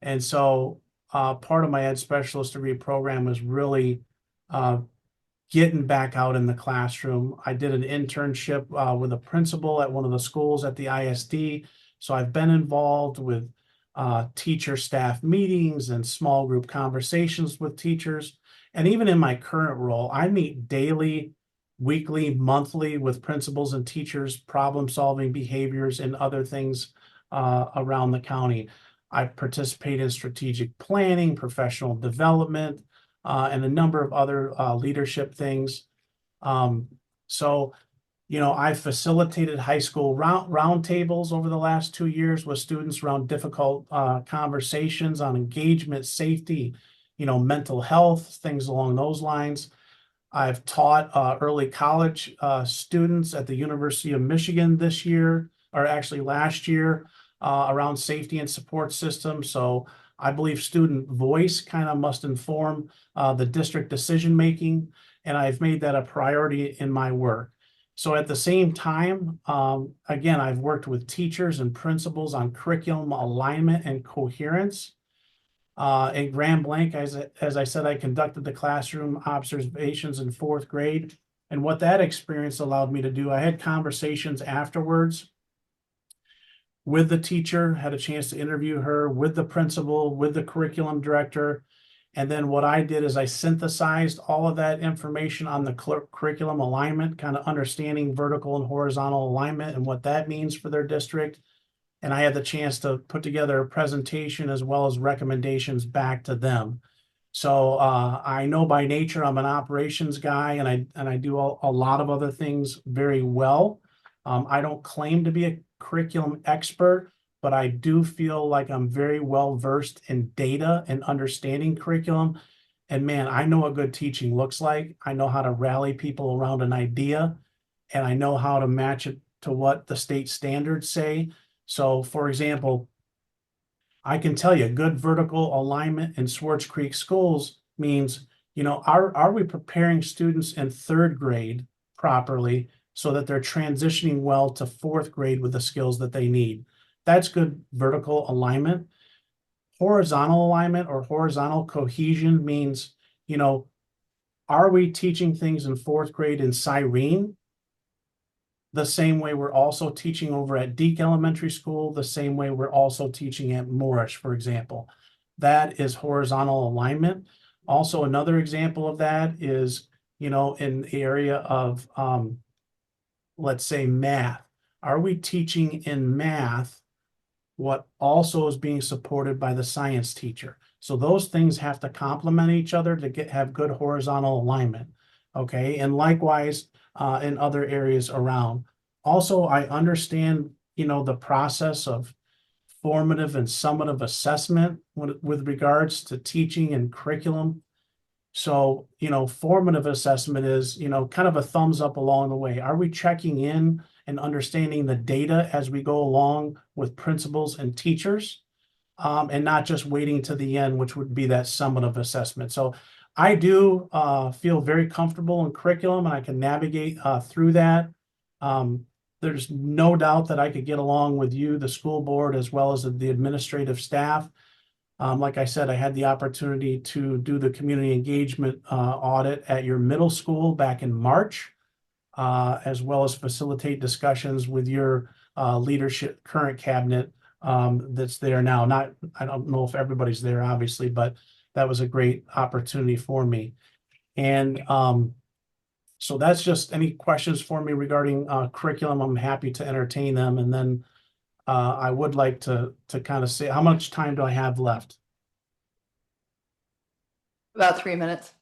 And so part of my Ed Specialist Degree program was really getting back out in the classroom. I did an internship with a principal at one of the schools at the ISD. So I've been involved with teacher staff meetings and small group conversations with teachers. And even in my current role, I meet daily, weekly, monthly with principals and teachers, problem solving behaviors and other things around the county. I participate in strategic planning, professional development, and a number of other leadership things. I facilitated high school roundtables over the last 2 years with students around difficult conversations on engagement, safety, mental health, things along those lines. I've taught early college students at the University of Michigan this year, or actually last year, around safety and support systems. So I believe student voice kind of must inform the district decision-making, and I've made that a priority in my work. So at the same time, again, I've worked with teachers and principals on curriculum alignment and coherence. At Grand Blanc, as I said, I conducted the classroom observations in 4th grade. And what that experience allowed me to do, I had conversations afterwards with the teacher, had a chance to interview her, with the principal, with the curriculum director. And then what I did is I synthesized all of that information on the curriculum alignment, kind of understanding vertical and horizontal alignment and what that means for their district. And I had the chance to put together a presentation as well as recommendations back to them. So I know by nature I'm an operations guy, and I do a lot of other things very well. I don't claim to be a curriculum expert, but I do feel like I'm very well versed in data and understanding curriculum. And man, I know what good teaching looks like. I know how to rally people around an idea, and I know how to match it to what the state standards say. So for example, I can tell you good vertical alignment in Swartz Creek schools means, are we preparing students in 3rd grade properly so that they're transitioning well to 4th grade with the skills that they need? That's good vertical alignment. Horizontal alignment or horizontal cohesion means, are we teaching things in 4th grade in Cyrene the same way we're also teaching over at Deke Elementary School, the same way we're also teaching at Moorish, for example? That is horizontal alignment. Also, another example of that is, in the area of, let's say, math. Are we teaching in math what also is being supported by the science teacher? So those things have to complement each other to have good horizontal alignment. Okay, and likewise in other areas around. Also, I understand the process of formative and summative assessment with regards to teaching and curriculum. So, formative assessment is, kind of a thumbs up along the way. Are we checking in and understanding the data as we go along with principals and teachers? And not just waiting to the end, which would be that summative assessment. So I do feel very comfortable in curriculum, and I can navigate through that. There's no doubt that I could get along with you, the school board, as well as the administrative staff. Like I said, I had the opportunity to do the community engagement audit at your middle school back in March, as well as facilitate discussions with your leadership, current cabinet that's there now. I don't know if everybody's there, obviously, but that was a great opportunity for me. And so that's just any questions for me regarding curriculum. I'm happy to entertain them. And then I would like to kind of say, how much time do I have left?
About 3 minutes.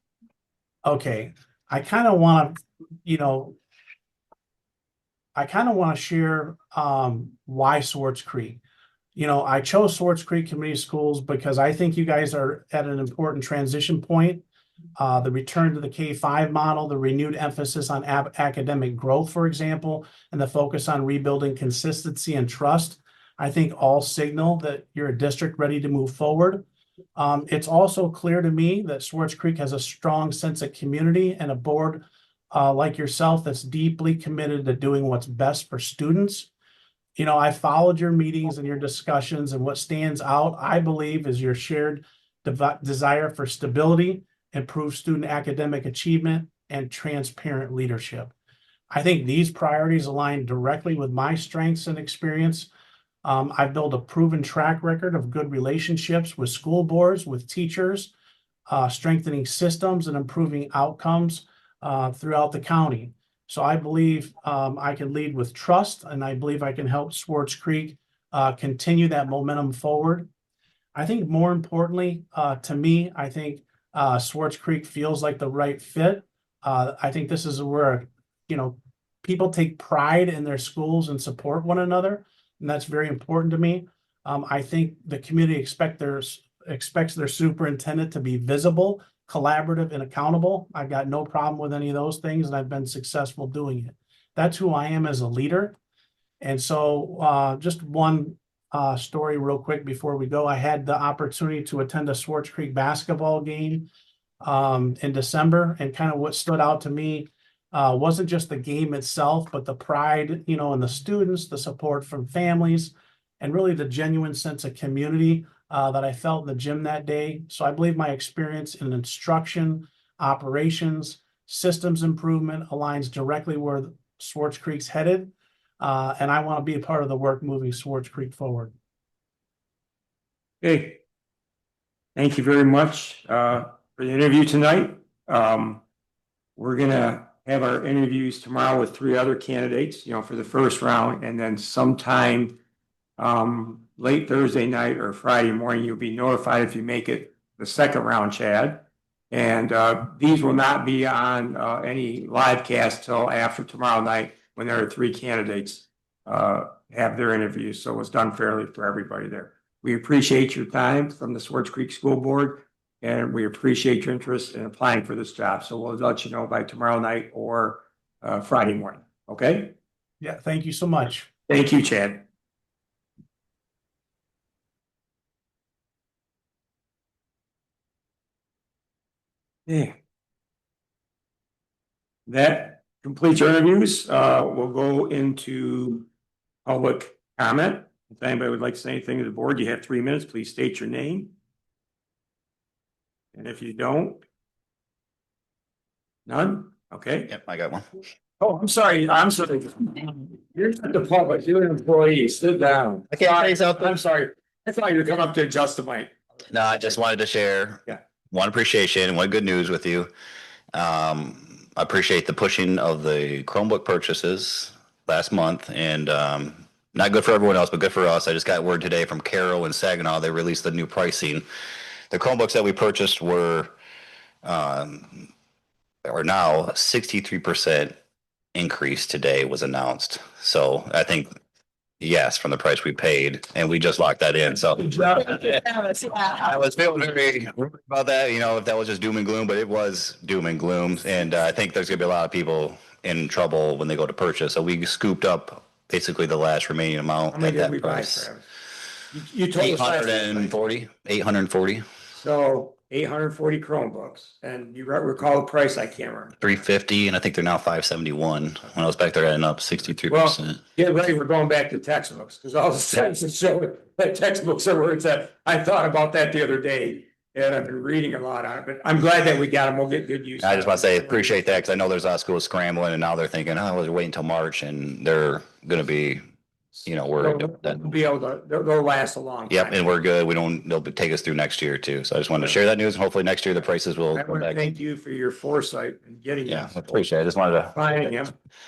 Okay. I kind of want to, share why Swartz Creek. I chose Swartz Creek Community Schools because I think you guys are at an important transition point. The return to the K-5 model, the renewed emphasis on academic growth, for example, and the focus on rebuilding consistency and trust, I think all signal that you're a district ready to move forward. It's also clear to me that Swartz Creek has a strong sense of community and a board like yourself that's deeply committed to doing what's best for students. I followed your meetings and your discussions, and what stands out, I believe, is your shared desire for stability, improved student academic achievement, and transparent leadership. I think these priorities align directly with my strengths and experience. I've built a proven track record of good relationships with school boards, with teachers, strengthening systems and improving outcomes throughout the county. So I believe I can lead with trust, and I believe I can help Swartz Creek continue that momentum forward. I think more importantly, to me, I think Swartz Creek feels like the right fit. I think this is where, people take pride in their schools and support one another, and that's very important to me. I think the community expects their superintendent to be visible, collaborative, and accountable. I've got no problem with any of those things, and I've been successful doing it. That's who I am as a leader. And so just one story real quick before we go. I had the opportunity to attend a Swartz Creek basketball game in December, and kind of what stood out to me wasn't just the game itself, but the pride, in the students, the support from families, and really the genuine sense of community that I felt in the gym that day. So I believe my experience in instruction, operations, systems improvement aligns directly where Swartz Creek's headed. And I want to be a part of the work moving Swartz Creek forward.
Okay. Thank you very much for the interview tonight. We're going to have our interviews tomorrow with 3 other candidates, for the first round, and then sometime late Thursday night or Friday morning, you'll be notified if you make it the second round, Chad. And these will not be on any live cast till after tomorrow night, when there are 3 candidates have their interviews. So it's done fairly for everybody there. We appreciate your time from the Swartz Creek School Board, and we appreciate your interest in applying for this job. So we'll let you know by tomorrow night or Friday morning. Okay?
Yeah, thank you so much.
Thank you, Chad. Yeah. That completes our interviews. We'll go into public comment. If anybody would like to say anything to the board, you have 3 minutes. Please state your name. And if you don't, none? Okay.
Yep, I got one.
Oh, I'm sorry. I'm sorry. You're not the public. You're an employee. Sit down.
I can't say something.
I'm sorry. I thought you were coming up to adjust the mic.
No, I just wanted to share one appreciation and one good news with you. I appreciate the pushing of the Chromebook purchases last month, and not good for everyone else, but good for us. I just got word today from Carroll and Saginaw. They released the new pricing. The Chromebooks that we purchased are now 63% increase today was announced. So I think, Yes, from the price we paid, and we just locked that in, so. I was feeling very worried about that, you know, if that was just doom and gloom, but it was doom and gloom. And I think there's gonna be a lot of people in trouble when they go to purchase. So we scooped up basically the last remaining amount
How many
at
did
that
we buy,
price.
Travis? You told us last time, right?
840.
So 840 Chromebooks, and you recall the price, I can't remember.
350, and I think they're now 571. When I was back there adding up 63%.
Get ready, we're going back to textbooks, because all the sentences show that textbooks are where it's at. I thought about that the other day, and I've been reading a lot on it, but I'm glad that we got them. We'll get good use.
I just want to say, appreciate that, because I know there's a lot of schools scrambling, and now they're thinking, oh, we'll wait until March, and they're gonna be, you know, we're.
They'll be able to, they'll last a long time.
Yep, and we're good. They'll take us through next year too. So I just wanted to share that news, and hopefully next year the prices will
I
come
want to
back.
thank you for your foresight and getting.
Yeah, I appreciate it. I just wanted to.
Finding him.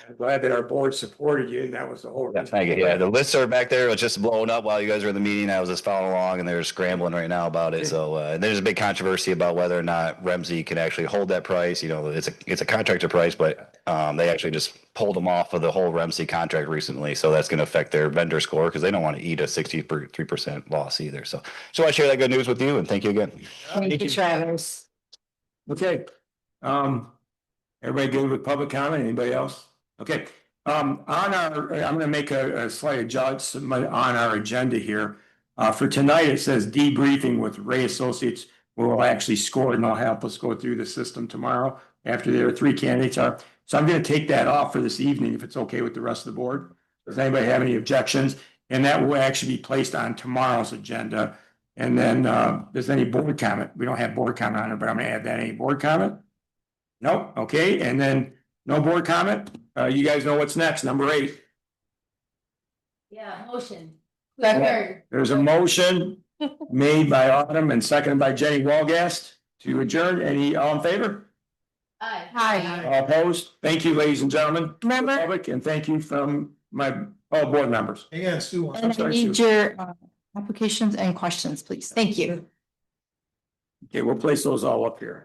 I'm glad that our board supported you, and that was the whole.
Yeah, thank you. Yeah, the listserv back there was just blowing up while you guys were in the meeting. I was just following along, and they're scrambling right now about it. So and there's a big controversy about whether or not Remsey can actually hold that price. You know, it's a contractor price, but they actually just pulled them off of the whole Remsey contract recently. So that's going to affect their vendor score because they don't want to eat a 63% loss either. So I share that good news with you, and thank you again.
Thank you, Travis.
Okay. Everybody good with public comment? Anybody else? Okay. I'm gonna make a slight adjustment on our agenda here. For tonight, it says debriefing with Ray Associates. We'll actually score and they'll help us go through the system tomorrow after their 3 candidates are. So I'm gonna take that off for this evening if it's okay with the rest of the board. Does anybody have any objections? And that will actually be placed on tomorrow's agenda. And then, does any board comment? We don't have board comment on it, but I'm gonna add that. Any board comment? Nope. Okay. And then no board comment. You guys know what's next. Number 8.
Yeah, motion.
There's a motion made by Autumn and seconded by Jenny Walgast to adjourn. Any all in favor?
Hi.
All opposed? Thank you, ladies and gentlemen.
Remember,
Public, and thank you from my all board members.
Yeah, Sue.
I'm
and I
sorry,
need
Sue.
your applications and questions, please. Thank you.
Okay, we'll place those all up here.